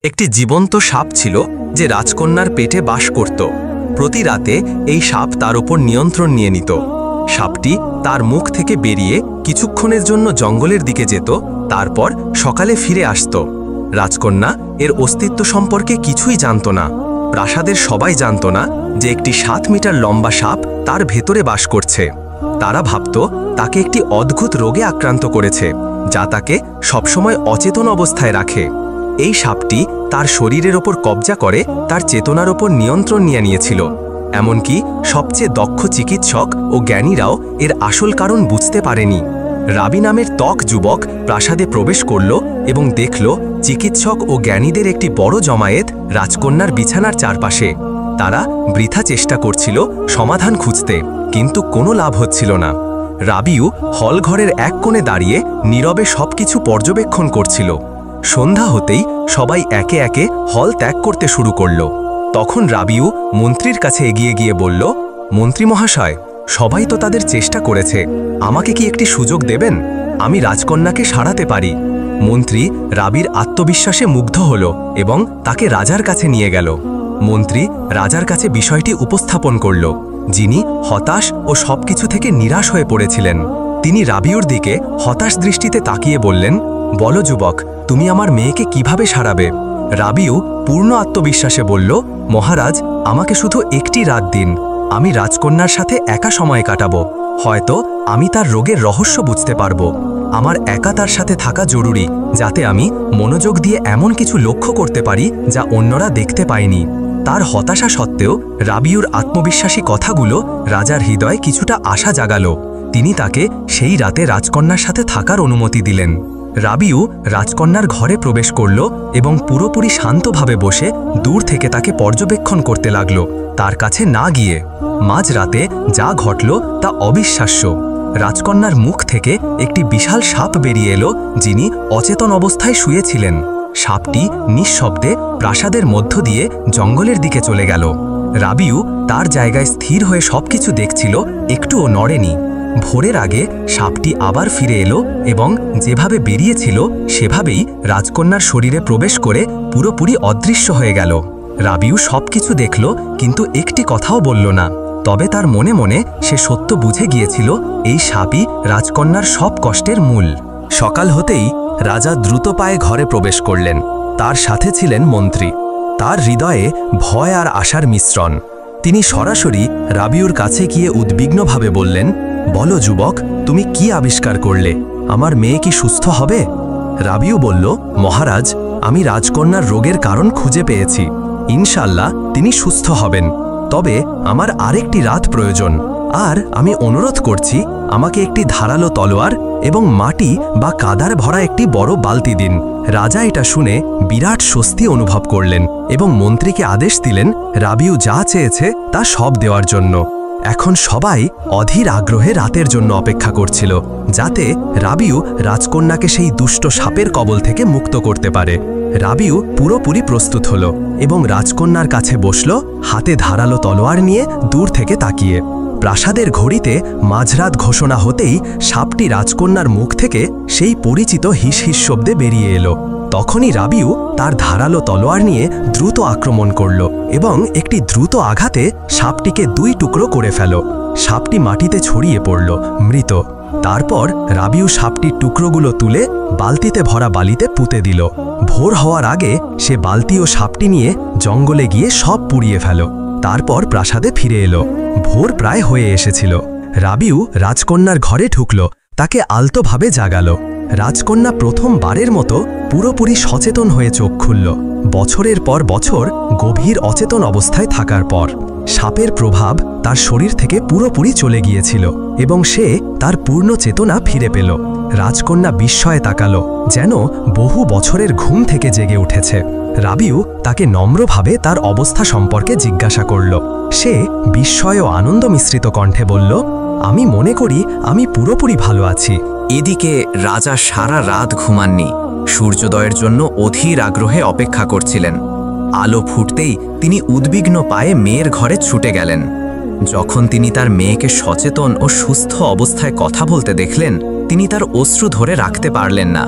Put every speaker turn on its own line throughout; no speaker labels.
একটি জীবন্ত সাপ ছিল যে রাজকন্যার পেটে বাস করত। প্রতি রাতে এই সাপ তার উপর নিয়ন্ত্রণ নিয়ে নিত। সাপটি তার মুখ থেকে বেরিয়ে কিছুক্ষণের জন্য জঙ্গলের দিকে যেত, তারপর সকালে ফিরে আসত। রাজকন্যা এর অস্তিত্ব সম্পর্কে কিছুই জানত না। প্রাসাদের সবাই জানত না যে একটি 7 মিটার লম্বা সাপ তার ভেতরে বাস করছে। তারা ভাবত তাকে একটি অদ্ভুত রোগে আক্রান্ত করেছে, যা তাকে সবসময় অচেতন অবস্থায় রাখে। এই সাপটি তার শরীরের ওপর কবজা করে তার চেতনার ওপর নিয়ন্ত্রণ নিয়ে নিয়েছিল। এমনকি সবচেয়ে দক্ষ চিকিৎসক ও জ্ঞানীরাও এর আসল কারণ বুঝতে পারেনি। রাবি নামের ত্বক যুবক প্রাসাদে প্রবেশ করল এবং দেখল চিকিৎসক ও জ্ঞানীদের একটি বড় জমায়েত রাজকন্যার বিছানার চারপাশে। তারা বৃথা চেষ্টা করছিল সমাধান খুঁজতে, কিন্তু কোনো লাভ হচ্ছিল না। রাবিও হলঘরের এক কোণে দাঁড়িয়ে নীরবে সবকিছু পর্যবেক্ষণ করছিল। সন্ধ্যা হতেই সবাই একে একে হল ত্যাগ করতে শুরু করল। তখন রাবিও মন্ত্রীর কাছে এগিয়ে গিয়ে বলল, মন্ত্রী মহাশয়, সবাই তো তাদের চেষ্টা করেছে, আমাকে কি একটি সুযোগ দেবেন? আমি রাজকন্যাকে সারাতে পারি। মন্ত্রী রাবির আত্মবিশ্বাসে মুগ্ধ হল এবং তাকে রাজার কাছে নিয়ে গেল। মন্ত্রী রাজার কাছে বিষয়টি উপস্থাপন করল, যিনি হতাশ ও সবকিছু থেকে নিরাশ হয়ে পড়েছিলেন। তিনি রাবিউর দিকে হতাশ দৃষ্টিতে তাকিয়ে বললেন, বলো যুবক, তুমি আমার মেয়েকে কিভাবে সারাবে? রাবিউ পূর্ণ আত্মবিশ্বাসে বলল, মহারাজ, আমাকে শুধু একটি রাত দিন। আমি রাজকন্যার সাথে একা সময় কাটাবো। হয়তো আমি তার রোগের রহস্য বুঝতে পারবো। আমার একা তার সাথে থাকা জরুরি, যাতে আমি মনোযোগ দিয়ে এমন কিছু লক্ষ্য করতে পারি যা অন্যরা দেখতে পায়নি। তার হতাশা সত্ত্বেও রাবিউর আত্মবিশ্বাসী কথাগুলো রাজার হৃদয়ে কিছুটা আশা জাগালো। তিনি তাকে সেই রাতে রাজকন্যার সাথে থাকার অনুমতি দিলেন। রাবিউ রাজকন্যার ঘরে প্রবেশ করল এবং পুরোপুরি শান্তভাবে বসে দূর থেকে তাকে পর্যবেক্ষণ করতে লাগল, তার কাছে না গিয়ে। মাঝরাতে যা ঘটল তা অবিশ্বাস্য। রাজকন্যার মুখ থেকে একটি বিশাল সাপ বেরিয়ে এলো, যিনি অচেতন অবস্থায় শুয়েছিলেন। সাপটি নিঃশব্দে প্রাসাদের মধ্য দিয়ে জঙ্গলের দিকে চলে গেল। রাবিউ তার জায়গায় স্থির হয়ে সবকিছু দেখছিল, একটুও নড়েনি। ভোরের আগে সাপটি আবার ফিরে এলো এবং যেভাবে বেরিয়েছিল সেভাবেই রাজকন্যার শরীরে প্রবেশ করে পুরোপুরি অদৃশ্য হয়ে গেল। রাবিউ সবকিছু দেখল, কিন্তু একটি কথাও বলল না। তবে তার মনে মনে সে সত্য বুঝে গিয়েছিল, এই সাপই রাজকন্যার সব কষ্টের মূল। সকাল হতেই রাজা দ্রুত পায়ে ঘরে প্রবেশ করলেন। তার সাথে ছিলেন মন্ত্রী। তার হৃদয়ে ভয় আর আশার মিশ্রণ। তিনি সরাসরি রাবিউর কাছে গিয়ে উদ্বিগ্নভাবে বললেন, বলো যুবক, তুমি কি আবিষ্কার করলে? আমার মেয়ে কি সুস্থ হবে? রাবিউ বলল, মহারাজ, আমি রাজকন্যার রোগের কারণ খুঁজে পেয়েছি। ইনশাল্লাহ তিনি সুস্থ হবেন। তবে আমার আরেকটি রাত প্রয়োজন, আর আমি অনুরোধ করছি আমাকে একটি ধারালো তলোয়ার এবং মাটি বা কাদার ভরা একটি বড় বালতি দিন। রাজা এটা শুনে বিরাট স্বস্তি অনুভব করলেন এবং মন্ত্রীকে আদেশ দিলেন রাবিউ যা চেয়েছে তা সব দেওয়ার জন্য। এখন সবাই অধীর আগ্রহে রাতের জন্য অপেক্ষা করছিল, যাতে রাবিউ রাজকন্যাকে সেই দুষ্ট সাপের কবল থেকে মুক্ত করতে পারে। রাবিউ পুরোপুরি প্রস্তুত হল এবং রাজকন্যার কাছে বসল, হাতে ধারালো তলোয়ার নিয়ে দূর থেকে তাকিয়ে। প্রাসাদের ঘড়িতে মাঝরাত ঘোষণা হতেই সাপটি রাজকন্যার মুখ থেকে সেই পরিচিত হিস হিস শব্দে বেরিয়ে এলো। তখনই রাবিউ তার ধারালো তলোয়ার নিয়ে দ্রুত আক্রমণ করল এবং একটি দ্রুত আঘাতে সাপটিকে 2 টুকরো করে ফেল। সাপটি মাটিতে ছড়িয়ে পড়ল মৃত। তারপর রাবিউ সাপটির টুকরোগুলো তুলে বালতিতে ভরা বালিতে পুঁতে দিল। ভোর হওয়ার আগে সে বালতি ও সাপটি নিয়ে জঙ্গলে গিয়ে সব পুড়িয়ে ফেল। তারপর প্রাসাদে ফিরে এলো। ভোর প্রায় হয়ে এসেছিল। রাবিউ রাজকন্যার ঘরে ঢুকল, তাকে আলতোভাবে জাগালো। রাজকন্যা প্রথমবারের মতো পুরোপুরি সচেতন হয়ে চোখ খুলল। বছরের পর বছর গভীর অচেতন অবস্থায় থাকার পর সাপের প্রভাব তার শরীর থেকে পুরোপুরি চলে গিয়েছিল এবং সে তার পূর্ণ চেতনা ফিরে পেল। রাজকন্যা বিস্ময়ে তাকালো, যেন বহু বছরের ঘুম থেকে জেগে উঠেছে। রাবিউ তাকে নম্রভাবে তার অবস্থা সম্পর্কে জিজ্ঞাসা করল। সে বিস্ময় ও আনন্দ মিশ্রিত কণ্ঠে বলল, আমি মনে করি আমি পুরোপুরি ভালো আছি।
এদিকে রাজা সারা রাত ঘুমাননি। সূর্যোদয়ের জন্য অধীর আগ্রহে অপেক্ষা করছিলেন। আলো ফুটতেই তিনি উদ্বিগ্ন পায়ে মেয়ের ঘরে ছুটে গেলেন। যখন তিনি তার মেয়েকে সচেতন ও সুস্থ অবস্থায় কথা বলতে দেখলেন, তিনি তার অশ্রু ধরে রাখতে পারলেন না।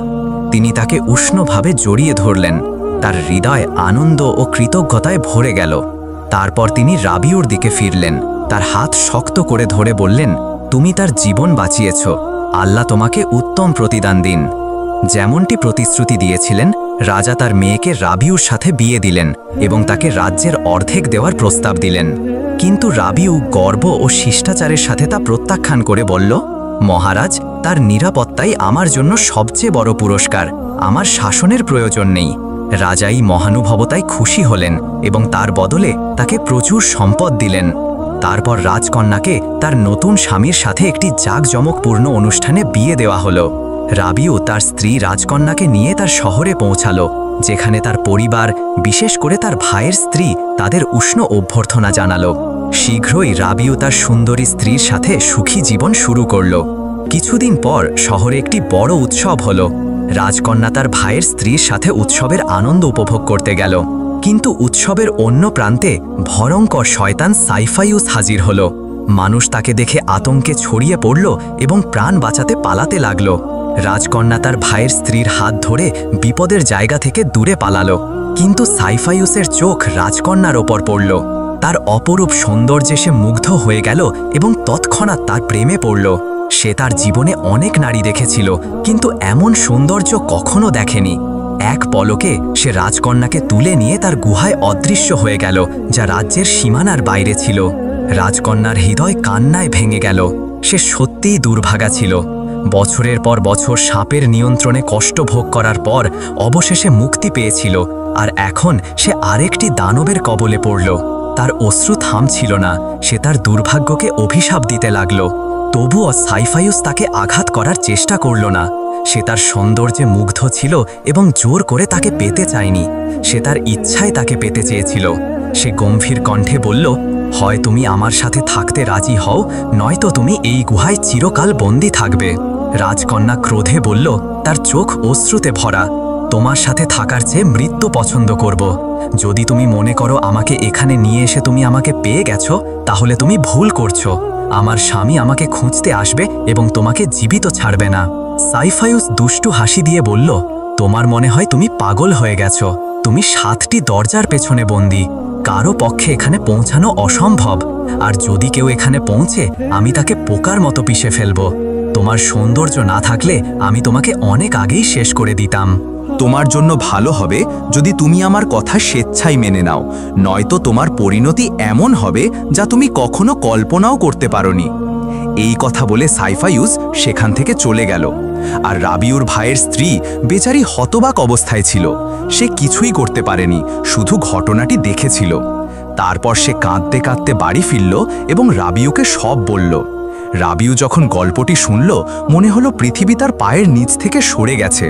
তিনি তাকে উষ্ণভাবে জড়িয়ে ধরলেন। তার হৃদয় আনন্দ ও কৃতজ্ঞতায় ভরে গেল। তারপর তিনি রাবিউর দিকে ফিরলেন, তার হাত শক্ত করে ধরে বললেন, তুমি তার জীবন বাঁচিয়েছ, আল্লাহ তোমাকে উত্তম প্রতিদান দিন। যেমনটি প্রতিশ্রুতি দিয়েছিলেন, রাজা তার মেয়েকে রাবিউর সাথে বিয়ে দিলেন এবং তাকে রাজ্যের অর্ধেক দেওয়ার প্রস্তাব দিলেন। কিন্তু রাবিউ গর্ব ও শিষ্টাচারের সাথে তা প্রত্যাখ্যান করে বলল, মহারাজ, তার নিরাপত্তাই আমার জন্য সবচেয়ে বড় পুরস্কার, আমার শাসনের প্রয়োজন নেই। রাজাই মহানুভবতায় খুশি হলেন এবং তার বদলে তাকে প্রচুর সম্পদ দিলেন। তারপর রাজকন্যাকে তার নতুন স্বামীর সাথে একটি জাঁকজমকপূর্ণ অনুষ্ঠানে বিয়ে দেওয়া হলো। রাবিউ তার স্ত্রী রাজকন্যাকে নিয়ে তার শহরে পৌঁছালো, যেখানে তার পরিবার, বিশেষ করে তার ভাইয়ের স্ত্রী, তাদের উষ্ণ অভ্যর্থনা জানালো। শীঘ্রই রাবিউ তার সুন্দরী স্ত্রীর সাথে সুখী জীবন শুরু করল। কিছুদিন পর শহরে একটি বড় উৎসব হলো। রাজকন্যা তার ভাইয়ের স্ত্রীর সাথে উৎসবের আনন্দ উপভোগ করতে গেল, কিন্তু উৎসবের অন্য প্রান্তে ভয়ঙ্কর শয়তান সাইফাইউস হাজির হলো। মানুষ তাকে দেখে আতঙ্কে ছড়িয়ে পড়ল এবং প্রাণ বাঁচাতে পালাতে লাগল। রাজকন্যা তার ভাইয়ের স্ত্রীর হাত ধরে বিপদের জায়গা থেকে দূরে পালালো, কিন্তু সাইফাইউসের চোখ রাজকন্যার ওপর পড়ল। তার অপরূপ সৌন্দর্যে সে মুগ্ধ হয়ে গেল এবং তৎক্ষণাৎ তার প্রেমে পড়ল। সে তার জীবনে অনেক নারী দেখেছিল, কিন্তু এমন সৌন্দর্য কখনো দেখেনি। এক পলকে সে রাজকন্যাকে তুলে নিয়ে তার গুহায় অদৃশ্য হয়ে গেল, যা রাজ্যের সীমানার বাইরে ছিল। রাজকন্যার হৃদয় কান্নায় ভেঙে গেল। সে সত্যিই দুর্ভাগা ছিল। বছরের পর বছর সাপের নিয়ন্ত্রণে কষ্ট ভোগ করার পর অবশেষে মুক্তি পেয়েছিল, আর এখন সে আরেকটি দানবের কবলে পড়ল। তার অশ্রু থামছিল না, সে তার দুর্ভাগ্যকে অভিশাপ দিতে লাগল। তবুও সাইফাইউস তাকে আঘাত করার চেষ্টা করল না। সে তার সৌন্দর্যে মুগ্ধ ছিল এবং জোর করে তাকে পেতে চায়নি, সে তার ইচ্ছায় তাকে পেতে চেয়েছিল। সে গম্ভীর কণ্ঠে বলল, হয় তুমি আমার সাথে থাকতে রাজি হও, নয়তো তুমি এই গুহায় চিরকাল বন্দী থাকবে। রাজকন্যা ক্রোধে বলল, তার চোখ অশ্রুতে ভরা, তোমার সাথে থাকার চেয়ে মৃত্যু পছন্দ করব। যদি তুমি মনে করো আমাকে এখানে নিয়ে এসে তুমি আমাকে পেয়ে গেছো, তাহলে তুমি ভুল করছো। আমার স্বামী আমাকে খুঁজতে আসবে এবং তোমাকে জীবিত ছাড়বে না। সাইফাইউস দুষ্টু হাসি দিয়ে বলল, তোমার মনে হয় তুমি পাগল হয়ে গেছো। তুমি 7টি দরজার পেছনে বন্দী, কারো পক্ষে এখানে পৌঁছানো অসম্ভব। আর যদি কেউ এখানে পৌঁছে, আমি তাকে পোকার মতো পিষে ফেলব। তোমার সৌন্দর্য না থাকলে আমি তোমাকে অনেক আগেই শেষ করে দিতাম।
তোমার জন্য ভালো হবে যদি তুমি আমার কথা স্বেচ্ছায় মেনে নাও, নয়তো তোমার পরিণতি এমন হবে যা তুমি কখনো কল্পনাও করতে পারোনি। এই কথা বলে সাইফাইউস সেখান থেকে চলে গেল। আর রাবিউর ভাইয়ের স্ত্রী বেচারি হতবাক অবস্থায় ছিল। সে কিছুই করতে পারেনি, শুধু ঘটনাটি দেখেছিল। তারপর সে কাঁদতে কাঁদতে বাড়ি ফিরল এবং রাবিউকে সব বলল। রাবিউ যখন গল্পটি শুনল, মনে হলো পৃথিবী তার পায়ের নিচ থেকে সরে গেছে।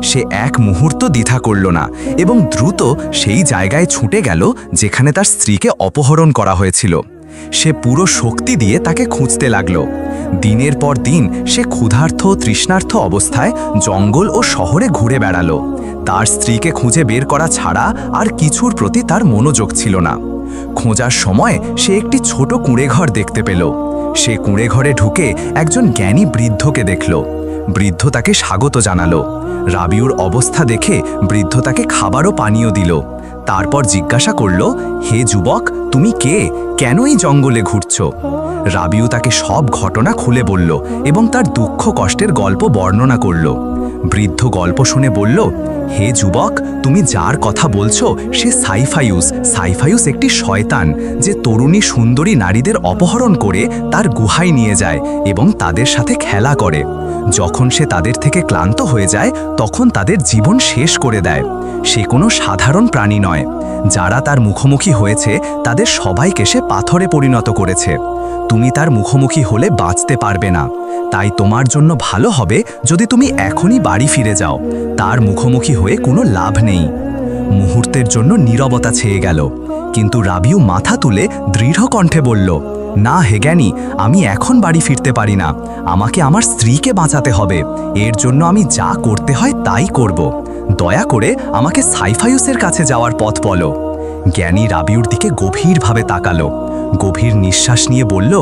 সে এক মুহূর্ত দ্বিধা করল না এবং দ্রুত সেই জায়গায় ছুটে গেল যেখানে তার স্ত্রীকে অপহরণ করা হয়েছিল। সে পুরো শক্তি দিয়ে তাকে খুঁজতে লাগল। দিনের পর দিন সে ক্ষুধার্ত ও তৃষ্ণার্ত অবস্থায় জঙ্গল ও শহরে ঘুরে বেড়ালো। তার স্ত্রীকে খুঁজে বের করা ছাড়া আর কিছুর প্রতি তার মনোযোগ ছিল না। খোঁজার সময় সে একটি ছোট কুঁড়েঘর দেখতে পেল। সে কুঁড়েঘরে ঢুকে একজন জ্ঞানী বৃদ্ধকে দেখল। বৃদ্ধ তাকে স্বাগত জানালো। রাবিউর অবস্থা দেখে বৃদ্ধ তাকে খাবার ও পানীয় দিল। তারপর জিজ্ঞাসা করল, হে যুবক, তুমি কে, কেন এই জঙ্গলে ঘুরছ? রাবিউ তাকে সব ঘটনা খুলে বলল এবং তার দুঃখ কষ্টের গল্প বর্ণনা করল। বৃদ্ধ গল্প শুনে বলল, হে যুবক, তুমি যার কথা বলছো সে সাইফাইউস। সাইফাইউস একটি শয়তান, যে তরুণী সুন্দরী নারীদের অপহরণ করে তার গুহায় নিয়ে যায় এবং তাদের সাথে খেলা করে। যখন সে তাদের থেকে ক্লান্ত হয়ে যায়, তখন তাদের জীবন শেষ করে দেয়। সে কোনো সাধারণ প্রাণী নয়। যারা তার মুখোমুখি হয়েছে তাদের সবাইকে সে পাথরে পরিণত করেছে। তুমি তার মুখোমুখি হলে বাঁচতে পারবে না। তাই তোমার জন্য ভালো হবে যদি তুমি এখনই বাড়ি ফিরে যাও। তার মুখোমুখি হয়ে কোনো লাভ নেই। মুহূর্তের জন্য নীরবতা ছেয়ে গেল, কিন্তু রাবিউ মাথা তুলে দৃঢ় কণ্ঠে বলল, না হে জ্ঞানী, আমি এখন বাড়ি ফিরতে পারি না। আমাকে আমার স্ত্রীকে বাঁচাতে হবে। এর জন্য আমি যা করতে হয় তাই করব। দয়া করে আমাকে সাইফাইউসের কাছে যাওয়ার পথ বলো। জ্ঞানী রাবিউর দিকে গভীরভাবে তাকালো। গভীর নিঃশ্বাস নিয়ে বলল,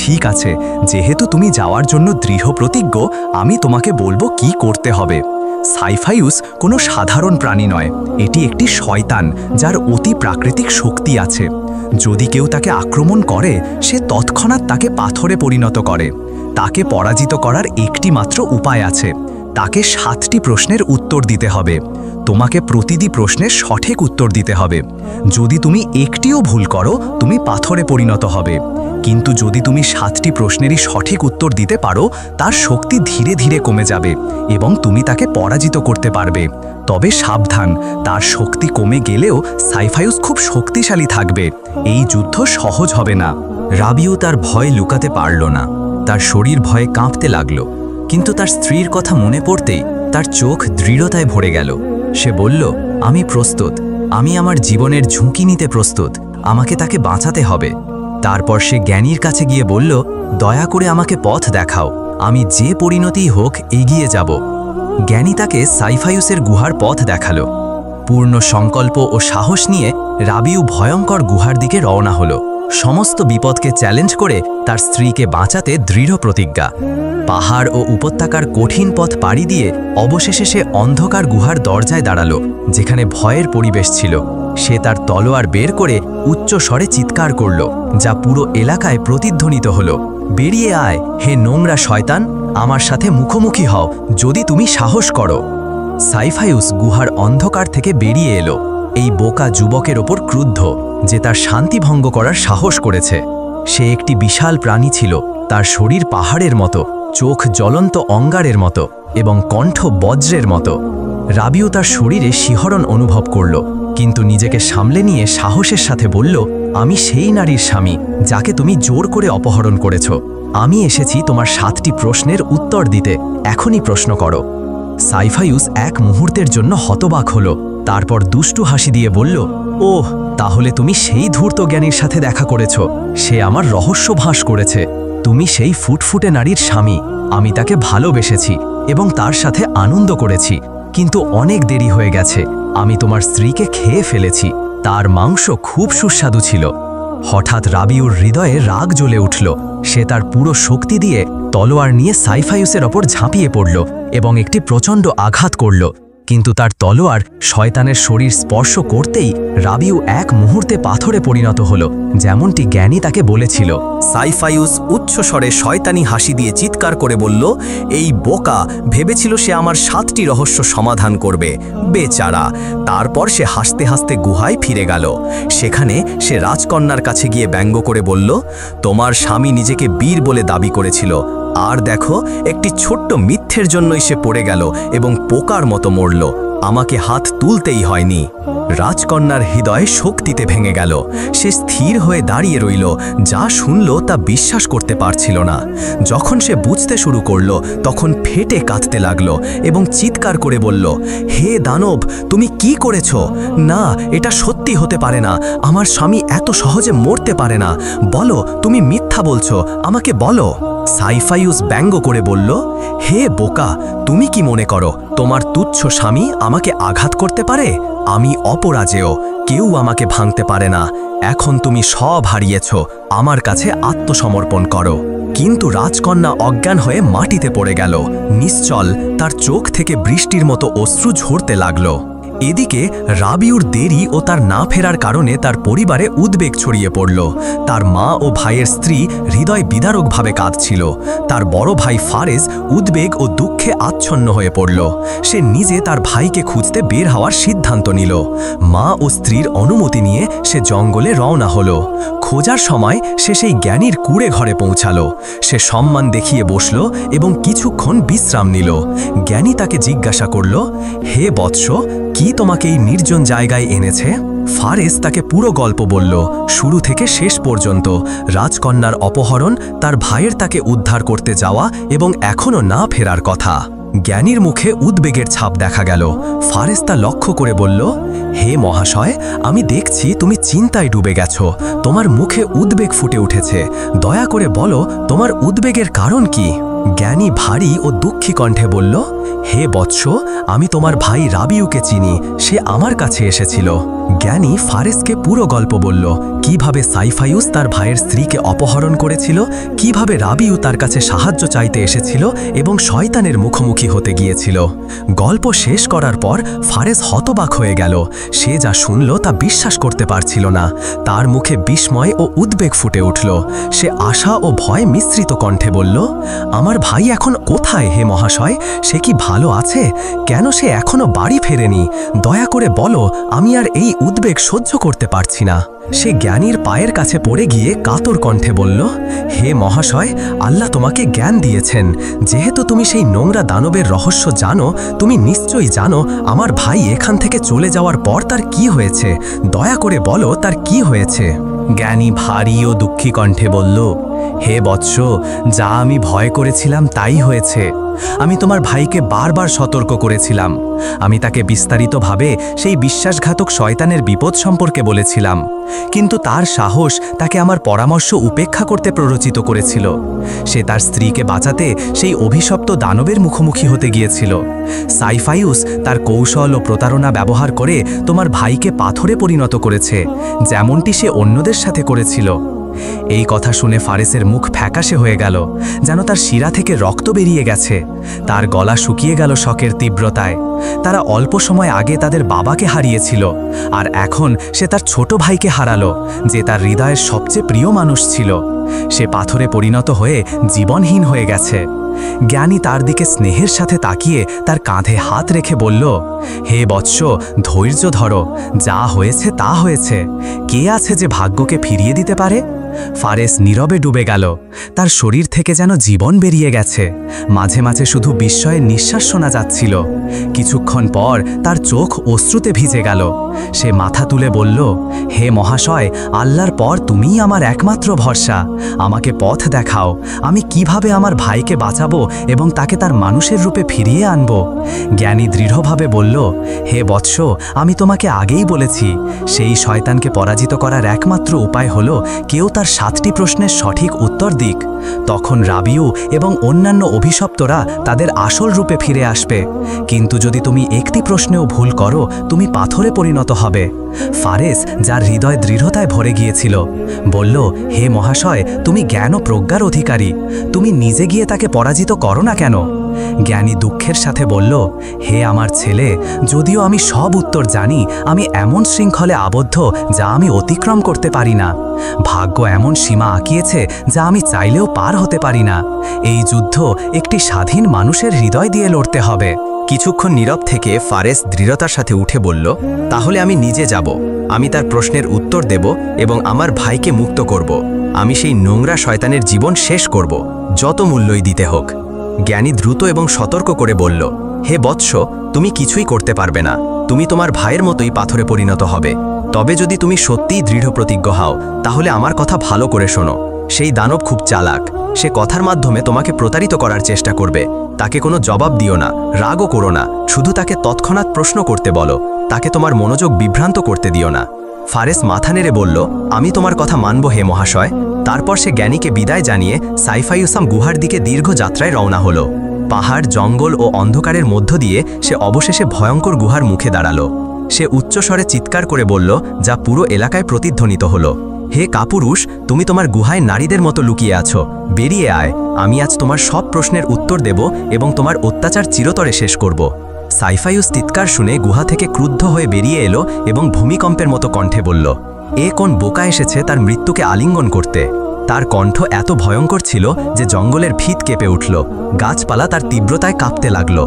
ঠিক আছে, যেহেতু তুমি যাওয়ার জন্য দৃঢ় প্রতিজ্ঞ, আমি তোমাকে বলবো কি করতে হবে। সাইফাইউস কোনো সাধারণ প্রাণী নয়, এটি একটি শয়তান যার অতি প্রাকৃতিক শক্তি আছে। যদি কেউ তাকে আক্রমণ করে সে তৎক্ষণাৎ তাকে পাথরে পরিণত করে। তাকে পরাজিত করার একটি মাত্র উপায় আছে, তাকে 7টি প্রশ্নের উত্তর দিতে হবে। তোমাকে প্রতিটি প্রশ্নের সঠিক উত্তর দিতে হবে। যদি তুমি একটিও ভুল করো তুমি পাথরে পরিণত হবে। কিন্তু যদি তুমি 7টি প্রশ্নেরই সঠিক উত্তর দিতে পারো তার শক্তি ধীরে ধীরে কমে যাবে এবং তুমি তাকে পরাজিত করতে পারবে। তবে সাবধান, তার শক্তি কমে গেলেও সাইফাইউস খুব শক্তিশালী থাকবে। এই যুদ্ধ সহজ হবে না। রাবিউ তার ভয় লুকাতে পারল না। তার শরীর ভয়ে কাঁপতে লাগল। কিন্তু তার স্ত্রীর কথা মনে পড়তেই তার চোখ দৃঢ়তায় ভরে গেল। সে বলল, আমি প্রস্তুত, আমি আমার জীবনের ঝুঁকি নিতে প্রস্তুত, আমাকে তাকে বাঁচাতে হবে। তারপর সে জ্ঞানীর কাছে গিয়ে বলল, দয়া করে আমাকে পথ দেখাও, আমি যে পরিণতিই হোক এগিয়ে যাব। জ্ঞানী তাকে সাইফাইউসের গুহার পথ দেখালো। পূর্ণ সংকল্প ও সাহস নিয়ে রাবিউ ভয়ঙ্কর গুহার দিকে রওনা হলো, সমস্ত বিপদকে চ্যালেঞ্জ করে তার স্ত্রীকে বাঁচাতে দৃঢ় প্রতিজ্ঞা। পাহাড় ও উপত্যকার কঠিন পথ পাড়ি দিয়ে অবশেষে সে অন্ধকার গুহার দরজায় দাঁড়ালো, যেখানে ভয়ের পরিবেশ ছিল। সে তার তলোয়ার বের করে উচ্চ স্বরে চিৎকার করল, যা পুরো এলাকায় প্রতিধ্বনিত হলো, বেরিয়ে আয় হে নোংরা শয়তান, আমার সাথে মুখোমুখি হও যদি তুমি সাহস করো। সাইফাইউস গুহার অন্ধকার থেকে বেরিয়ে এলো, এই বোকা যুবকের ওপর ক্রুদ্ধ যে তার শান্তি ভঙ্গ করার সাহস করেছে। সে একটি বিশাল প্রাণী ছিল, তার শরীর পাহাড়ের মতো, চোখ জ্বলন্ত অঙ্গারের মতো এবং কণ্ঠ বজ্রের মতো। রাবিউ তার শরীরে শিহরণ অনুভব করল, কিন্তু নিজেকে সামলে নিয়ে সাহসের সাথে বলল, আমি সেই নারীর স্বামী যাকে তুমি জোর করে অপহরণ করেছ। আমি এসেছি তোমার 7টি প্রশ্নের উত্তর দিতে, এখনই প্রশ্ন করো। সাইফাইউস এক মুহূর্তের জন্য হতবাক হল, তারপর দুষ্টু হাসি দিয়ে বলল, ওহ, তাহলে তুমি সেই ধূর্ত জ্ঞানীর সাথে দেখা করেছ। সে আমার রহস্য ফাঁস করেছে। তুমি সেই ফুটফুটে নারীর স্বামী। আমি তাকে ভালোবেসেছি এবং তার সাথে আনন্দ করেছি, কিন্তু অনেক দেরি হয়ে গেছে। আমি তোমার স্ত্রীকে খেয়ে ফেলেছি, তার মাংস খুব সুস্বাদু ছিল। হঠাৎ রাবিউর হৃদয়ে রাগ জ্বলে উঠল। সে তার পুরো শক্তি দিয়ে তলোয়ার নিয়ে সাইফাইউসের ওপর ঝাঁপিয়ে পড়ল এবং একটি প্রচণ্ড আঘাত করল। কিন্তু তার তলোয়ার শয়তানের শরীর স্পর্শ করতেই রাবিউ এক মুহূর্তে পাথরে পরিণত হল, যেমনটি জ্ঞানী তাকে বলেছিল। সাইফাইউস উচ্চ স্বরে শয়তানি হাসি দিয়ে চিৎকার করে বলল, এই বোকা ভেবেছিল সে আমার 7টি রহস্য সমাধান করবে, বেচারা। তারপর সে হাসতে হাসতে গুহায় ফিরে গেল। সেখানে সে রাজকন্যার কাছে গিয়ে ব্যঙ্গ করে বলল, তোমার স্বামী নিজেকে বীর বলে দাবি করেছিল, আর দেখো একটি ছোট্ট মিথ্যের জন্যই সে পড়ে গেল এবং পোকার মতো মরল। আমাকে হাত তুলতেই হয়নি। রাজকন্যার হৃদয় শক্তিতে ভেঙে গেল। সে স্থির হয়ে দাঁড়িয়ে রইল, যা শুনল তা বিশ্বাস করতে পারছিল না। যখন সে বুঝতে শুরু করল তখন ফেটে কাঁদতে লাগল এবং চিৎকার করে বলল, হে দানব, তুমি কি করেছ? না, এটা সত্যি হতে পারে না। আমার স্বামী এত সহজে মরতে পারে না। বলো, তুমি মিথ্যা বলছো, আমাকে বলো। সাইফাইউস ব্যঙ্গ করে বলল, হে বোকা, তুমি কি মনে করো তোমার তুচ্ছ স্বামী আমাকে আঘাত করতে পারে? আমি অপরাজেয়, কেউ আমাকে ভাঙতে পারে না। এখন তুমি সব হারিয়েছ, আমার কাছে আত্মসমর্পণ করো। কিন্তু রাজকন্যা অজ্ঞান হয়ে মাটিতে পড়ে গেল, নিশ্চল। তার চোখ থেকে বৃষ্টির মতো অশ্রু ঝরতে লাগলো। এদিকে রাবিউর দেরি ও তার না ফেরার কারণে তার পরিবারে উদ্বেগ ছড়িয়ে পড়ল। তার মা ও ভাইয়ের স্ত্রী হৃদয় বিদারকভাবে কাঁদছিল। তার বড় ভাই ফারেজ উদ্বেগ ও দুঃখে আচ্ছন্ন হয়ে পড়ল। সে নিজে তার ভাইকে খুঁজতে বের হওয়ার সিদ্ধান্ত নিল। মা ও স্ত্রীর অনুমতি নিয়ে সে জঙ্গলে রওনা হলো। খোঁজার সময় সে সেই জ্ঞানীর কুঁড়ে ঘরে পৌঁছালো। সে সম্মান দেখিয়ে বসল এবং কিছুক্ষণ বিশ্রাম নিল। জ্ঞানী তাকে জিজ্ঞাসা করল, হে বৎস, কি তোমাকে এই নির্জন জায়গায় এনেছে? ফারেজ তাকে পুরো গল্প বলল, শুরু থেকে শেষ পর্যন্ত। রাজকন্যার অপহরণ, তার ভাইয়ের তাকে উদ্ধার করতে যাওয়া এবং এখনো না ফেরার কথা। জ্ঞানীর মুখে উদ্বেগের ছাপ দেখা গেল। ফারেজ তা লক্ষ্য করে বলল, হে মহাশয়, আমি দেখছি তুমি চিন্তায় ডুবে গেছো। তোমার মুখে উদ্বেগ ফুটে উঠেছে। দয়া করে বলো, তোমার উদ্বেগের কারণ কি? জ্ঞানী ভারী ও দুঃখী কণ্ঠে বলল, হে বৎস, আমি তোমার ভাই রাবিউকে চিনি। সে আমার কাছে এসেছিল। জ্ঞানী ফারেজকে পুরো গল্প বলল কিভাবে সাইফাইউস তার ভাইয়ের স্ত্রীকে অপহরণ করেছিল, কিভাবে রাবিউ তার কাছে সাহায্য চাইতে এসেছিল এবং শয়তানের মুখোমুখি হতে গিয়েছিল। গল্প শেষ করার পর ফারেস হতবাক হয়ে গেল। সে যা শুনল তা বিশ্বাস করতে পারছিল না। তার মুখে বিস্ময় ও উদ্বেগ ফুটে উঠল। সে আশা ও ভয় মিশ্রিত কণ্ঠে বলল, আমার ভাই এখন কোথায় হে মহাশয়? সে কি ভালো আছে? কেন সে এখনো বাড়ি ফেরেনি? দয়া করে বলো, আমি আর এই উদ্বেগ সহ্য করতে পারছি না। সে জ্ঞানীর পায়ের কাছে পড়ে গিয়ে কাতর কণ্ঠে বলল, হে মহাশয়, আল্লাহ তোমাকে জ্ঞান দিয়েছেন। যেহেতু তুমি সেই নোংরা দানবের রহস্য জানো, তুমি নিশ্চয়ই জানো আমার ভাই এখান থেকে চলে যাওয়ার পর তার কি হয়েছে। দয়া করে বলো তার কি হয়েছে। জ্ঞানী ভারী ও দুঃখী কণ্ঠে বলল, হে বৎস, যা আমি ভয় করেছিলাম তাই হয়েছে। আমি তোমার ভাইকে বারবার সতর্ক করেছিলাম। আমি তাকে বিস্তারিতভাবে সেই বিশ্বাসঘাতক শয়তানের বিপদ সম্পর্কে বলেছিলাম, কিন্তু তার সাহস তাকে আমার পরামর্শ উপেক্ষা করতে প্ররোচিত করেছিল। সে তার স্ত্রীকে বাঁচাতে সেই অভিশপ্ত দানবের মুখোমুখি হতে গিয়েছিল। সাইফাইউস তার কৌশল ও প্রতারণা ব্যবহার করে তোমার ভাইকে পাথরে পরিণত করেছে, যেমনটি সে অন্যদের সাথে করেছিল। এই কথা শুনে ফারেসের মুখ ফ্যাকাশে হয়ে গেল, যেন তার শিরা থেকে রক্ত বেরিয়ে গেছে। তার গলা শুকিয়ে গেল শোকের তীব্রতায়। তারা অল্প সময় আগে তাদের বাবাকে হারিয়েছিল, আর এখন সে তার ছোট ভাইকে হারালো, যে তার হৃদয়ের সবচেয়ে প্রিয় মানুষ ছিল। সে পাথরে পরিণত হয়ে জীবনহীন হয়ে গেছে। জ্ঞানী তার দিকে স্নেহের সাথে তাকিয়ে তার কাঁধে হাত রেখে বলল, হে বৎস, ধৈর্য ধরো। যা হয়েছে তা হয়েছে। কে আছে যে ভাগ্যকে ফিরিয়ে দিতে পারে? ফারেস নীরবে ডুবে গেল। তার শরীর থেকে যেন জীবন বেরিয়ে গেছে। মাঝে মাঝে শুধু বিস্ময়ের নিঃশ্বাস শোনা যাচ্ছিল। কিছুক্ষণ পর তার চোখ অশ্রুতে ভিজে গেল। সে মাথা তুলে বলল, হে মহাশয়, আল্লাহর পর তুমিই আমার একমাত্র ভরসা। আমাকে পথ দেখাও। আমি কিভাবে আমার ভাইকে বাঁচাবো এবং তাকে তার মানুষের রূপে ফিরিয়ে আনব? জ্ঞানী দৃঢ়ভাবে বলল, হে বৎস, আমি তোমাকে আগেই বলেছি, সেই শয়তানকে পরাজিত করার একমাত্র উপায় হলো কেউ তার 7টি প্রশ্নের সঠিক উত্তর দিক। তখন রাবিউ এবং অন্যান্য অভিশপ্তরা তাদের আসল রূপে ফিরে আসবে। কিন্তু যদি তুমি একটি প্রশ্নেও ভুল করো, তুমি পাথরে পরিণত হবে। ফারেস, যার হৃদয় দৃঢ়তায় ভরে গিয়েছিল, বলল, হে মহাশয়, তুমি জ্ঞান ও প্রজ্ঞার অধিকারী। তুমি নিজে গিয়ে তাকে পরাজিত করো না কেন? জ্ঞানী দুঃখের সাথে বলল, হে আমার ছেলে, যদিও আমি সব উত্তর জানি, আমি এমন শৃঙ্খলে আবদ্ধ যা আমি অতিক্রম করতে পারি না। ভাগ্য এমন সীমা আঁকিয়েছে যা আমি চাইলেও পার হতে পারি না। এই যুদ্ধ একটি স্বাধীন মানুষের হৃদয় দিয়ে লড়তে হবে। কিছুক্ষণ নীরব থেকে ফারেস দৃঢ়তার সাথে উঠে বলল, তাহলে আমি নিজে যাব। আমি তার প্রশ্নের উত্তর দেব এবং আমার ভাইকে মুক্ত করব। আমি সেই নোংরা শয়তানের জীবন শেষ করব, যত মূল্যই দিতে হোক। জ্ঞানী দ্রুত এবং সতর্ক করে বলল, হে বৎস, তুমি কিছুই করতে পারবে না। তুমি তোমার ভাইয়ের মতোই পাথরে পরিণত হবে। তবে যদি তুমি সত্যিই দৃঢ় প্রতিজ্ঞ হও, তাহলে আমার কথা ভালো করে শোনো। সেই দানব খুব চালাক। সে কথার মাধ্যমে তোমাকে প্রতারিত করার চেষ্টা করবে। তাকে কোনো জবাব দিও না, রাগও করো না। শুধু তাকে তৎক্ষণাৎ প্রশ্ন করতে বলো। তাকে তোমার মনোযোগ বিভ্রান্ত করতে দিও না। ফারেস মাথা নেড়ে বলল, আমি তোমার কথা মানব হে মহাশয়। তারপর সে জ্ঞানীকে বিদায় জানিয়ে সাইফাইউসাম গুহার দিকে দীর্ঘ যাত্রায় রওনা হলো। পাহাড়, জঙ্গল ও অন্ধকারের মধ্য দিয়ে সে অবশেষে ভয়ঙ্কর গুহার মুখে দাঁড়ালো। সে উচ্চস্বরে চিৎকার করে বলল, যা পুরো এলাকায় প্রতিধ্বনিত হলো, হে কাপুরুষ, তুমি তোমার গুহায় নারীদের মতো লুকিয়ে আছো। বেরিয়ে আয়। আমি আজ তোমার সব প্রশ্নের উত্তর দেব এবং তোমার অত্যাচার চিরতরে শেষ করব। সাইফাইউস চিৎকার শুনে গুহা থেকে ক্রুদ্ধ হয়ে বেরিয়ে এলো এবং ভূমিকম্পের মতো কণ্ঠে বলল, এ কোন বোকা এসেছে তার মৃত্যুকে আলিঙ্গন করতে? তার কণ্ঠ এত ভয়ঙ্কর ছিল যে জঙ্গলের ভিত কেঁপে উঠল। গাছপালা তার তীব্রতায় কাঁপতে লাগল।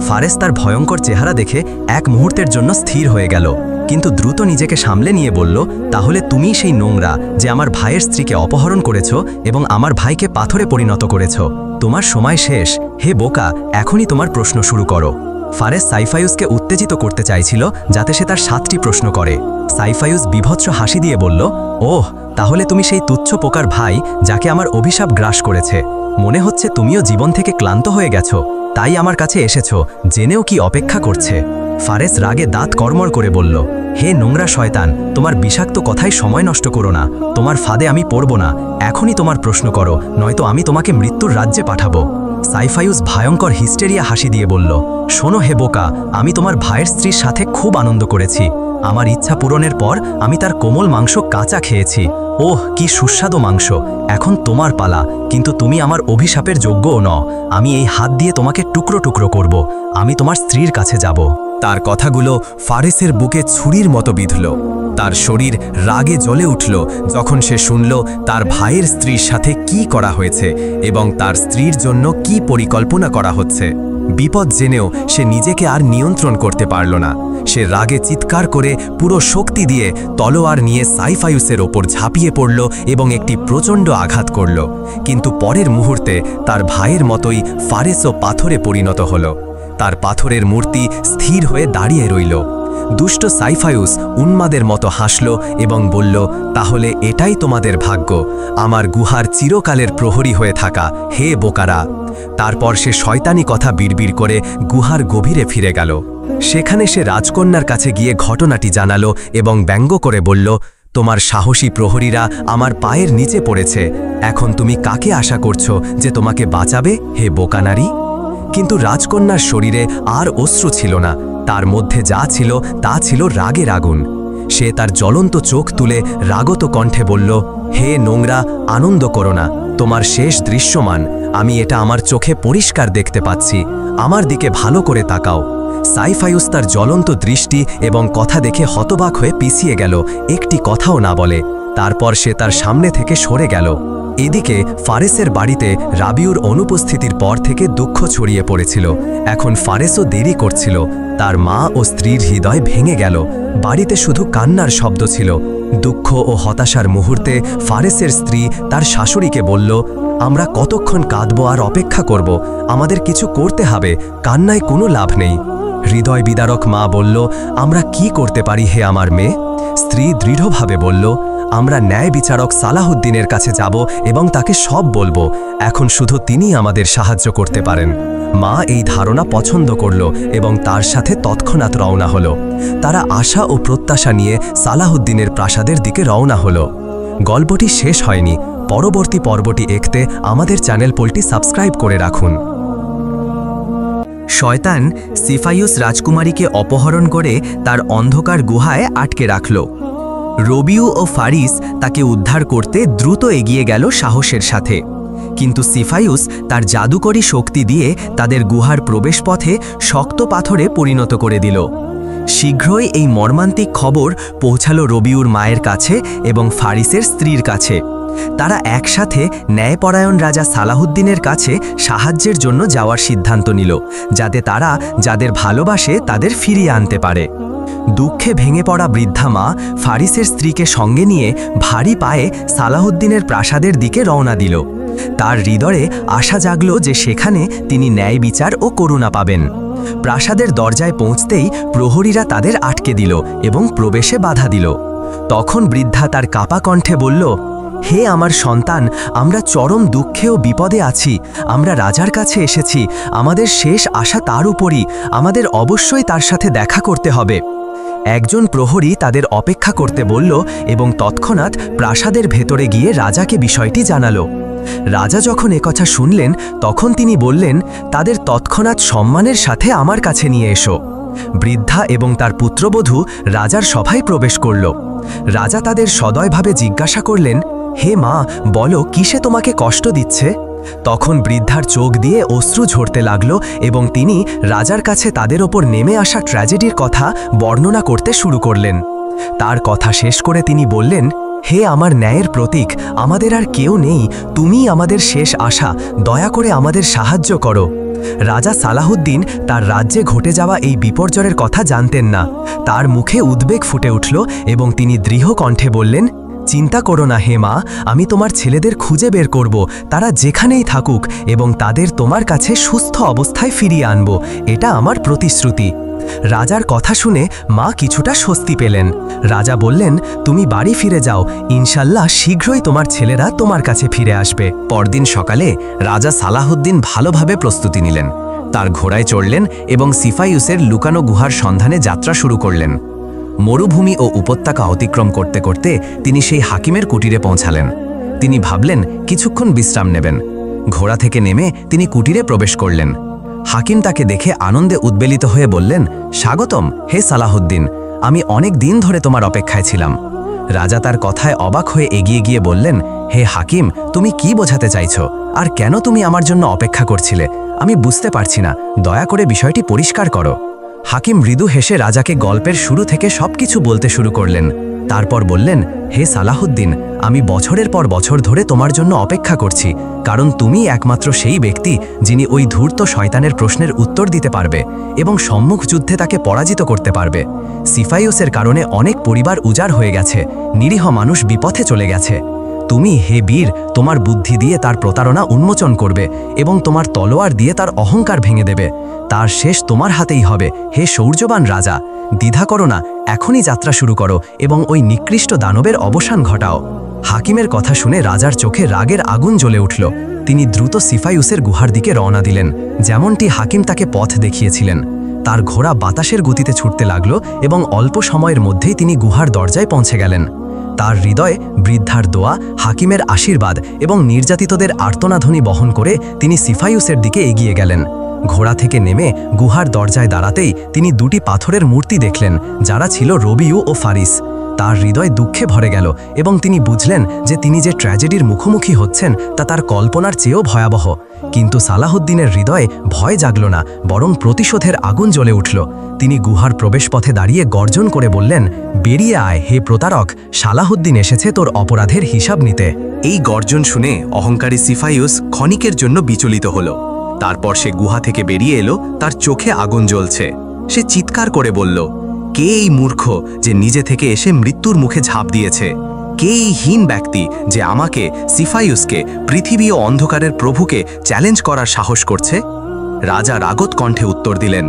ফারেস তার ভয়ঙ্কর চেহারা দেখে এক মুহূর্তের জন্য স্থির হয়ে গেল, কিন্তু দ্রুত নিজেকে সামলে নিয়ে বলল, তাহলে তুমিই সেই নোংরা যে আমার ভাইয়ের স্ত্রীকে অপহরণ করেছ এবং আমার ভাইকে পাথরে পরিণত করেছ। তোমার সময় শেষ। হে বোকা, এখনই তোমার প্রশ্ন শুরু করো। ফারেস সাইফাইউসকে উত্তেজিত করতে চাইছিল যাতে সে তার 7টি প্রশ্ন করে। সাইফাইউস বিভৎস হাসি দিয়ে বলল, ওহ, তাহলে তুমি সেই তুচ্ছ পোকার ভাই যাকে আমার অভিশাপ গ্রাস করেছে। মনে হচ্ছে তুমিও জীবন থেকে ক্লান্ত হয়ে গেছো, তাই আমার কাছে এসেছো। জেনেও কি অপেক্ষা করছে? ফারেস রাগে দাঁত কড়মড় করে বলল, হে নোংরা শয়তান, তোমার বিষাক্ত কথায় সময় নষ্ট করো না। তোমার ফাঁদে আমি পড়ব না। এখনই তোমার প্রশ্ন করো, নয়তো আমি তোমাকে মৃত্যুর রাজ্যে পাঠাবো। সাইফাইউস ভয়ঙ্কর হিস্টেরিয়া হাসি দিয়ে বলল, শোনো হে বোকা, আমি তোমার ভাইয়ের স্ত্রীর সাথে খুব আনন্দ করেছি। আমার ইচ্ছা পূরণের পর আমি তার কোমল মাংস কাঁচা খেয়েছি। ওহ, কি সুস্বাদু মাংস! এখন তোমার পালা, কিন্তু তুমি আমার অভিশাপের যোগ্যও নও। আমি এই হাত দিয়ে তোমাকে টুকরো টুকরো করব। আমি তোমার স্ত্রীর কাছে যাব। তার কথাগুলো ফারেসের বুকে ছুরির মতো বিঁধল। তার শরীর রাগে জ্বলে উঠল যখন সে শুনল তার ভাইয়ের স্ত্রীর সাথে কি করা হয়েছে এবং তার স্ত্রীর জন্য কি পরিকল্পনা করা হচ্ছে। বিপদ জেনেও সে নিজেকে আর নিয়ন্ত্রণ করতে পারল না। সে রাগে চিৎকার করে পুরো শক্তি দিয়ে তলোয়ার নিয়ে সাইফায়ুসের ওপর ঝাঁপিয়ে পড়ল এবং একটি প্রচণ্ড আঘাত করল। কিন্তু পরের মুহূর্তে তার ভাইয়ের মতোই ফারেসও পাথরে পরিণত হল। তার পাথরের মূর্তি স্থির হয়ে দাঁড়িয়ে রইল। দুষ্ট সাইফায়ুস উন্মাদের মতো হাসল এবং বলল, তাহলে এটাই তোমাদের ভাগ্য, আমার গুহার চিরকালের প্রহরী হয়ে থাকা, হে বোকারা। তারপর সে শয়তানি কথা বিড়বিড় করে গুহার গভীরে ফিরে গেল। সেখানে সে রাজকন্যার কাছে গিয়ে ঘটনাটি জানালো এবং ব্যঙ্গ করে বলল, তোমার সাহসী প্রহরীরা আমার পায়ের নিচে পড়েছে। এখন তুমি কাকে আশা করছো যে তোমাকে বাঁচাবে, হে বোকানারী? কিন্তু রাজকন্যার শরীরে আর অশ্রু ছিল না। তার মধ্যে যা ছিল তা ছিল রাগের আগুন। সে তার জ্বলন্ত চোখ তুলে রাগত কণ্ঠে বলল, হে নোংরা, আনন্দ করো না, তোমার শেষ দৃশ্যমান। আমি এটা আমার চোখে পরিষ্কার দেখতে পাচ্ছি। আমার দিকে ভালো করে তাকাও। সাইফায়ুস তার জ্বলন্ত দৃষ্টি এবং কথা দেখে হতবাক হয়ে পিছিয়ে গেল, একটি কথাও না বলে। তারপর সে তার সামনে থেকে সরে গেল। এদিকে ফারেসের বাড়িতে রাবিউর অনুপস্থিতির পর থেকে দুঃখ ছড়িয়ে পড়েছিল। এখন ফারেসও দেরি করছিল। তার মা ও স্ত্রীর হৃদয় ভেঙে গেল। বাড়িতে শুধু কান্নার শব্দ ছিল। দুঃখ ও হতাশার মুহূর্তে ফারেসের স্ত্রী তার শাশুড়িকে বলল, আমরা কতক্ষণ কাঁদব আর অপেক্ষা করব? আমাদের কিছু করতে হবে, কান্নায় কোনো লাভ নেই। হৃদয় বিদারক মা বলল, আমরা কি করতে পারি হে আমার মেয়ে? স্ত্রী দৃঢ়ভাবে বলল, আমরা ন্যায় বিচারক সালাহুদ্দিনের কাছে যাব এবং তাকে সব বলবো। এখন শুধু তিনি আমাদের সাহায্য করতে পারেন। মা এই ধারণা পছন্দ করল এবং তার সাথে তৎক্ষণাৎ রওনা হলো। তারা আশা ও প্রত্যাশা নিয়ে সালাহুদ্দিনের প্রাসাদের দিকে রওনা হলো। গল্পটি শেষ হয়নি। পরবর্তী পর্বটি দেখতে আমাদের চ্যানেলটি সাবস্ক্রাইব করে রাখুন। শয়তান সিফায়ুস রাজকুমারীকে অপহরণ করে তার অন্ধকার গুহায় আটকে রাখল। রবিউ ও ফারিস তাকে উদ্ধার করতে দ্রুত এগিয়ে গেল সাহসের সাথে। কিন্তু সিফায়ুস তার জাদুকরী শক্তি দিয়ে তাদের গুহার প্রবেশপথে শক্ত পাথরে পরিণত করে দিল। শীঘ্রই এই মর্মান্তিক খবর পৌঁছালো রবিউর মায়ের কাছে এবং ফারিসের স্ত্রীর কাছে। তারা একসাথে ন্যায়পরায়ণ রাজা সালাহুদ্দিনের কাছে সাহায্যের জন্য যাওয়ার সিদ্ধান্ত নিল, যাতে তারা যাদের ভালোবাসে তাদের ফিরিয়ে আনতে পারে। দুঃখে ভেঙে পড়া বৃদ্ধা মা ফারিসের স্ত্রীকে সঙ্গে নিয়ে ভারী পায়ে সালাহুদ্দিনের প্রাসাদের দিকে রওনা দিল। তার হৃদয়ে আশা জাগল যে সেখানে তিনি ন্যায় বিচার ও করুণা পাবেন। প্রাসাদের দরজায় পৌঁছতেই প্রহরীরা তাদের আটকে দিল এবং প্রবেশে বাধা দিল। তখন বৃদ্ধা তার কাপা কণ্ঠে বলল, হে আমার সন্তান, আমরা চরম দুঃখে ও বিপদে আছি। আমরা রাজার কাছে এসেছি। আমাদের শেষ আশা তার উপরই। আমাদের অবশ্যই তার সাথে দেখা করতে হবে। একজন প্রহরী তাদের অপেক্ষা করতে বলল এবং তৎক্ষণাৎ প্রাসাদের ভেতরে গিয়ে রাজাকে বিষয়টি জানালো। রাজা যখন একথা শুনলেন তখন তিনি বললেন, তাদের তৎক্ষণাৎ সম্মানের সাথে আমার কাছে নিয়ে এসো। বৃদ্ধা এবং তার পুত্রবধূ রাজার সভায় প্রবেশ করল। রাজা তাদের সদয়ভাবে জিজ্ঞাসা করলেন, হে মা, বলো কিসে তোমাকে কষ্ট দিচ্ছে? তখন বৃদ্ধার চোখ দিয়ে অশ্রু ঝরতে লাগল এবং তিনি রাজার কাছে তাদের ওপর নেমে আসা ট্র্যাজেডির কথা বর্ণনা করতে শুরু করলেন। তার কথা শেষ করে তিনি বললেন, হে আমার ন্যায়ের প্রতীক, আমাদের আর কেউ নেই, তুমিই আমাদের শেষ আশা, দয়া করে আমাদের সাহায্য করো। রাজা সালাহুদ্দিন তার রাজ্যে ঘটে যাওয়া এই বিপর্যয়ের কথা জানতেন না। তার মুখে উদ্বেগ ফুটে উঠল এবং তিনি দৃঢ় কণ্ঠে বললেন, চিন্তা করো না হে মা, আমি তোমার ছেলেদের খুঁজে বের করব, তারা যেখানেই থাকুক, এবং তাদের তোমার কাছে সুস্থ অবস্থায় ফিরিয়ে আনব, এটা আমার প্রতিশ্রুতি। রাজার কথা শুনে মা কিছুটা স্বস্তি পেলেন। রাজা বললেন, তুমি বাড়ি ফিরে যাও, ইনশাল্লাহ শীঘ্রই তোমার ছেলেরা তোমার কাছে ফিরে আসবে। পরদিন সকালে রাজা সালাহুদ্দিন ভালোভাবে প্রস্তুতি নিলেন। তার ঘোড়ায় চড়লেন এবং সিফায়ুসের লুকানো গুহার সন্ধানে যাত্রা শুরু করলেন। মরুভূমি ও উপত্যকা অতিক্রম করতে করতে তিনি সেই হাকিমের কুটিরে পৌঁছালেন। তিনি ভাবলেন কিছুক্ষণ বিশ্রাম নেবেন। ঘোড়া থেকে নেমে তিনি কুটিরে প্রবেশ করলেন। হাকিম তাকে দেখে আনন্দে উদ্বেলিত হয়ে বললেন, স্বাগতম হে সালাহুদ্দিন,
আমি অনেক দিন ধরে তোমার অপেক্ষায় ছিলাম। রাজা তার কথায় অবাক হয়ে এগিয়ে গিয়ে বললেন, হে হাকিম, তুমি কি বোঝাতে চাইছো, আর কেন তুমি আমার জন্য অপেক্ষা করছিলে? আমি বুঝতে পারছি না, দয়া করে বিষয়টি পরিষ্কার করো। হাকিম মৃদু হেসে রাজাকে গল্পের শুরু থেকে সবকিছু বলতে শুরু করলেন। তারপর বললেন, হে সালাহুদ্দিন, আমি বছরের পর বছর ধরে তোমার জন্য অপেক্ষা করছি, কারণ তুমি একমাত্র সেই ব্যক্তি যিনি ওই ধূর্ত শয়তানের প্রশ্নের উত্তর দিতে পারবে এবং সম্মুখ যুদ্ধে তাকে পরাজিত করতে পারবে। সিফাইউসের কারণে অনেক পরিবার উজাড় হয়ে গেছে, নিরীহ মানুষ বিপথে চলে গেছে। তুমি, হে বীর, তোমার বুদ্ধি দিয়ে তার প্রতারণা উন্মোচন করবে এবং তোমার তলোয়ার দিয়ে তার অহংকার ভেঙে দেবে। তার শেষ তোমার হাতেই হবে, হে শৌর্যবান রাজা। দ্বিধা করো না, এখনই যাত্রা শুরু করো এবং ওই নিকৃষ্ট দানবের অবসান ঘটাও। হাকিমের কথা শুনে রাজার চোখে রাগের আগুন জ্বলে উঠল। তিনি দ্রুত সিফাইউসের গুহার দিকে রওনা দিলেন, যেমনটি হাকিম তাকে পথ দেখিয়েছিলেন। তার ঘোড়া বাতাসের গতিতে ছুটতে লাগল এবং অল্প সময়ের মধ্যেই তিনি গুহার দরজায় পৌঁছে গেলেন। তার হৃদয়ে বৃদ্ধার দোয়া, হাকিমের আশীর্বাদ এবং নির্যাতিতদের আর্তনাধ্বনি বহন করে তিনি সিফাইউসের দিকে এগিয়ে গেলেন। ঘোড়া থেকে নেমে গুহার দরজায় দাঁড়াতেই তিনি দুটি পাথরের মূর্তি দেখলেন, যারা ছিল রবিউ ও ফারিস। তার হৃদয় দুঃখে ভরে গেল এবং তিনি বুঝলেন যে তিনি যে ট্র্যাজেডির মুখোমুখি হচ্ছেন তা তার কল্পনার চেয়েও ভয়াবহ। কিন্তু সালাহুদ্দিনের হৃদয়ে ভয় জাগল না, বরং প্রতিশোধের আগুন জ্বলে উঠল। তিনি গুহার প্রবেশপথে দাঁড়িয়ে গর্জন করে বললেন, বেরিয়ে আয় হে প্রতারক, সালাহুদ্দিন এসেছে তোর অপরাধের হিসাব নিতে।
এই গর্জন শুনে অহংকারী সিফাইউস ক্ষণিকের জন্য বিচলিত হল। তারপর সে গুহা থেকে বেরিয়ে এলো, তার চোখে আগুন জ্বলছে। সে চিৎকার করে বলল, কে এই মূর্খ যে নিজে থেকে এসে মৃত্যুর মুখে ঝাঁপ দিয়েছে? কে এই হীন ব্যক্তি যে আমাকে, সিফাইউসকে, পৃথিবী ও অন্ধকারের প্রভুকে চ্যালেঞ্জ করার সাহস করছে? রাজা রাগত কণ্ঠে উত্তর দিলেন,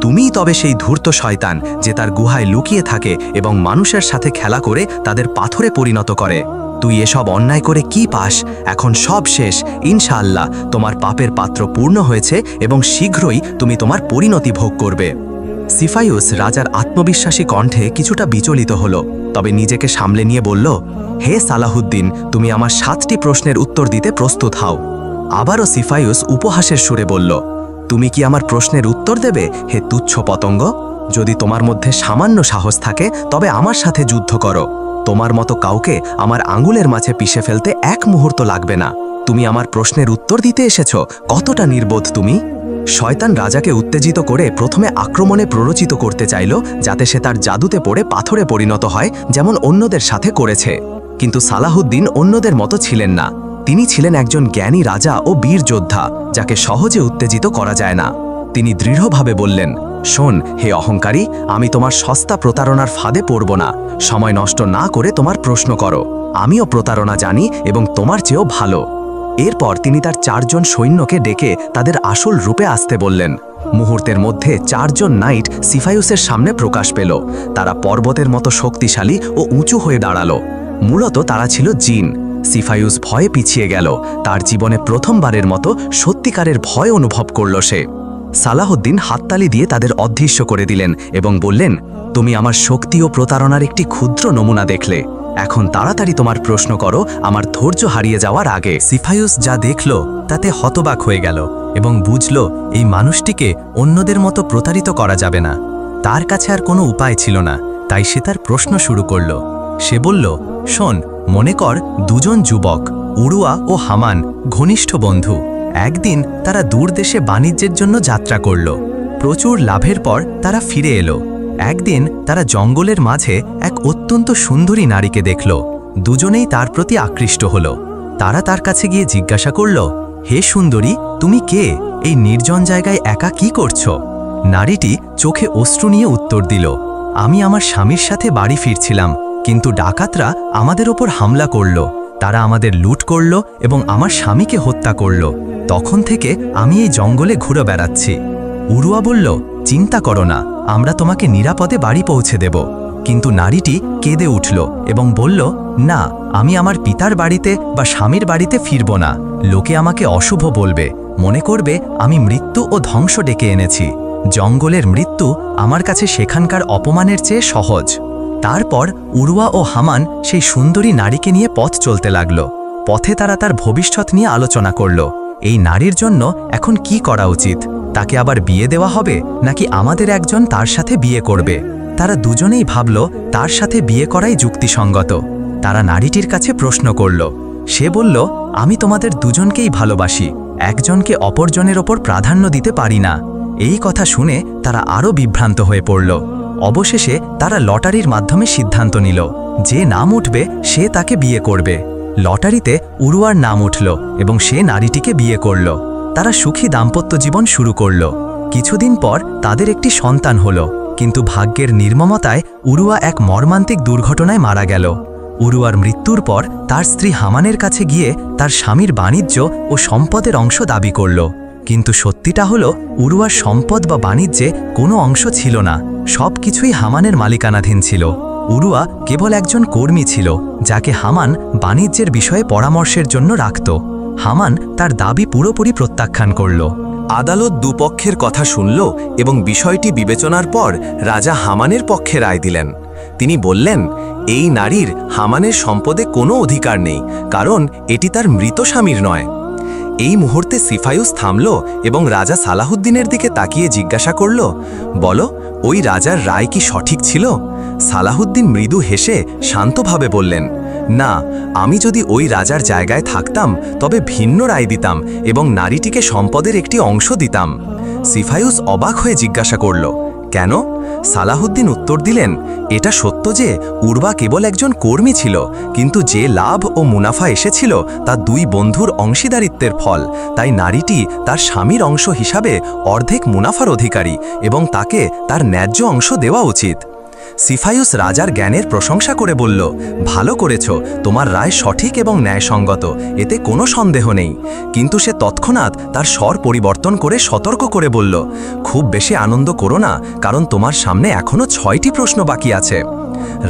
তুমিই তবে সেই ধূর্ত শয়তান যে তার গুহায় লুকিয়ে থাকে এবং মানুষের সাথে খেলা করে তাদের পাথরে পরিণত করে। তুই এসব অন্যায় করে কি পাস? এখন সব শেষ। ইনশাআল্লাহ তোমার পাপের পাত্র পূর্ণ হয়েছে এবং শীঘ্রই তুমি তোমার পরিণতি ভোগ করবে। সিফাইউস রাজার আত্মবিশ্বাসী কণ্ঠে কিছুটা বিচলিত হল, তবে নিজেকে সামলে নিয়ে বলল, হে সালাহুদ্দিন, তুমি আমার 7টি প্রশ্নের উত্তর দিতে প্রস্তুত হও। আবারও সিফাইউস উপহাসের সুরে বলল, তুমি কি আমার প্রশ্নের উত্তর দেবে, হে তুচ্ছ পতঙ্গ? যদি তোমার মধ্যে সামান্য সাহস থাকে তবে আমার সাথে যুদ্ধ করো। তোমার মতো কাউকে আমার আঙুলের মাঝে পিষে ফেলতে এক মুহূর্ত লাগবে না। তুমি আমার প্রশ্নের উত্তর দিতে এসেছো? কতটা নির্বোধ তুমি! শয়তান রাজাকে উত্তেজিত করে প্রথমে আক্রমণে প্ররোচিত করতে চাইল, যাতে সে তার জাদুতে পড়ে পাথরে পরিণত হয়, যেমন অন্যদের সাথে করেছে। কিন্তু সালাহুদ্দিন অন্যদের মতো ছিলেন না। তিনি ছিলেন একজন জ্ঞানী রাজা ও বীর যোদ্ধা, যাকে সহজে উত্তেজিত করা যায় না। তিনি দৃঢ়ভাবে বললেন, শোন হে অহংকারী, আমি তোমার সস্তা প্রতারণার ফাঁদে পড়ব না। সময় নষ্ট না করে তোমার প্রশ্ন করো। আমিও প্রতারণা জানি এবং তোমার চেয়েও ভালো। এরপর তিনি তার 4 জন সৈন্যকে ডেকে তাদের আসল রূপে আসতে বললেন। মুহূর্তের মধ্যে 4 জন নাইট সিফাইউসের সামনে প্রকাশ পেল। তারা পর্বতের মতো শক্তিশালী ও উঁচু হয়ে দাঁড়ালো। মূলত তারা ছিল জিন। সিফাইউস ভয়ে পিছিয়ে গেল। তার জীবনে প্রথমবারের মতো সত্যিকারের ভয় অনুভব করল সে। সালাহুদ্দিন হাততালি দিয়ে তাদের অদৃশ্য করে দিলেন এবং বললেন, তুমি আমার শক্তি ও প্রতারণার একটি ক্ষুদ্র নমুনা দেখলে। এখন তাড়াতাড়ি তোমার প্রশ্ন করো, আমার ধৈর্য হারিয়ে যাওয়ার আগে। সিফাইউস যা দেখল তাতে হতবাক হয়ে গেল এবং বুঝল এই মানুষটিকে অন্যদের মতো প্রতারিত করা যাবে না। তার কাছে আর কোনো উপায় ছিল না, তাই সে তার প্রশ্ন শুরু করল। সে বলল, শোন, মনে কর 2 জন যুবক, উরুয়া ও হামান, ঘনিষ্ঠ বন্ধু। একদিন তারা দূর দেশে বাণিজ্যের জন্য যাত্রা করল। প্রচুর লাভের পর তারা ফিরে এলো। একদিন তারা জঙ্গলের মাঝে এক অত্যন্ত সুন্দরী নারীকে দেখল। দুজনেই তার প্রতি আকৃষ্ট হল। তারা তার কাছে গিয়ে জিজ্ঞাসা করল, হে সুন্দরী, তুমি কে? এই নির্জন জায়গায় একা কি করছো? নারীটি চোখে অশ্রু নিয়ে উত্তর দিল, আমি আমার স্বামীর সাথে বাড়ি ফিরছিলাম, কিন্তু ডাকাতরা আমাদের ওপর হামলা করল। তারা আমাদের লুট করল এবং আমার স্বামীকে হত্যা করল। তখন থেকে আমি এই জঙ্গলে ঘুরে বেড়াচ্ছি। উরুয়া বলল, চিন্তা করো না, আমরা তোমাকে নিরাপদে বাড়ি পৌঁছে দেব। কিন্তু নারীটি কেঁদে উঠল এবং বলল, না, আমি আমার পিতার বাড়িতে বা স্বামীর বাড়িতে ফিরব না। লোকে আমাকে অশুভ বলবে, মনে করবে আমি মৃত্যু ও ধ্বংস ডেকে এনেছি। জঙ্গলের মৃত্যু আমার কাছে সেখানকার অপমানের চেয়ে সহজ। তারপর উরুয়া ও হামান সেই সুন্দরী নারীকে নিয়ে পথ চলতে লাগল। পথে তারা তার ভবিষ্যৎ নিয়ে আলোচনা করল। এই নারীর জন্য এখন কি করা উচিত? তাকে আবার বিয়ে দেওয়া হবে নাকি আমাদের একজন তার সাথে বিয়ে করবে? তারা দুজনেই ভাবল তার সাথে বিয়ে করাই যুক্তিসঙ্গত। তারা নারীটির কাছে প্রশ্ন করল। সে বলল, আমি তোমাদের দুজনকেই ভালোবাসি, একজনকে অপরজনের ওপর প্রাধান্য দিতে পারি না। এই কথা শুনে তারা আরও বিভ্রান্ত হয়ে পড়ল। অবশেষে তারা লটারির মাধ্যমে সিদ্ধান্ত নিল, যে নাম উঠবে সে তাকে বিয়ে করবে। লটারিতে উরুয়ার নাম উঠল এবং সে নারীটিকে বিয়ে করল। তারা সুখী দাম্পত্য জীবন শুরু করল। কিছুদিন পর তাদের একটি সন্তান হল, কিন্তু ভাগ্যের নির্মমতায় উরুয়া এক মর্মান্তিক দুর্ঘটনায় মারা গেল। উরুয়ার মৃত্যুর পর তার স্ত্রী হামানের কাছে গিয়ে তার স্বামীর বাণিজ্য ও সম্পদের অংশ দাবি করল। কিন্তু সত্যিটা হলো, উরুয়ার সম্পদ বা বাণিজ্যে কোনো অংশ ছিল না, সব কিছুই হামানের মালিকানাধীন ছিল। উরুয়া কেবল একজন কর্মী ছিল, যাকে হামান বাণিজ্যের বিষয়ে পরামর্শের জন্য রাখত। হামান তার দাবি পুরোপুরি প্রত্যাখ্যান করল।
আদালত দুপক্ষের কথা শুনল এবং বিষয়টি বিবেচনার পর রাজা হামানের পক্ষে রায় দিলেন। তিনি বললেন, এই নারীর হামানের সম্পদে কোনো অধিকার নেই, কারণ এটি তার মৃত স্বামীর নয়। এই মুহূর্তে সিফায়ুস থামল এবং রাজা সালাহুদ্দিনের দিকে তাকিয়ে জিজ্ঞাসা করল, বলো, ওই রাজার রায় কি সঠিক ছিল? সালাহুদ্দিন মৃদু হেসে শান্তভাবে বললেন, না, আমি যদি ওই রাজার জায়গায় থাকতাম তবে ভিন্ন রায় দিতাম এবং নারীটিকে সম্পদের একটি অংশ দিতাম। সিফায়ুস অবাক হয়ে জিজ্ঞাসা করল, কেন? সালাহুদ্দিন উত্তর দিলেন, এটা সত্য যে উরবা কেবল একজন কর্মী ছিল, কিন্তু যে লাভ ও মুনাফা এসেছিল তা দুই বন্ধুর অংশীদারিত্বের ফল। তাই নারীটি তার স্বামীর অংশ হিসাবে অর্ধেক মুনাফার অধিকারী এবং তাকে তার ন্যায্য অংশ দেওয়া উচিত। সিফায়ুস রাজার জ্ঞানের প্রশংসা করে বলল, ভালো করেছ, তোমার রায় সঠিক এবং ন্যায়সঙ্গত, এতে কোনো সন্দেহ নেই। কিন্তু সে তৎক্ষণাৎ তার স্বর পরিবর্তন করে সতর্ক করে বলল, খুব বেশি আনন্দ করো না, কারণ তোমার সামনে এখনও 6টি প্রশ্ন বাকি আছে।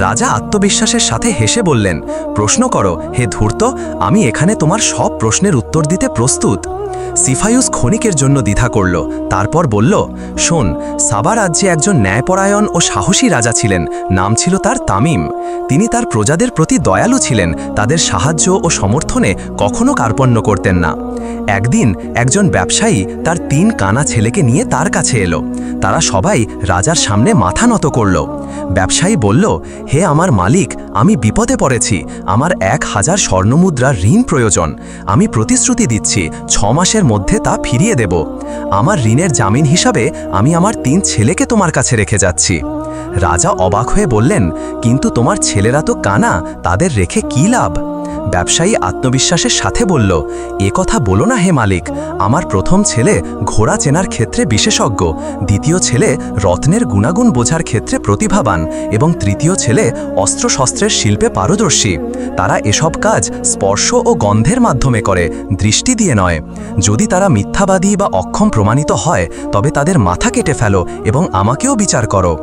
রাজা আত্মবিশ্বাসের সাথে হেসে বললেন, প্রশ্ন করো হে ধূর্ত, আমি এখানে তোমার সব প্রশ্নের উত্তর দিতে প্রস্তুত। সিফায়ুস ক্ষণিকের জন্য দ্বিধা করল, তারপর বলল, শোন, সাবা রাজ্যে একজন ন্যায়পরায়ণ ও সাহসী রাজা ছিলেন, নাম ছিল তার তামিম। তিনি তার প্রজাদের প্রতি দয়ালু ছিলেন, তাদের সাহায্য ও সমর্থনে কখনো কার্পণ্য করতেন না। একদিন একজন ব্যবসায়ী তার 3 কানা ছেলেকে নিয়ে তার কাছে এলো। তারা সবাই রাজার সামনে মাথা নত করল। ব্যবসায়ী বলল, হে আমার মালিক, আমি বিপদে পড়েছি, আমার 1000 স্বর্ণমুদ্রার ঋণ প্রয়োজন। আমি প্রতিশ্রুতি দিচ্ছি 6 মাসের মধ্যে তা ফিরিয়ে দেব। আমার ঋণের জামিন হিসাবে আমি আমার 3 ছেলেকে তোমার কাছে রেখে যাচ্ছি। রাজা অবাক হয়ে বললেন, কিন্তু তোমার ছেলেরা তো কানা, তাদের রেখে কী লাভ? ব্যবসায়ী আত্মবিশ্বাসের সাথে বলল, এ কথা বলো না হে মালিক, আমার প্রথম ছেলে ঘোড়া চেনার ক্ষেত্রে বিশেষজ্ঞ, দ্বিতীয় ছেলে রত্নের গুণাগুণ বোঝার ক্ষেত্রে প্রতিভাবান এবং তৃতীয় ছেলে অস্ত্রশস্ত্রের শিল্পে পারদর্শী। তারা এসব কাজ স্পর্শ ও গন্ধের মাধ্যমে করে, দৃষ্টি দিয়ে নয়। যদি তারা মিথ্যাবাদী বা অক্ষম প্রমাণিত হয় তবে তাদের মাথা কেটে ফেলো এবং আমাকেও বিচার করো।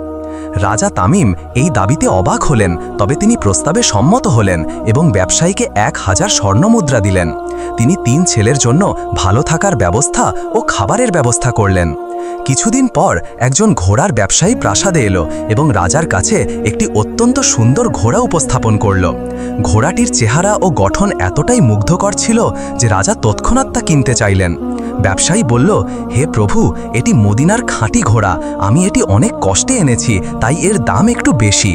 রাজা তামিম এই দাবিতে অবাক হলেন, তবে তিনি প্রস্তাবে সম্মত হলেন এবং ব্যবসায়ীকে 1000 স্বর্ণমুদ্রা দিলেন। তিনি 3 ছেলের জন্য ভালো থাকার ব্যবস্থা ও খাবারের ব্যবস্থা করলেন। কিছুদিন পর একজন ঘোড়ার ব্যবসায়ী প্রাসাদে এলো এবং রাজার কাছে একটি অত্যন্ত সুন্দর ঘোড়া উপস্থাপন করল। ঘোড়াটির চেহারা ও গঠন এতটাই মুগ্ধকর ছিল যে রাজা তৎক্ষণাৎ তা কিনতে চাইলেন। ব্যবসায়ী বলল, হে প্রভু, এটি মদিনার খাঁটি ঘোড়া, আমি এটি অনেক কষ্টে এনেছি, তাই এর দাম একটু বেশি।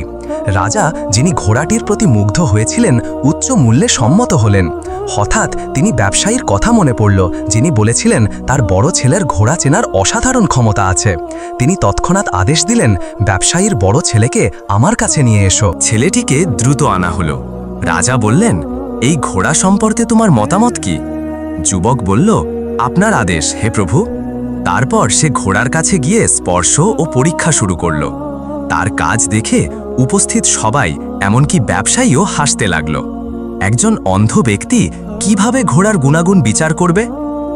রাজা, যিনি ঘোড়াটির প্রতি মুগ্ধ হয়েছিলেন, উচ্চ মূল্যে সম্মত হলেন। হঠাৎ তিনি ব্যবসায়ীর কথা মনে পড়ল, যিনি বলেছিলেন তার বড় ছেলের ঘোড়া চেনার অসাধারণ ক্ষমতা আছে। তিনি তৎক্ষণাৎ আদেশ দিলেন, ব্যবসায়ীর বড় ছেলেকে আমার কাছে নিয়ে এসো। ছেলেটিকে দ্রুত আনা হলো। রাজা বললেন, এই ঘোড়া সম্পর্কে তোমার মতামত কি? যুবক বলল, আপনার আদেশ হে প্রভু। তারপর সে ঘোড়ার কাছে গিয়ে স্পর্শ ও পরীক্ষা শুরু করল। তার কাজ দেখে উপস্থিত সবাই, এমনকি ব্যবসায়ীও হাসতে লাগল। একজন অন্ধ ব্যক্তি কিভাবে ঘোড়ার গুণাগুণ বিচার করবে?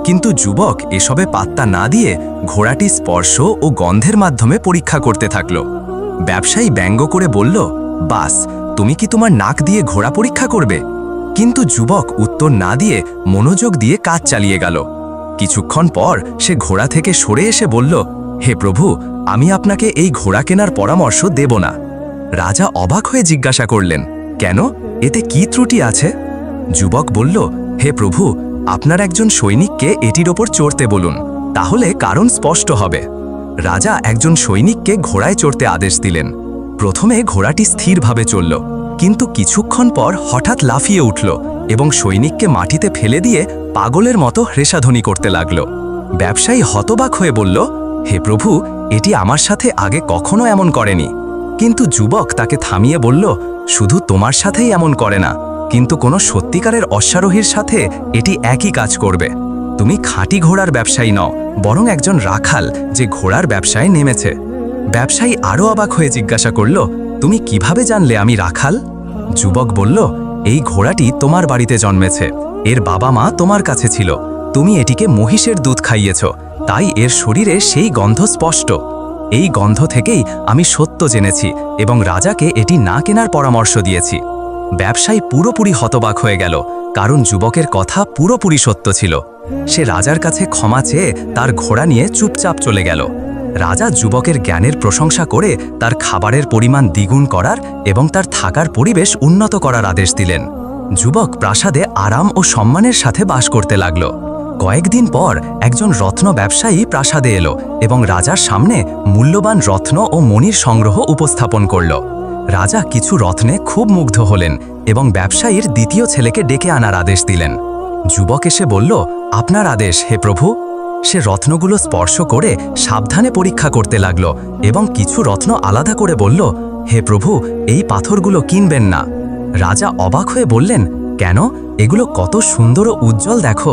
কিন্তু যুবক এসবে পাত্তা না দিয়ে ঘোড়াটি স্পর্শ ও গন্ধের মাধ্যমে পরীক্ষা করতে থাকল। ব্যবসায়ী ব্যঙ্গ করে বলল, বাস, তুমি কি তোমার নাক দিয়ে ঘোড়া পরীক্ষা করবে? কিন্তু যুবক উত্তর না দিয়ে মনোযোগ দিয়ে কাজ চালিয়ে গেল। কিছুক্ষণ পর সে ঘোড়া থেকে সরে এসে বলল, হে প্রভু, আমি আপনাকে এই ঘোড়া কেনার পরামর্শ দেব না। রাজা অবাক হয়ে জিজ্ঞাসা করলেন, কেন? এতে কি ত্রুটি আছে? যুবক বলল, হে প্রভু, আপনার একজন সৈনিককে এটির ওপর চড়তে বলুন, তাহলে কারণ স্পষ্ট হবে। রাজা একজন সৈনিককে ঘোড়ায় চড়তে আদেশ দিলেন।
প্রথমে ঘোড়াটি স্থিরভাবে চলল, কিন্তু কিছুক্ষণ পর হঠাৎ লাফিয়ে উঠল এবং সৈনিককে মাটিতে ফেলে দিয়ে পাগলের মতো হ্রেষাধ্বনি করতে লাগল। ব্যবসায়ী হতবাক হয়ে বলল, হে প্রভু, এটি আমার সাথে আগে কখনো এমন করেনি। কিন্তু যুবক তাকে থামিয়ে বলল, শুধু তোমার সাথেই এমন করে না, কিন্তু কোনো সত্যিকারের অশ্বারোহীর সাথে এটি একই কাজ করবে। তুমি খাঁটি ঘোড়ার ব্যবসায়ী নও, বরং একজন রাখাল যে ঘোড়ার ব্যবসায় নেমেছে। ব্যবসায়ী আরও অবাক হয়ে জিজ্ঞাসা করল, তুমি কিভাবে জানলে আমি রাখাল? যুবক বলল, এই ঘোড়াটি তোমার বাড়িতে জন্মেছে, এর বাবা মা তোমার কাছে ছিল, তুমি এটিকে মহিষের দুধ খাইয়েছ, তাই এর শরীরে সেই গন্ধ স্পষ্ট। এই গন্ধ থেকেই আমি সত্য জেনেছি এবং রাজাকে এটি না কেনার পরামর্শ দিয়েছি। ব্যবসায়ী পুরোপুরি হতবাক হয়ে গেল, কারণ যুবকের কথা পুরোপুরি সত্য ছিল। সে রাজার কাছে ক্ষমা চেয়ে তার ঘোড়া নিয়ে চুপচাপ চলে গেল। রাজা যুবকের জ্ঞানের প্রশংসা করে তার খাবারের পরিমাণ দ্বিগুণ করার এবং তার থাকার পরিবেশ উন্নত করার আদেশ দিলেন। যুবক প্রাসাদে আরাম ও সম্মানের সাথে বাস করতে লাগল। কয়েকদিন পর একজন রত্ন ব্যবসায়ী প্রাসাদে এলো এবং রাজার সামনে মূল্যবান রত্ন ও মণির সংগ্রহ উপস্থাপন করল। রাজা কিছু রত্নে খুব মুগ্ধ হলেন এবং ব্যবসায়ীর দ্বিতীয় ছেলেকে ডেকে আনার আদেশ দিলেন। যুবক এসে বলল, আপনার আদেশ হে প্রভু। সে রত্নগুলো স্পর্শ করে সাবধানে পরীক্ষা করতে লাগল এবং কিছু রত্ন আলাদা করে বলল, হে প্রভু, এই পাথরগুলো কিনবেন না। রাজা অবাক হয়ে বললেন, কেন? এগুলো কত সুন্দর ও উজ্জ্বল দেখো।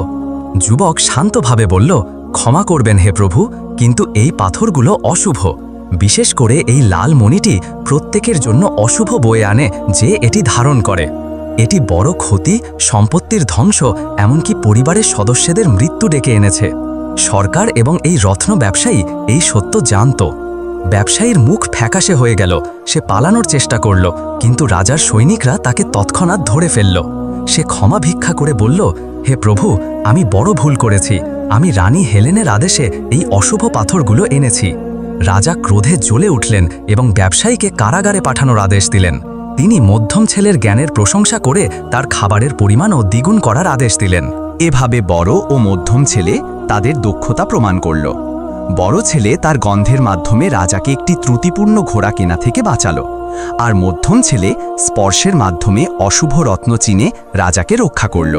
যুবক শান্তভাবে বলল, ক্ষমা করবেন হে প্রভু, কিন্তু এই পাথরগুলো অশুভ। বিশেষ করে এই লাল মণিটি প্রত্যেকের জন্য অশুভ বয়ে আনে যে এটি ধারণ করে। এটি বড় ক্ষতি, সম্পত্তির ধ্বংস, এমনকি পরিবারের সদস্যদের মৃত্যু ডেকে এনেছে। সরকার এবং এই রত্ন ব্যবসায়ী এই সত্য জানত। ব্যবসায়ীর মুখ ফ্যাকাশে হয়ে গেল। সে পালানোর চেষ্টা করল, কিন্তু রাজার সৈনিকরা তাকে তৎক্ষণাৎ ধরে ফেলল। সে ক্ষমা ভিক্ষা করে বলল, হে প্রভু, আমি বড় ভুল করেছি। আমি রানী হেলেনের আদেশে এই অশুভ পাথরগুলো এনেছি। রাজা ক্রোধে জ্বলে উঠলেন এবং ব্যবসায়ীকে কারাগারে পাঠানোর আদেশ দিলেন। তিনি মধ্যম ছেলের জ্ঞানের প্রশংসা করে তার খাবারের পরিমাণও দ্বিগুণ করার আদেশ দিলেন। এভাবে বড় ও মধ্যম ছেলে তাদের দক্ষতা প্রমাণ করল। বড় ছেলে তার গন্ধের মাধ্যমে রাজাকে একটি ত্রুটিপূর্ণ ঘোড়া কেনা থেকে বাঁচালো, আর মধ্যম ছেলে স্পর্শের মাধ্যমে অশুভ রত্ন চিনে রাজাকে রক্ষা করল।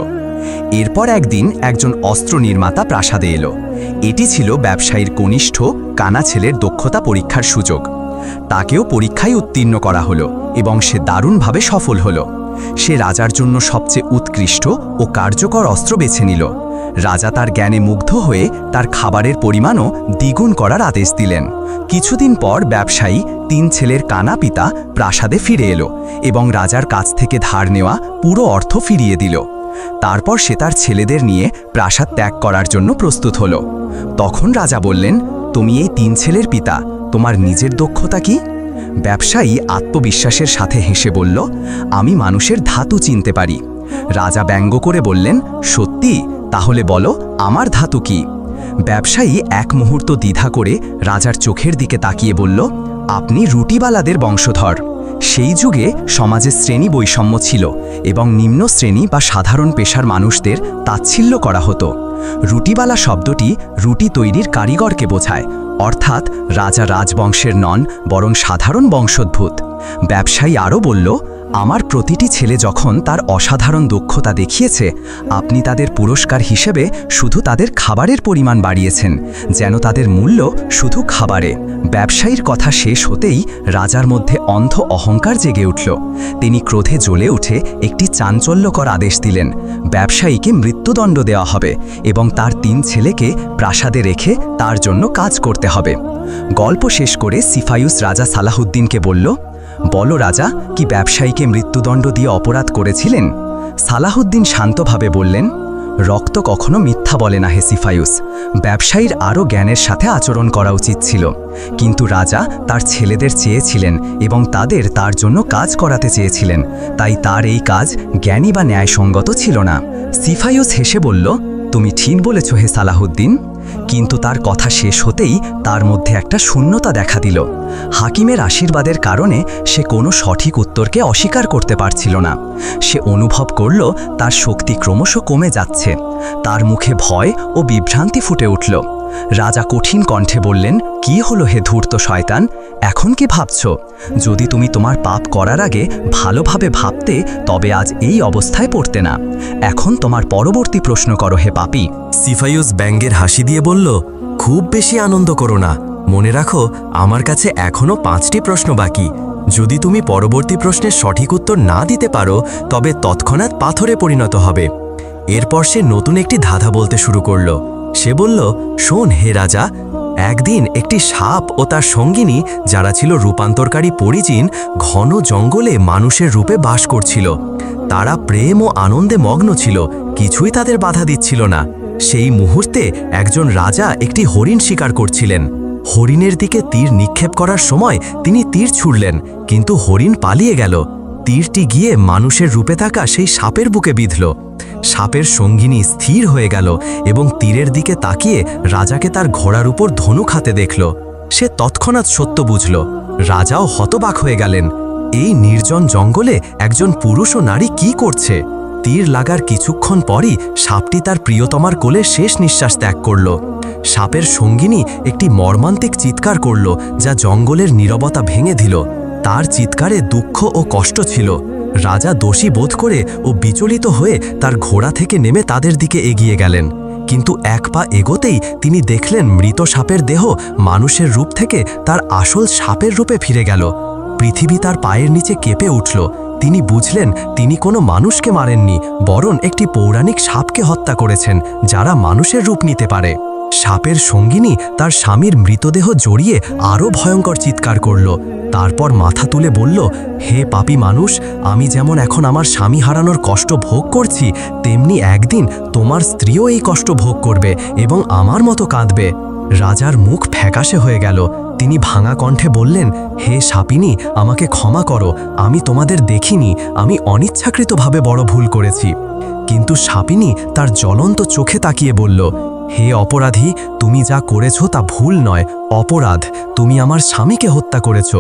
এরপর একদিন একজন অস্ত্র নির্মাতা প্রাসাদে এলো। এটি ছিল ব্যবসায়ীর কনিষ্ঠ কানা ছেলের দক্ষতা পরীক্ষার সুযোগ। তাকেও পরীক্ষায় উত্তীর্ণ করা হলো এবং সে দারুণভাবে সফল হলো। সে রাজার জন্য সবচেয়ে উৎকৃষ্ট ও কার্যকর অস্ত্র বেছে নিল। রাজা তার জ্ঞানে মুগ্ধ হয়ে তার খাবারের পরিমাণও দ্বিগুণ করার আদেশ দিলেন। কিছুদিন পর ব্যবসায়ী তিন ছেলের কানা পিতা প্রাসাদে ফিরে এলো এবং রাজার কাছ থেকে ধার নেওয়া পুরো অর্থ ফিরিয়ে দিল। তারপর সে তার ছেলেদের নিয়ে প্রাসাদ ত্যাগ করার জন্য প্রস্তুত হলো। তখন রাজা বললেন, তুমি এই তিন ছেলের পিতা, তোমার নিজের দক্ষতা কি? ব্যবসায়ী আত্মবিশ্বাসের সাথে হেসে বলল, আমি মানুষের ধাতু চিনতে পারি। রাজা ব্যঙ্গ করে বললেন, সত্যি? তাহলে বলো, আমার ধাতু কি? ব্যবসায়ী এক মুহূর্ত দ্বিধা করে রাজার চোখের দিকে তাকিয়ে বলল, আপনি রুটিবালাদের বংশধর। সেই যুগে সমাজে শ্রেণী বৈষম্য ছিল এবং নিম্ন শ্রেণী বা সাধারণ পেশার মানুষদের তাচ্ছিল্য করা হতো। রুটিবালা শব্দটি রুটি তৈরির কারিগরকে বোঝায়, অর্থাৎ রাজা রাজবংশের নন, বরং সাধারণ বংশোদ্ভূত। ব্যবসায়ী আরও বলল, আমার প্রতিটি ছেলে যখন তার অসাধারণ দক্ষতা দেখিয়েছে, আপনি তাদের পুরস্কার হিসেবে শুধু তাদের খাবারের পরিমাণ বাড়িয়েছেন, যেন তাদের মূল্য শুধু খাবারে। ব্যবসায়ীর কথা শেষ হতেই রাজার মধ্যে অন্ধ অহংকার জেগে উঠল। তিনি ক্রোধে জ্বলে উঠে একটি চাঞ্চল্যকর আদেশ দিলেন। ব্যবসায়ীকে মৃত্যুদণ্ড দেওয়া হবে এবং তার তিন ছেলেকে প্রাসাদে রেখে তার জন্য কাজ করতে হবে। গল্প শেষ করে সিফায়ুস রাজা সালাহুদ্দিনকে বলল, বলো রাজা, কি ব্যবসায়ীকে মৃত্যুদণ্ড দিয়ে অপরাধ করেছিলেন? সালাহুদ্দিন শান্তভাবে বললেন, রক্ত কখনো মিথ্যা বলে না হে সিফায়ুস। ব্যবসায়ীর আরও জ্ঞানের সাথে আচরণ করা উচিত ছিল, কিন্তু রাজা তার ছেলেদের চেয়েছিলেন এবং তার জন্য কাজ করাতে চেয়েছিলেন, তাই তার এই কাজ জ্ঞানী বা ন্যায়সঙ্গত ছিল না। সিফায়ুস হেসে বলল, তুমি ঠিক বলেছ হে সালাহুদ্দিন। কিন্তু তার কথা শেষ হতেই তার মধ্যে একটা শূন্যতা দেখা দিল। হাকিমের আশীর্বাদের কারণে সে কোনো সঠিক উত্তরকে অস্বীকার করতে পারছিল না। সে অনুভব করল তার শক্তি ক্রমশ কমে যাচ্ছে। তার মুখে ভয় ও বিভ্রান্তি ফুটে উঠল।
রাজা কঠিন কণ্ঠে বললেন, কি হলো হে ধূর্ত শয়তান, এখন কি ভাবছ? যদি তুমি তোমার পাপ করার আগে ভালোভাবে ভাবতে তবে আজ এই অবস্থায় পড়তে না। এখন তোমার পরবর্তী প্রশ্ন করো হে পাপী।
সিফাইউস ব্যঙ্গের হাসি দিয়ে বলল, খুব বেশি আনন্দ করো না, মনে রাখো আমার কাছে এখনো 5টি প্রশ্ন বাকি। যদি তুমি পরবর্তী প্রশ্নের সঠিক উত্তর না দিতে পারো তবে তৎক্ষণাৎ পাথরে পরিণত হবে। এরপর সে নতুন একটি ধাঁধা বলতে শুরু করল। সে বলল, শোন হে রাজা, একদিন একটি সাপ ও তার সঙ্গিনী, যারা ছিল রূপান্তরকারী পরিচিন, ঘন জঙ্গলে মানুষের রূপে বাস করছিল। তারা প্রেম ও আনন্দে মগ্ন ছিল, কিছুই তাদের বাধা দিচ্ছিল না। সেই মুহূর্তে একজন রাজা একটি হরিণ শিকার করছিলেন। হরিণের দিকে তীর নিক্ষেপ করার সময় তিনি তীর ছুড়লেন, কিন্তু হরিণ পালিয়ে গেল। তীরটি গিয়ে মানুষের রূপে থাকা সেই সাপের বুকে বিঁধল। সাপের সঙ্গিনী স্থির হয়ে গেল এবং তীরের দিকে তাকিয়ে রাজাকে তার ঘোড়ার উপর ধনুক হাতে দেখল। সে তৎক্ষণাৎ সত্য বুঝল। রাজাও হতবাক হয়ে গেলেন। এই নির্জন জঙ্গলে একজন পুরুষ ও নারী কি করছে? তীর লাগার কিছুক্ষণ পরই সাপটি তার প্রিয়তমার কোলে শেষ নিঃশ্বাস ত্যাগ করল। সাপের সঙ্গিনী একটি মর্মান্তিক চিৎকার করল, যা জঙ্গলের নীরবতা ভেঙে দিল। তার চিৎকারে দুঃখ ও কষ্ট ছিল। রাজা দোষী বোধ করে ও বিচলিত হয়ে তার ঘোড়া থেকে নেমে তাদের দিকে এগিয়ে গেলেন। কিন্তু এক পা এগোতেই তিনি দেখলেন মৃত সাপের দেহ মানুষের রূপ থেকে তার আসল সাপের রূপে ফিরে গেল। পৃথিবী তার পায়ের নিচে কেঁপে উঠল। তিনি বুঝলেন তিনি কোনো মানুষকে মারেননি, বরং একটি পৌরাণিক সাপকে হত্যা করেছেন, যারা মানুষের রূপ নিতে পারে। সাপের সঙ্গিনী তার স্বামীর মৃতদেহ জড়িয়ে আরও ভয়ঙ্কর চিৎকার করল। তারপর মাথা তুলে বলল, হে পাপী মানুষ, আমি যেমন এখন আমার স্বামী হারানোর কষ্ট ভোগ করছি, তেমনি একদিন তোমার স্ত্রীও এই কষ্ট ভোগ করবে এবং আমার মতো কাঁদবে। রাজার মুখ ফ্যাকাশে হয়ে গেল। তিনি ভাঙা কণ্ঠে বললেন, হে সাপিনী, আমাকে ক্ষমা করো, আমি তোমাদের দেখিনি, আমি অনিচ্ছাকৃতভাবে বড় ভুল করেছি। কিন্তু সাপিনী তার জ্বলন্ত চোখে তাকিয়ে বলল, হে অপরাধী, তুমি যা করেছ তা ভুল নয়, অপরাধ। তুমি আমার স্বামীকে হত্যা করেছ।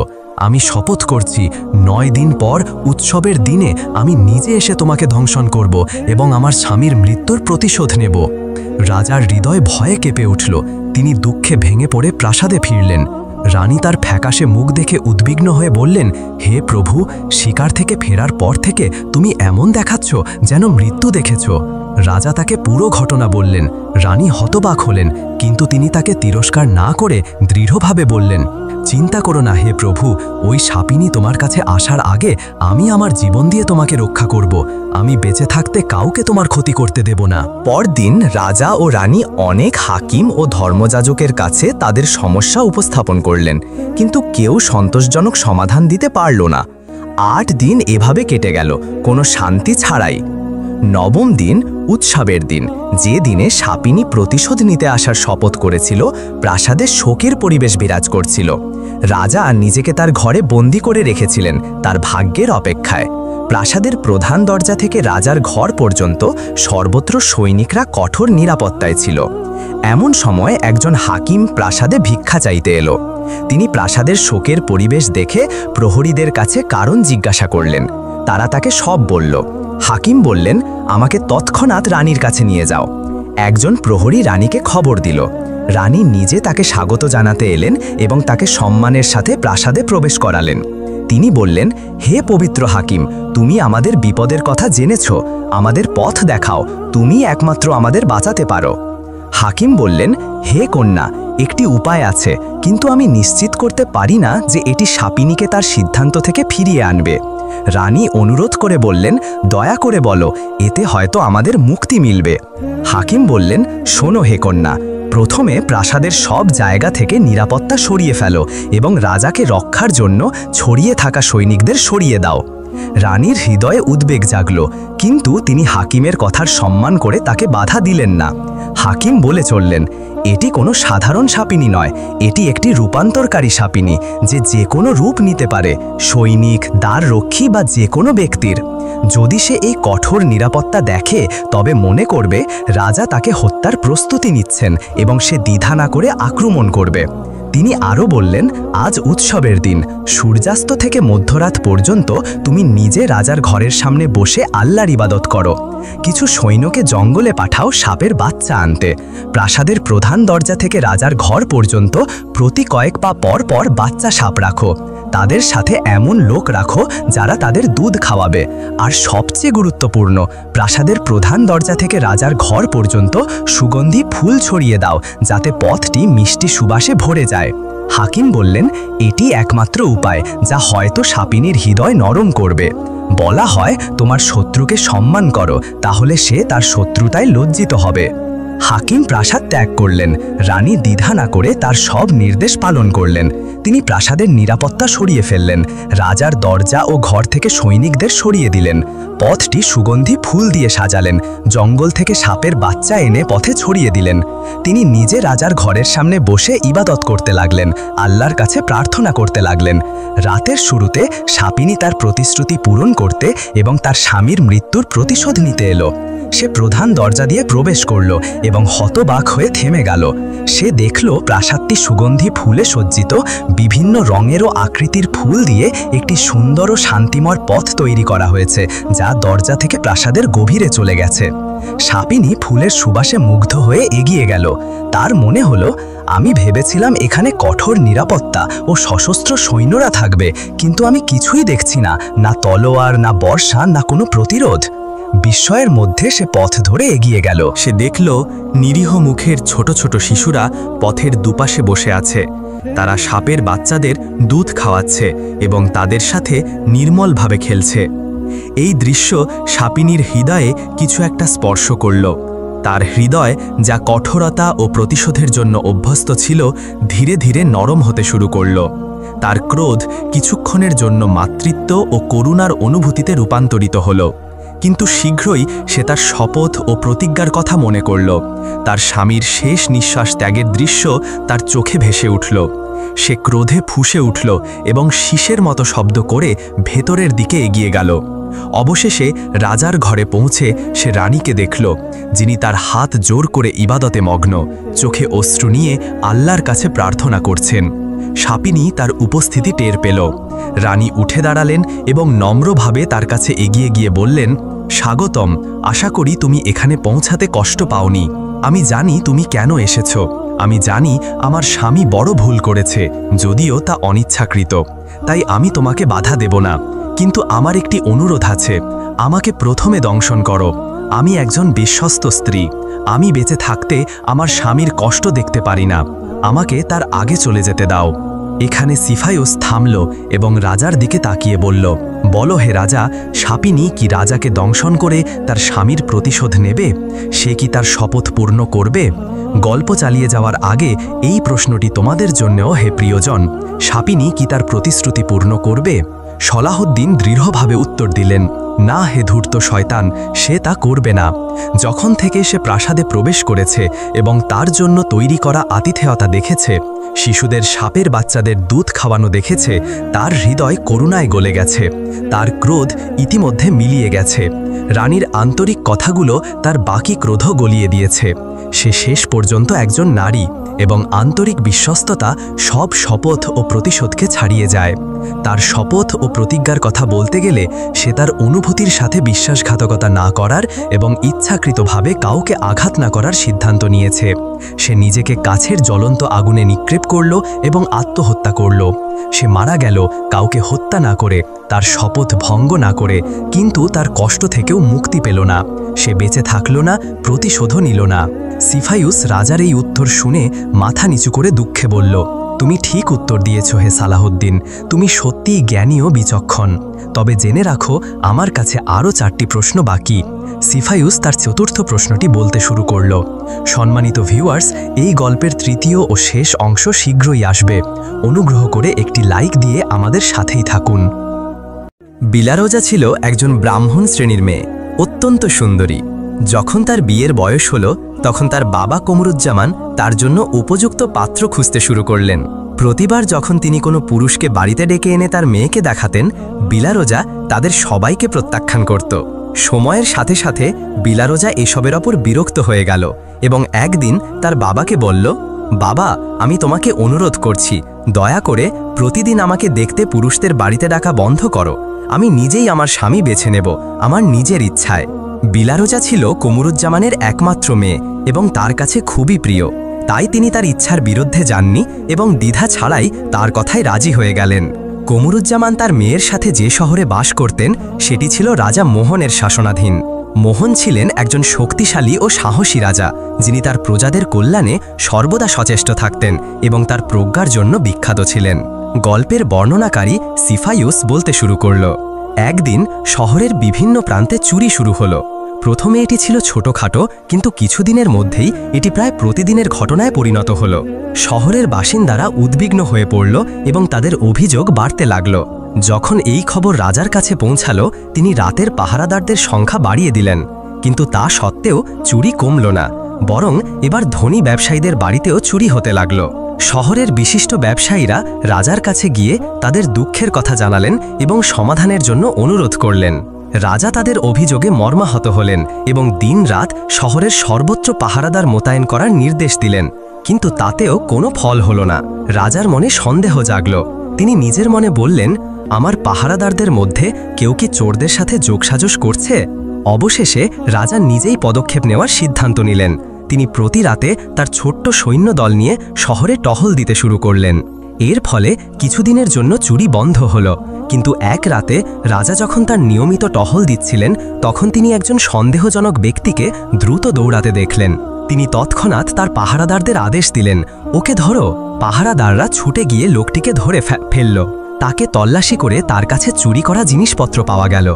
আমি শপথ করছি 9 দিন পর উৎসবের দিনে আমি নিজে এসে তোমাকে ধ্বংসন করব এবং আমার স্বামীর মৃত্যুর প্রতিশোধ নেব। রাজার হৃদয় ভয়ে কেঁপে উঠল। তিনি দুঃখে ভেঙে পড়ে প্রাসাদে ফিরলেন। রানী তার ফ্যাকাশে মুখ দেখে উদ্বিগ্ন হয়ে বললেন, হে প্রভু, শিকার থেকে ফেরার পর থেকে তুমি এমন দেখাচ্ছ যেন মৃত্যু দেখেছ। রাজা তাকে পুরো ঘটনা বললেন। রানী হতবাক হলেন, কিন্তু তিনি তাকে তিরস্কার না করে দৃঢ়ভাবে বললেন, চিন্তা করো না হে প্রভু, ওই সাপিনী তোমার কাছে আসার আগে আমি আমার জীবন দিয়ে তোমাকে রক্ষা করব। আমি বেঁচে থাকতে কাউকে তোমার ক্ষতি করতে দেব না।
পরদিন রাজা ও রানী অনেক হাকিম ও ধর্মযাজকের কাছে তাদের সমস্যা উপস্থাপন করলেন, কিন্তু কেউ সন্তোষজনক সমাধান দিতে পারল না। 8 দিন এভাবে কেটে গেল, কোনো শান্তি ছাড়াই। 9ম দিন উৎসবের দিন, যে দিনে সাপিনী প্রতিশোধ নিতে আসার শপথ করেছিল, প্রাসাদে শোকের পরিবেশ বিরাজ করছিল। রাজা নিজেকে তার ঘরে বন্দি করে রেখেছিলেন তার ভাগ্যের অপেক্ষায়। প্রাসাদের প্রধান দরজা থেকে রাজার ঘর পর্যন্ত সর্বত্র সৈনিকরা কঠোর নিরাপত্তায় ছিল। এমন সময় একজন হাকিম প্রাসাদে ভিক্ষা চাইতে এলো। তিনি প্রাসাদের শোকের পরিবেশ দেখে প্রহরীদের কাছে কারণ জিজ্ঞাসা করলেন। তারা তাকে সব বলল। হাকিম বললেন, আমাকে তৎক্ষণাৎ রানীর কাছে নিয়ে যাও। একজন প্রহরী রানীকে খবর দিল। রানী নিজে তাকে স্বাগত জানাতে এলেন এবং তাকে সম্মানের সাথে প্রাসাদে প্রবেশ করালেন। তিনি বললেন, হে পবিত্র হাকিম, তুমি আমাদের বিপদের কথা জেনেছ, আমাদের পথ দেখাও, তুমি একমাত্র আমাদের বাঁচাতে পারো। হাকিম বললেন, হে কন্যা, একটি উপায় আছে, কিন্তু আমি নিশ্চিত করতে পারি না যে এটি সাপিনীকে তার সিদ্ধান্ত থেকে ফিরিয়ে আনবে। রানী অনুরোধ করে বললেন, দয়া করে বলো, এতে হয়তো আমাদের মুক্তি মিলবে। হাকিম বললেন, শোনো হে কন্যা, প্রথমে প্রাসাদের সব জায়গা থেকে নিরাপত্তা সরিয়ে ফেলো এবং রাজাকে রক্ষার জন্য ছড়িয়ে থাকা সৈনিকদের সরিয়ে দাও। রানীর হৃদয়ে উদ্বেগ জাগল, কিন্তু তিনি হাকিমের কথার সম্মান করে তাকে বাধা দিলেন না। হাকিম বলে চললেন, এটি কোনো সাধারণ সাপিনী নয়, এটি একটি রূপান্তরকারী সাপিনী, যে কোনো রূপ নিতে পারে, সৈনিক, দ্বাররক্ষী বা যে কোনো ব্যক্তির। যদি সে এই কঠোর নিরাপত্তা দেখে তবে মনে করবে রাজা তাকে হত্যার প্রস্তুতি নিচ্ছেন এবং সে দ্বিধা না করে আক্রমণ করবে।
তিনি আরও বললেন, আজ উৎসবের দিন, সূর্যাস্ত থেকে মধ্যরাত পর্যন্ত তুমি নিজে রাজার ঘরের সামনে বসে আল্লাহর ইবাদত করো। কিছু সৈন্যকে জঙ্গলে পাঠাও সাপের বাচ্চা আনতে। প্রাসাদের প্রধান দরজা থেকে রাজার ঘর পর্যন্ত প্রতি কয়েক পা পর পর বাচ্চা সাপ রাখো। তাদের সাথে এমন লোক রাখো যারা তাদের দুধ খাওয়াবে। আর সবচেয়ে গুরুত্বপূর্ণ, প্রাসাদের প্রধান দরজা থেকে রাজার ঘর পর্যন্ত সুগন্ধি ফুল ছড়িয়ে দাও, যাতে পথটি মিষ্টি সুবাসে ভরে যায়। হাকিম বললেন, এটি একমাত্র উপায় যা হয়তো সাপিনীর হৃদয় নরম করবে। বলা হয়, তোমার শত্রুকে সম্মান করো, তাহলে সে তার শত্রুতায় লজ্জিত হবে। হাকিম প্রাসাদ ত্যাগ করলেন। রানী দ্বিধা না করে তার সব নির্দেশ পালন করলেন। তিনি প্রাসাদের নিরাপত্তা সরিয়ে ফেললেন, রাজার দরজা ও ঘর থেকে সৈনিকদের সরিয়ে দিলেন, পথটি সুগন্ধি ফুল দিয়ে সাজালেন, জঙ্গল থেকে সাপের বাচ্চা এনে পথে ছড়িয়ে দিলেন। তিনি নিজে রাজার ঘরের সামনে বসে ইবাদত করতে লাগলেন, আল্লাহর কাছে প্রার্থনা করতে লাগলেন। রাতের শুরুতে সাপিনী তার প্রতিশ্রুতি পূরণ করতে এবং তার স্বামীর মৃত্যুর প্রতিশোধ নিতে এলো। সে প্রধান দরজা দিয়ে প্রবেশ করল এবং হতবাক হয়ে থেমে গেল। সে দেখল প্রাসাদটি সুগন্ধি ফুলে সজ্জিত, বিভিন্ন রঙের ও আকৃতির ফুল দিয়ে একটি সুন্দর ও শান্তিময় পথ তৈরি করা হয়েছে, যা দরজা থেকে প্রাসাদের গভীরে চলে গেছে। সাপিনী ফুলের সুবাসে মুগ্ধ হয়ে এগিয়ে গেল। তার মনে হলো, আমি ভেবেছিলাম এখানে কঠোর নিরাপত্তা ও সশস্ত্র সৈন্যরা থাকবে, কিন্তু আমি কিছুই দেখছি না, না তলোয়ার, না বর্ষা, না কোনো প্রতিরোধ। বিস্ময়ের মধ্যে সে পথ ধরে এগিয়ে গেল।
সে দেখল নিরীহ মুখের ছোট ছোট শিশুরা পথের দুপাশে বসে আছে। তারা সাপের বাচ্চাদের দুধ খাওয়াচ্ছে এবং তাদের সাথে নির্মলভাবে খেলছে। এই দৃশ্য সাপিনীর হৃদয়ে কিছু একটা স্পর্শ করল। তার হৃদয়, যা কঠোরতা ও প্রতিশোধের জন্য অভ্যস্ত ছিল, ধীরে ধীরে নরম হতে শুরু করল। তার ক্রোধ কিছুক্ষণের জন্য মাতৃত্ব ও করুণার অনুভূতিতে রূপান্তরিত হল, কিন্তু শীঘ্রই সে তার শপথ ও প্রতিজ্ঞার কথা মনে করল। তার স্বামীর শেষ নিঃশ্বাস ত্যাগের দৃশ্য তার চোখে ভেসে উঠল। সে ক্রোধে ফুঁসে উঠল এবং শীষের মতো শব্দ করে ভেতরের দিকে এগিয়ে গেল। অবশেষে রাজার ঘরে পৌঁছে সে রানীকে দেখল, যিনি তার হাত জোর করে ইবাদতে মগ্ন, চোখে অশ্রু নিয়ে আল্লাহর কাছে প্রার্থনা করছেন। সাপিনী তার উপস্থিতি টের পেল। রানী উঠে দাঁড়ালেন এবং নম্রভাবে তার কাছে এগিয়ে গিয়ে বললেন, স্বাগতম, আশা করি তুমি এখানে পৌঁছাতে কষ্ট পাওনি। আমি জানি তুমি কেন এসেছ। আমি জানি আমার স্বামী বড় ভুল করেছে, যদিও তা অনিচ্ছাকৃত। তাই আমি তোমাকে বাধা দেব না, কিন্তু আমার একটি অনুরোধ আছে। আমাকে প্রথমে দংশন করো। আমি একজন বিশ্বস্ত স্ত্রী। আমি বেঁচে থাকতে আমার স্বামীর কষ্ট দেখতে পারি না। আমাকে তার আগে চলে যেতে দাও। এখানে সিফায়ুস থামল এবং রাজার দিকে তাকিয়ে বলল, বলো হে রাজা, সাপিনী কি রাজাকে দংশন করে তার স্বামীর প্রতিশোধ নেবে? সে কি তার শপথ পূর্ণ করবে? গল্প চালিয়ে যাওয়ার আগে এই প্রশ্নটি তোমাদের জন্যও হে প্রিয়জন, সাপিনী কি তার প্রতিশ্রুতি পূর্ণ করবে? সলাহউদ্দিন দৃঢ়ভাবে উত্তর দিলেন, না হে ধূর্ত শয়তান, সে তা করবে না। যখন থেকে সে প্রাসাদে প্রবেশ করেছে এবং তার জন্য তৈরি করা আতিথেয়তা দেখেছে, শিশুদের সাপের বাচ্চাদের দুধ খাওয়ানো দেখেছে, তার হৃদয় করুণায় গলে গেছে। তার ক্রোধ ইতিমধ্যে মিলিয়ে গেছে। রানীর আন্তরিক কথাগুলো তার বাকি ক্রোধ গলিয়ে দিয়েছে। সে শেষ পর্যন্ত একজন নারী এবং আন্তরিক বিশ্বস্ততা সব শপথ ও প্রতিশোধকে ছাড়িয়ে যায়। তার শপথ ও প্রতিজ্ঞার কথা বলতে গেলে সে তার অনুভূতির সাথে বিশ্বাসঘাতকতা না করার এবং ইচ্ছাকৃতভাবে কাউকে আঘাত না করার সিদ্ধান্ত নিয়েছে। সে নিজেকে কাছের জ্বলন্ত আগুনে নিক্ষেপ করল এবং আত্মহত্যা করল। সে মারা গেল কাউকে হত্যা না করে, তার শপথ ভঙ্গ না করে, কিন্তু তার কষ্ট থেকেও মুক্তি পেল না। সে বেঁচে থাকল না, প্রতিশোধও নিল না। সিফায়ুস রাজার এই উত্তর শুনে মাথা নিচু করে দুঃখে বলল, তুমি ঠিক উত্তর দিয়েছ হে সালাহউদ্দিন, তুমি সত্যিই জ্ঞানী ও বিচক্ষণ। তবে জেনে রাখো, আমার কাছে আরও 4টি প্রশ্ন বাকি। সিফায়ুস তার চতুর্থ প্রশ্নটি বলতে শুরু করল, সম্মানিত ভিউয়ার্স, এই গল্পের তৃতীয় ও শেষ অংশ শীঘ্রই আসবে। অনুগ্রহ করে একটি লাইক দিয়ে আমাদের সাথেই থাকুন। বিলারোজা ছিল একজন ব্রাহ্মণ শ্রেণীর মেয়ে, অত্যন্ত সুন্দরী। যখন তার বিয়ের বয়স হলো, তখন তার বাবা কমরুজ্জামান তার জন্য উপযুক্ত পাত্র খুঁজতে শুরু করলেন। প্রতিবার যখন তিনি কোনো পুরুষকে বাড়িতে ডেকে এনে তার মেয়েকে দেখাতেন, বিলারোজা তাদের সবাইকে প্রত্যাখ্যান করত। সময়ের সাথে সাথে বিলারোজা এসবের ওপর বিরক্ত হয়ে গেল এবং একদিন তার বাবাকে বলল,
বাবা, আমি তোমাকে অনুরোধ করছি, দয়া করে প্রতিদিন আমাকে দেখতে পুরুষদের বাড়িতে ডাকা বন্ধ করো। আমি নিজেই আমার স্বামী বেছে নেব, আমার নিজের ইচ্ছায়। বিলারোজা ছিল কমরুজ্জামানের একমাত্র মেয়ে এবং তার কাছে খুবই প্রিয়। তাই তিনি তার ইচ্ছার বিরুদ্ধে যাননি এবং দ্বিধা ছাড়াই তার কথায় রাজি হয়ে গেলেন। কমরুজ্জামান তার মেয়ের সাথে যে শহরে বাস করতেন সেটি ছিল রাজা মোহনের শাসনাধীন। মোহন ছিলেন একজন শক্তিশালী ও সাহসী রাজা, যিনি তার প্রজাদের কল্যাণে সর্বদা সচেষ্ট থাকতেন এবং তার প্রজ্ঞার জন্য বিখ্যাত ছিলেন। গল্পের বর্ণনাকারী সিফাইউস বলতে শুরু করল, একদিন শহরের বিভিন্ন প্রান্তে চুরি শুরু হলো। প্রথমে এটি ছিল ছোটখাটো, কিন্তু কিছুদিনের মধ্যেই এটি প্রায় প্রতিদিনের ঘটনায় পরিণত হল। শহরের বাসিন্দারা উদ্বিগ্ন হয়ে পড়ল এবং তাদের অভিযোগ বাড়তে লাগল। যখন এই খবর রাজার কাছে পৌঁছালো, তিনি রাতের পাহারাদারদের সংখ্যা বাড়িয়ে দিলেন। কিন্তু তা সত্ত্বেও চুরি কমল না, বরং এবার ধনী ব্যবসায়ীদের বাড়িতেও চুরি হতে লাগল। শহরের বিশিষ্ট ব্যবসায়ীরা রাজার কাছে গিয়ে তাদের দুঃখের কথা জানালেন এবং সমাধানের জন্য অনুরোধ করলেন। রাজা তাদের অভিযোগে মর্মাহত হলেন এবং দিনরাত শহরের সর্বত্র পাহারাদার মোতায়েন করার নির্দেশ দিলেন। কিন্তু তাতেও কোনো ফল হলো না। রাজার মনে সন্দেহ জাগল। তিনি নিজের মনে বললেন, আমার পাহারাদারদের মধ্যে কেউ কি চোরদের সাথে যোগসাজশ করছে? অবশেষে রাজা নিজেই পদক্ষেপ নেওয়ার সিদ্ধান্ত নিলেন। তিনি প্রতি রাতে তার ছোট্ট সৈন্যদল নিয়ে শহরে টহল দিতে শুরু করলেন। এর ফলে কিছুদিনের জন্য চুরি বন্ধ হলো। কিন্তু এক রাতে রাজা যখন তার নিয়মিত টহল দিচ্ছিলেন, তখন তিনি একজন সন্দেহজনক ব্যক্তিকে দ্রুত দৌড়াতে দেখলেন। তিনি তৎক্ষণাৎ তার পাহারাদারদের আদেশ দিলেন, ওকে ধরো। পাহারাদাররা ছুটে গিয়ে লোকটিকে ধরে ফেলল। তাকে তল্লাশি করে তার কাছে চুরি করা জিনিসপত্র পাওয়া গেল।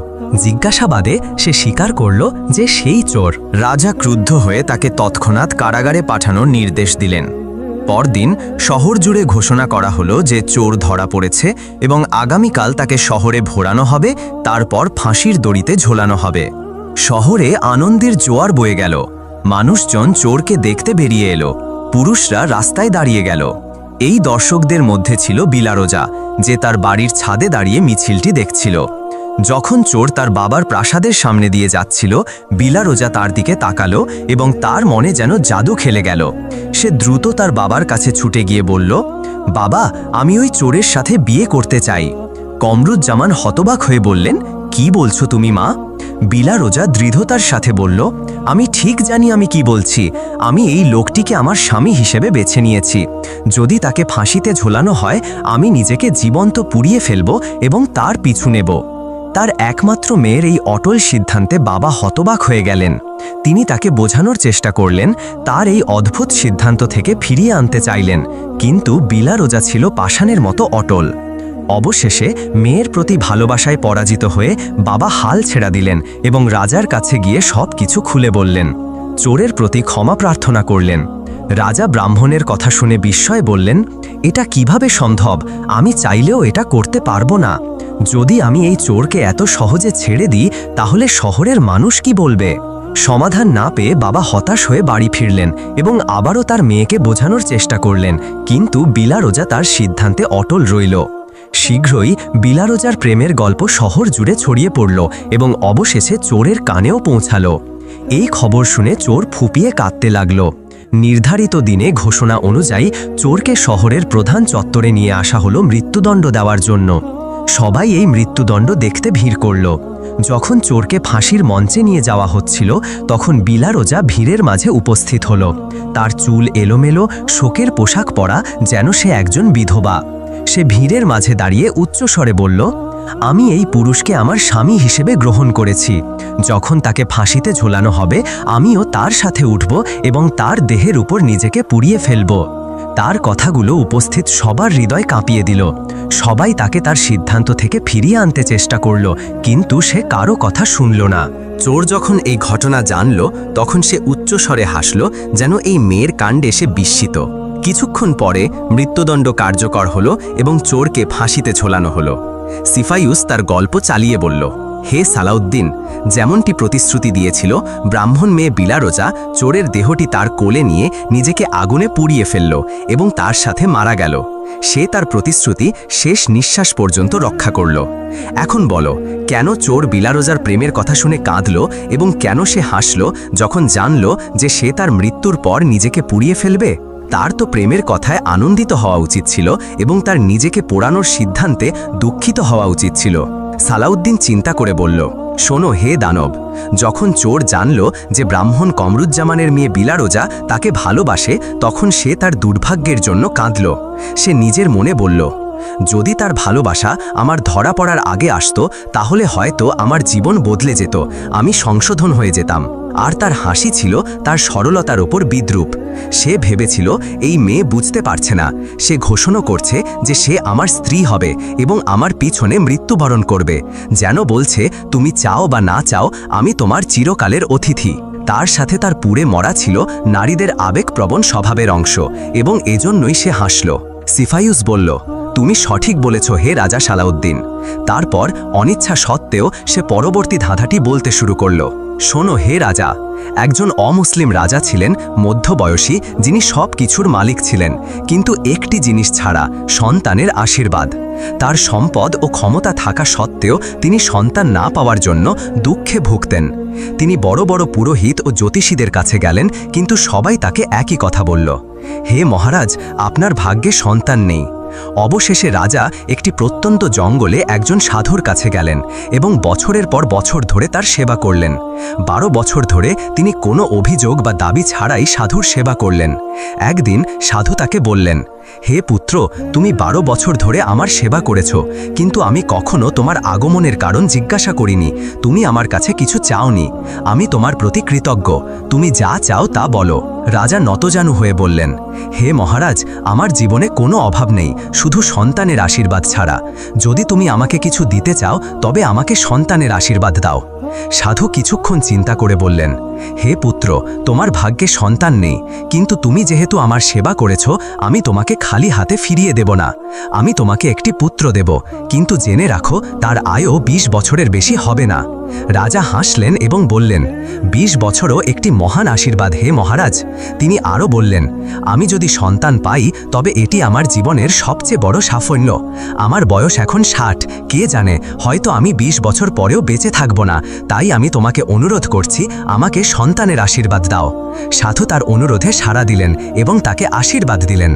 জিজ্ঞাসাবাদে সে স্বীকার করল যে সেই চোর।
রাজা ক্রুদ্ধ হয়ে তাকে তৎক্ষণাৎ কারাগারে পাঠানোর নির্দেশ দিলেন। পরদিন শহর জুড়ে ঘোষণা করা হলো যে চোর ধরা পড়েছে এবং আগামীকাল তাকে শহরে ভোরানো হবে, তারপর ফাঁসির দড়িতে ঝোলানো হবে। শহরে আনন্দের জোয়ার বয়ে গেল। মানুষজন চোরকে দেখতে বেরিয়ে এলো। পুরুষরা রাস্তায় দাঁড়িয়ে গেল। এই দর্শকদের মধ্যে ছিল বিলারোজা, যে তার বাড়ির ছাদে দাঁড়িয়ে মিছিলটি দেখছিল। যখন চোর তার বাবার প্রাসাদের সামনে দিয়ে যাচ্ছিল, বিলারোজা তার দিকে তাকালো এবং তার মনে যেন জাদু খেলে গেল। সে দ্রুত তার বাবার কাছে ছুটে গিয়ে বলল, বাবা, আমি ওই চোরের সাথে বিয়ে করতে চাই। কমরুজ্জামান হতবাক হয়ে বললেন, কি বলছো তুমি মা? বিলারোজা দৃঢ়তার সাথে বলল, আমি ঠিক জানি আমি কি বলছি। আমি এই লোকটিকে আমার স্বামী হিসেবে বেছে নিয়েছি। যদি তাকে ফাঁসিতে ঝোলানো হয়, আমি নিজেকে জীবন্ত পুড়িয়ে ফেলব এবং তার পিছু নেব। তার একমাত্র মেয়ের এই অটল সিদ্ধান্তে বাবা হতবাক হয়ে গেলেন। তিনি তাকে বোঝানোর চেষ্টা করলেন, তার এই অদ্ভুত সিদ্ধান্ত থেকে ফিরিয়ে আনতে চাইলেন, কিন্তু বিলারোজা ছিল পাষাণের মতো অটল। অবশেষে মেয়ের প্রতি ভালোবাসায় পরাজিত হয়ে বাবা হাল ছেড়ে দিলেন এবং রাজার কাছে গিয়ে সব কিছু খুলে বললেন। চোরের প্রতি ক্ষমা প্রার্থনা করলেন। রাজা ব্রাহ্মণের কথা শুনে বিস্ময়ে বললেন, এটা কিভাবে সম্ভব? আমি চাইলেও এটা করতে পারবো না। যদি আমি এই চোরকে এত সহজে ছেড়ে দিই, তাহলে শহরের মানুষ কি বলবে? সমাধান না পেয়ে বাবা হতাশ হয়ে বাড়ি ফিরলেন এবং আবারও তার মেয়েকে বোঝানোর চেষ্টা করলেন, কিন্তু বিলারোজা তার সিদ্ধান্তে অটল রইল। শীঘ্রই বিলারোজার প্রেমের গল্প শহর জুড়ে ছড়িয়ে পড়ল এবং অবশেষে চোরের কানেও পৌঁছালো। এই খবর শুনে চোর ফুঁপিয়ে কাঁদতে লাগল। নির্ধারিত দিনে ঘোষণা অনুযায়ী চোরকে শহরের প্রধান চত্বরে নিয়ে আসা হলো মৃত্যুদণ্ড দেওয়ার জন্য। সবাই এই মৃত্যুদণ্ড দেখতে ভিড় করল। যখন চোরকে ফাঁসির মঞ্চে নিয়ে যাওয়া হচ্ছিল, তখন বিলারোজা ভিড়ের মাঝে উপস্থিত হল। তার চুল এলোমেলো, শোকের পোশাক পরা, যেন সে একজন বিধবা। সে ভিড়ের মাঝে দাঁড়িয়ে উচ্চস্বরে বলল, আমি এই পুরুষকে আমার স্বামী হিসেবে গ্রহণ করেছি। যখন তাকে ফাঁসিতে ঝোলানো হবে, আমিও তার সাথে উঠব এবং তার দেহের উপর নিজেকে পুড়িয়ে ফেলব। তার কথাগুলো উপস্থিত সবার হৃদয় কাঁপিয়ে দিল। সবাই তাকে তার সিদ্ধান্ত থেকে ফিরিয়ে আনতে চেষ্টা করল, কিন্তু সে কারো কথা শুনল না।
চোর যখন এই ঘটনা জানল, তখন সে উচ্চস্বরে হাসল, যেন এই মেয়ের কাণ্ডে সে বিস্মিত। কিছুক্ষণ পরে মৃত্যুদণ্ড কার্যকর হলো এবং চোরকে ফাঁসিতে ঝোলানো হলো। সিফাইউস তার গল্প চালিয়ে বলল, হে সালাউদ্দিন, যেমনটি প্রতিশ্রুতি দিয়েছিল, ব্রাহ্মণ মেয়ে বিলারোজা চোরের দেহটি তার কোলে নিয়ে নিজেকে আগুনে পুড়িয়ে ফেলল এবং তার সাথে মারা গেল। সে তার প্রতিশ্রুতি শেষ নিঃশ্বাস পর্যন্ত রক্ষা করল। এখন বলো, কেন চোর বিলারোজার প্রেমের কথা শুনে কাঁদল এবং কেন সে হাসল যখন জানল যে সে তার মৃত্যুর পর নিজেকে পুড়িয়ে ফেলবে? তার তো প্রেমের কথায় আনন্দিত হওয়া উচিত ছিল এবং তার নিজেকে পোড়ানোর সিদ্ধান্তে দুঃখিত হওয়া উচিত ছিল। সালাউদ্দিন চিন্তা করে বলল, শোনো হে দানব, যখন চোর জানল যে ব্রাহ্মণ কমরুজ্জামানের মেয়ে বিলারোজা তাকে ভালোবাসে, তখন সে তার দুর্ভাগ্যের জন্য কাঁদল। সে নিজের মনে বলল, যদি তার ভালোবাসা আমার ধরা পড়ার আগে আসতো তাহলে হয়তো আমার জীবন বদলে যেত, আমি সংশোধন হয়ে যেতাম। আর তার হাসি ছিল তার সরলতার ওপর বিদ্রূপ। সে ভেবেছিল এই মেয়ে বুঝতে পারছে না, সে ঘোষণা করছে যে সে আমার স্ত্রী হবে এবং আমার পিছনে মৃত্যুবরণ করবে, যেন বলছে তুমি চাও বা না চাও আমি তোমার চিরকালের অতিথি। তার সাথে তার পুড়ে মরা ছিল নারীদের আবেগপ্রবণ স্বভাবের অংশ এবং এজন্যই সে হাসল। সিফাইউস বলল, তুমি সঠিক বলেছ হে রাজা সালাউদ্দিন। তারপর অনিচ্ছা সত্ত্বেও সে পরবর্তী ধাঁধাটি বলতে শুরু করল, শোনো হে রাজা, একজন অমুসলিম রাজা ছিলেন, মধ্যবয়সী, যিনি সব কিছুর মালিক ছিলেন, কিন্তু একটি জিনিস ছাড়া, সন্তানের আশীর্বাদ। তার সম্পদ ও ক্ষমতা থাকা সত্ত্বেও তিনি সন্তান না পাওয়ার জন্য দুঃখে ভুগতেন। তিনি বড় বড় পুরোহিত ও জ্যোতিষীদের কাছে গেলেন, কিন্তু সবাই তাকে একই কথা বলল, হে মহারাজ, আপনার ভাগ্যে সন্তান নেই। অবশেষে রাজা একটি প্রত্যন্ত জঙ্গলে একজন সাধুর কাছে গেলেন এবং বছরের পর বছর ধরে তার সেবা করলেন। 12 বছর ধরে তিনি কোনো অভিযোগ বা দাবি ছাড়াই সাধুর সেবা করলেন। একদিন সাধু তাকে বললেন, হে পুত্র, তুমি 12 বছর ধরে আমার সেবা করেছ, কিন্তু আমি কখনো তোমার আগমনের কারণ জিজ্ঞাসা করিনি। তুমি আমার কাছে কিছু চাওনি, আমি তোমার প্রতি কৃতজ্ঞ। তুমি যা চাও তা বলো। রাজা নতজানু হয়ে বললেন, হে মহারাজ, আমার জীবনে কোনো অভাব নেই, শুধু সন্তানের আশীর্বাদ ছাড়া। যদি তুমি আমাকে কিছু দিতে চাও তবে আমাকে সন্তানের আশীর্বাদ দাও। সাধু কিছুক্ষণ চিন্তা করে বললেন, হে পুত্র, তোমার ভাগ্যে সন্তান নেই, কিন্তু তুমি যেহেতু আমার সেবা করেছ, আমি তোমাকে খালি হাতে ফিরিয়ে দেব না। আমি তোমাকে একটি পুত্র দেব, কিন্তু জেনে রাখো তার আয়ও 20 বছরের বেশি হবে না। রাজা হাসলেন এবং বললেন, 20 বছরও একটি মহান আশীর্বাদ হে মহারাজ। তিনি আরও বললেন, আমি যদি সন্তান পাই তবে এটি আমার জীবনের সবচেয়ে বড় সাফল্য। আমার বয়স এখন 60, কে জানে হয়তো আমি 20 বছর পরেও বেঁচে থাকব না। তাই আমি তোমাকে অনুরোধ করছি, আমাকে সন্তানের আশীর্বাদ দাও। সাধু তার অনুরোধে সাড়া দিলেন এবং তাকে আশীর্বাদ দিলেন।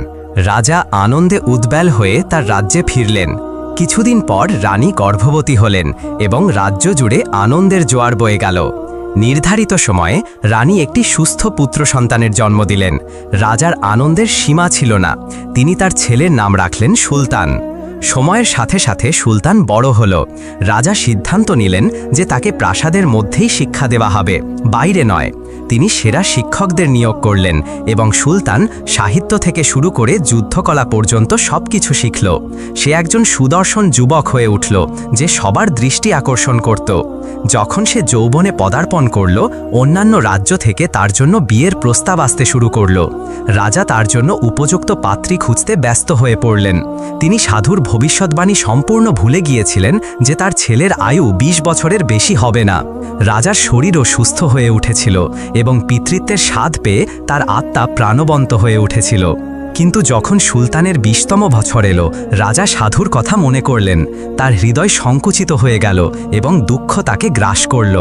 রাজা আনন্দে উদ্বেল হয়ে তার রাজ্যে ফিরলেন। কিছুদিন পর রানী গর্ভবতী হলেন এবং রাজ্য জুড়ে আনন্দের জোয়ার বয়ে গেল। নির্ধারিত সময়ে রানী একটি সুস্থ পুত্র সন্তানের জন্ম দিলেন। রাজার আনন্দের সীমা ছিল না। তিনি তার ছেলের নাম রাখলেন সুলতান। সময়ের সাথে সাথে সুলতান বড় হল। রাজা সিদ্ধান্ত নিলেন যে তাকে প্রাসাদের মধ্যেই শিক্ষা দেওয়া হবে, বাইরে নয়। তিনি সেরা শিক্ষকদের নিয়োগ করলেন এবং সুলতান সাহিত্য থেকে শুরু করে যুদ্ধকলা পর্যন্ত সবকিছু শিখল। সে একজন সুদর্শন যুবক হয়ে উঠল যে সবার দৃষ্টি আকর্ষণ করত। যখন সে যৌবনে পদার্পণ করল, অন্যান্য রাজ্য থেকে তার জন্য বিয়ের প্রস্তাব আসতে শুরু করল। রাজা তার জন্য উপযুক্ত পাত্রী খুঁজতে ব্যস্ত হয়ে পড়লেন। তিনি সাধুর ভবিষ্যৎবাণী সম্পূর্ণ ভুলে গিয়েছিলেন যে তার ছেলের আয়ু 20 বছরের বেশি হবে না। রাজার শরীরও সুস্থ হয়ে উঠেছিল এবং পিতৃত্বের স্বাদ পেয়ে তার আত্মা প্রাণবন্ত হয়ে উঠেছিল। কিন্তু যখন সুলতানের 20তম বছর এলো, রাজা সাধুর কথা মনে করলেন। তার হৃদয় সংকুচিত হয়ে গেল এবং দুঃখ তাকে গ্রাস করল।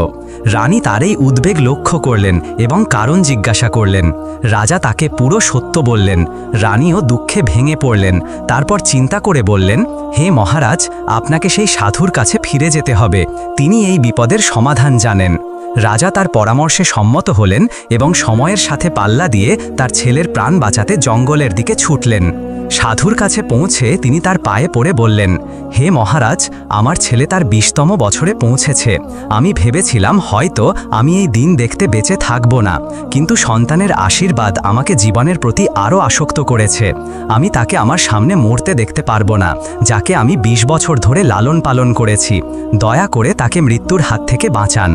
রানী তার এই উদ্বেগ লক্ষ্য করলেন এবং কারণ জিজ্ঞাসা করলেন। রাজা তাকে পুরো সত্য বললেন। রানীও দুঃখে ভেঙে পড়লেন। তারপর চিন্তা করে বললেন, হে মহারাজ, আপনাকে সেই সাধুর কাছে ফিরে যেতে হবে। তিনি এই বিপদের সমাধান জানেন। রাজা তার পরামর্শে সম্মত হলেন এবং সময়ের সাথে পাল্লা দিয়ে তার ছেলের প্রাণ বাঁচাতে জঙ্গলের দিকে ছুটলেন। সাধুর কাছে পৌঁছে তিনি তার পায়ে পড়ে বললেন, হে মহারাজ, আমার ছেলে তার 20তম বছরে পৌঁছেছে। আমি ভেবেছিলাম হয়তো আমি এই দিন দেখতে বেঁচে থাকব না, কিন্তু সন্তানের আশীর্বাদ আমাকে জীবনের প্রতি আরও আসক্ত করেছে। আমি তাকে আমার সামনে মরতে দেখতে পারবো না, যাকে আমি 20 বছর ধরে লালন পালন করেছি। দয়া করে তাকে মৃত্যুর হাত থেকে বাঁচান।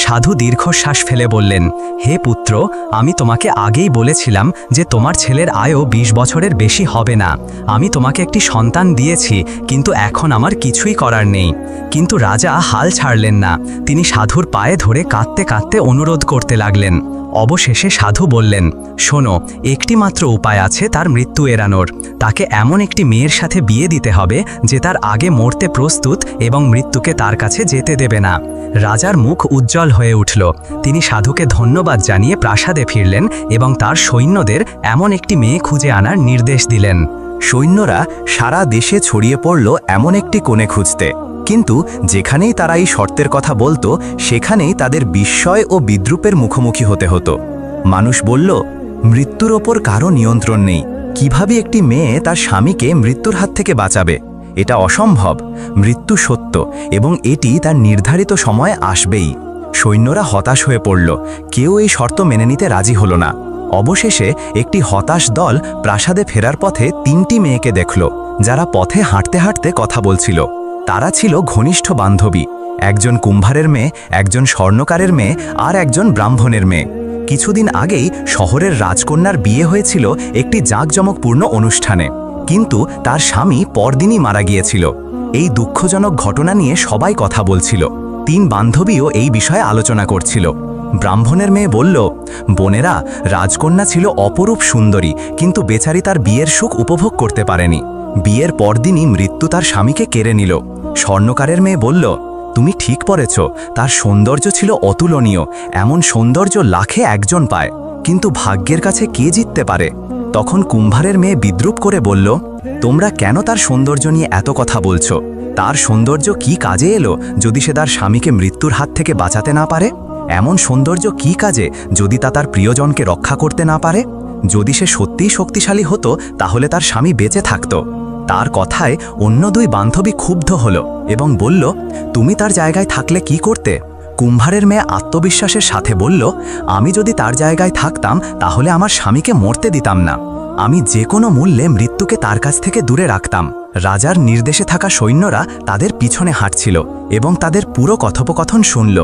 সাধু দীর্ঘশ্বাস ফেলে বললেন, হে পুত্র, আমি তোমাকে আগেই বলেছিলাম যে তোমার ছেলের আয়ও 20 বছরের বেশি হবে না। আমি তোমাকে একটি সন্তান দিয়েছি, কিন্তু এখন আমার কিছুই করার নেই। কিন্তু রাজা হাল ছাড়লেন না। তিনি সাধুর পায়ে ধরে কাঁদতে কাঁদতে অনুরোধ করতে লাগলেন,
অবশেষে সাধু বললেন, শোনো, একটি মাত্র উপায় আছে তার মৃত্যু এড়ানোর। তাকে এমন একটি মেয়ের সাথে বিয়ে দিতে হবে যে তার আগে মরতে প্রস্তুত এবং মৃত্যুকে তার কাছে যেতে দেবে না। রাজার মুখ উজ্জ্বল হয়ে উঠল। তিনি সাধুকে ধন্যবাদ জানিয়ে প্রাসাদে ফিরলেন এবং তার সৈন্যদের এমন একটি মেয়ে খুঁজে আনার নির্দেশ দিলেন।
সৈন্যরা সারা দেশে ছড়িয়ে পড়ল এমন একটি কোণে খুঁজতে, কিন্তু যেখানেই তারা এই শর্তের কথা বলতো সেখানেই তাদের বিস্ময় ও বিদ্রুপের মুখোমুখি হতে হতো। মানুষ বলল, মৃত্যুর ওপর কারো নিয়ন্ত্রণ নেই, কিভাবে একটি মেয়ে তার স্বামীকে মৃত্যুর হাত থেকে বাঁচাবে? এটা অসম্ভব। মৃত্যু সত্য এবং এটি তার নির্ধারিত সময়ে আসবেই। সৈন্যরা হতাশ হয়ে পড়ল, কেউ এই শর্ত মেনে নিতে রাজি হলো না। অবশেষে একটি হতাশ দল প্রাসাদে ফেরার পথে 3টি মেয়েকে দেখল, যারা পথে হাঁটতে হাঁটতে কথা বলছিল। তারা ছিল ঘনিষ্ঠ বান্ধবী, একজন কুম্ভারের মেয়ে, একজন স্বর্ণকারের মেয়ে আর একজন ব্রাহ্মণের মেয়ে। কিছুদিন আগেই শহরের রাজকন্যার বিয়ে হয়েছিল একটি জাঁকজমকপূর্ণ অনুষ্ঠানে, কিন্তু তার স্বামী পরদিনই মারা গিয়েছিল। এই দুঃখজনক ঘটনা নিয়ে সবাই কথা বলছিল। 3 বান্ধবীও এই বিষয়ে আলোচনা করছিল। ব্রাহ্মণের মেয়ে বলল, বোনেরা, রাজকন্যা ছিল অপরূপ সুন্দরী, কিন্তু বেচারি তার বিয়ের সুখ উপভোগ করতে পারেনি। বিয়ের পরদিনই মৃত্যু তার স্বামীকে কেড়ে নিল। স্বর্ণকারের মেয়ে বলল, তুমি ঠিক পড়েছ, তার সৌন্দর্য ছিল অতুলনীয়, এমন সৌন্দর্য লাখে একজন পায়, কিন্তু ভাগ্যের কাছে কে জিততে পারে? তখন কুম্ভারের মেয়ে বিদ্রুপ করে বলল, তোমরা কেন তার সৌন্দর্য নিয়ে এত কথা বলছো? তার সৌন্দর্য কি কাজে এলো যদি সে তার স্বামীকে মৃত্যুর হাত থেকে বাঁচাতে না পারে? এমন সৌন্দর্য কি কাজে যদি তা তার প্রিয়জনকে রক্ষা করতে না পারে? যদি সে সত্যিই শক্তিশালী হতো তাহলে তার স্বামী বেঁচে থাকত। তার কথায় অন্য 2 বান্ধবী ক্ষুব্ধ হল এবং বলল, তুমি তার জায়গায় থাকলে কি করতে? কুম্ভারের মেয়ে আত্মবিশ্বাসের সাথে বলল, আমি যদি তার জায়গায় থাকতাম তাহলে আমার স্বামীকে মরতে দিতাম না। আমি যে কোনো মূল্যে মৃত্যুকে তার কাছ থেকে দূরে রাখতাম। রাজার নির্দেশে থাকা সৈন্যরা তাদের পিছনে হাঁটছিল এবং তাদের পুরো কথোপকথন শুনল।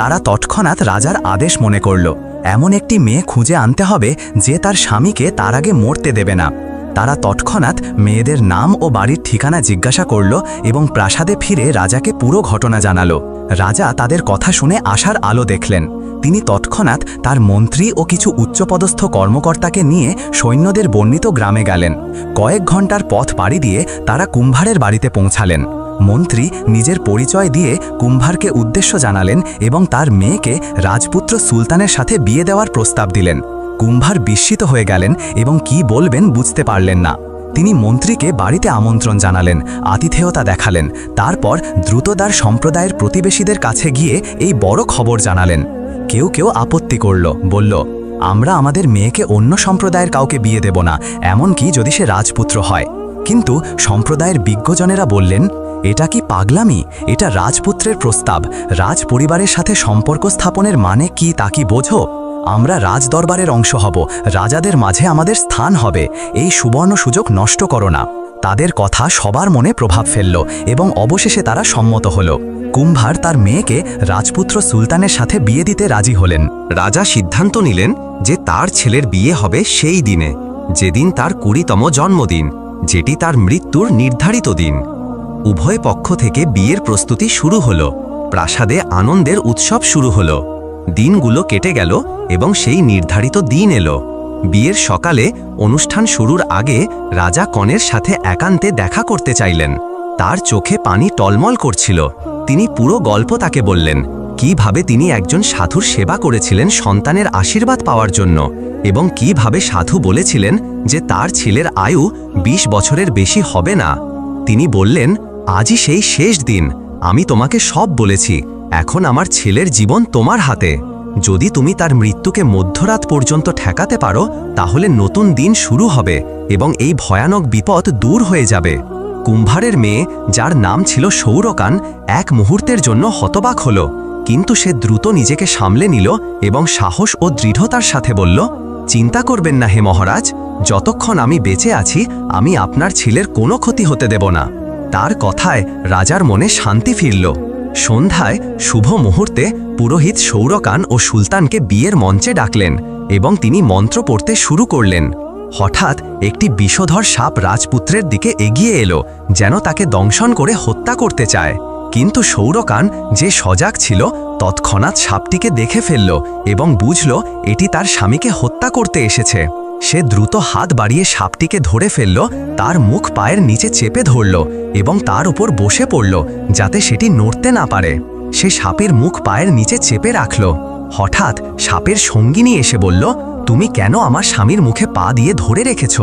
তারা তৎক্ষণাৎ রাজার আদেশ মনে করল, এমন একটি মেয়ে খুঁজে আনতে হবে যে তার স্বামীকে তার আগে মরতে দেবে না। তারা তৎক্ষণাৎ মেয়েদের নাম ও বাড়ির ঠিকানা জিজ্ঞাসা করল এবং প্রাসাদে ফিরে রাজাকে পুরো ঘটনা জানালো। রাজা তাদের কথা শুনে আশার আলো দেখলেন। তিনি তৎক্ষণাৎ তার মন্ত্রী ও কিছু উচ্চপদস্থ কর্মকর্তাকে নিয়ে সৈন্যদের বর্ণিত গ্রামে গেলেন। কয়েক ঘন্টার পথ পাড়ি দিয়ে তারা কুম্ভারের বাড়িতে পৌঁছালেন। মন্ত্রী নিজের পরিচয় দিয়ে কুম্ভারকে উদ্দেশ্য জানালেন এবং তার মেয়েকে রাজপুত্র সুলতানের সাথে বিয়ে দেওয়ার প্রস্তাব দিলেন। কুম্ভার বিস্মিত হয়ে গেলেন এবং কি বলবেন বুঝতে পারলেন না। তিনি মন্ত্রীকে বাড়িতে আমন্ত্রণ জানালেন, আতিথেয়তা দেখালেন। তারপর দ্রুতদার সম্প্রদায়ের প্রতিবেশীদের কাছে গিয়ে এই বড় খবর জানালেন। কেউ কেউ আপত্তি করল, বলল, আমরা আমাদের মেয়েকে অন্য সম্প্রদায়ের কাউকে বিয়ে দেব না, এমনকি যদি সে রাজপুত্র হয়। কিন্তু সম্প্রদায়ের বিজ্ঞজনেরা বললেন, এটা কি পাগলামি? এটা রাজপুত্রের প্রস্তাব। রাজ পরিবারের সাথে সম্পর্ক স্থাপনের মানে কি তা কি বোঝো? আমরা রাজদরবারের অংশ হব, রাজাদের মাঝে আমাদের স্থান হবে। এই সুবর্ণ সুযোগ নষ্ট করো না। তাদের কথা সবার মনে প্রভাব ফেলল এবং অবশেষে তারা সম্মত হল। কুম্ভার তার মেয়েকে রাজপুত্র সুলতানের সাথে বিয়ে দিতে রাজি হলেন।
রাজা সিদ্ধান্ত নিলেন যে তার ছেলের বিয়ে হবে সেই দিনে, যেদিন তার 20তম জন্মদিন, যেটি তার মৃত্যুর নির্ধারিত দিন। উভয় পক্ষ থেকে বিয়ের প্রস্তুতি শুরু হলো। প্রাসাদে আনন্দের উৎসব শুরু হলো। দিনগুলো কেটে গেল এবং সেই নির্ধারিত দিন এলো। বিয়ের সকালে অনুষ্ঠান শুরুর আগে রাজা কনের সাথে একান্তে দেখা করতে চাইলেন। তার চোখে পানি টলমল করছিল। তিনি পুরো গল্প তাকে বললেন, কিভাবে তিনি একজন সাধুর সেবা করেছিলেন সন্তানের আশীর্বাদ পাওয়ার জন্য, এবং কিভাবে সাধু বলেছিলেন যে তার ছেলের আয়ু 20 বছরের বেশি হবে না। তিনি বললেন, আজই সেই শেষ দিন। আমি তোমাকে সব বলেছি। এখন আমার ছেলের জীবন তোমার হাতে। যদি তুমি তার মৃত্যুকে মধ্যরাত পর্যন্ত ঠেকাতে পারো তাহলে নতুন দিন শুরু হবে এবং এই ভয়ানক বিপদ দূর হয়ে যাবে। কুম্ভারের মেয়ে, যার নাম ছিল সৌরকান, এক মুহূর্তের জন্য হতবাক হল, কিন্তু সে দ্রুত নিজেকে সামলে নিল এবং সাহস ও দৃঢ়তার সাথে বলল, চিন্তা করবেন না হে মহারাজ, যতক্ষণ আমি বেঁচে আছি আমি আপনার ছেলের কোনো ক্ষতি হতে দেব না। তার কথায় রাজার মনে শান্তি ফিরল। সন্ধ্যায় শুভ মুহূর্তে পুরোহিত সৌরকান ও সুলতানকে বিয়ের মঞ্চে ডাকলেন এবং তিনি মন্ত্র পড়তে শুরু করলেন। হঠাৎ একটি বিষধর সাপ রাজপুত্রের দিকে এগিয়ে এলো, যেন তাকে দংশন করে হত্যা করতে চায়।
কিন্তু সৌরকান যে সজাগ ছিল তৎক্ষণাৎ সাপটিকে দেখে ফেলল এবং বুঝল এটি তার স্বামীকে হত্যা করতে এসেছে। সে দ্রুত হাত বাড়িয়ে সাপটিকে ধরে ফেলল, তার মুখ পায়ের নিচে চেপে ধরল এবং তার উপর বসে পড়ল যাতে সেটি নড়তে না পারে। সে সাপের মুখ পায়ের নিচে চেপে রাখল। হঠাৎ সাপের সঙ্গিনী এসে বলল, তুমি কেন আমার স্বামীর মুখে পা দিয়ে ধরে রেখেছ?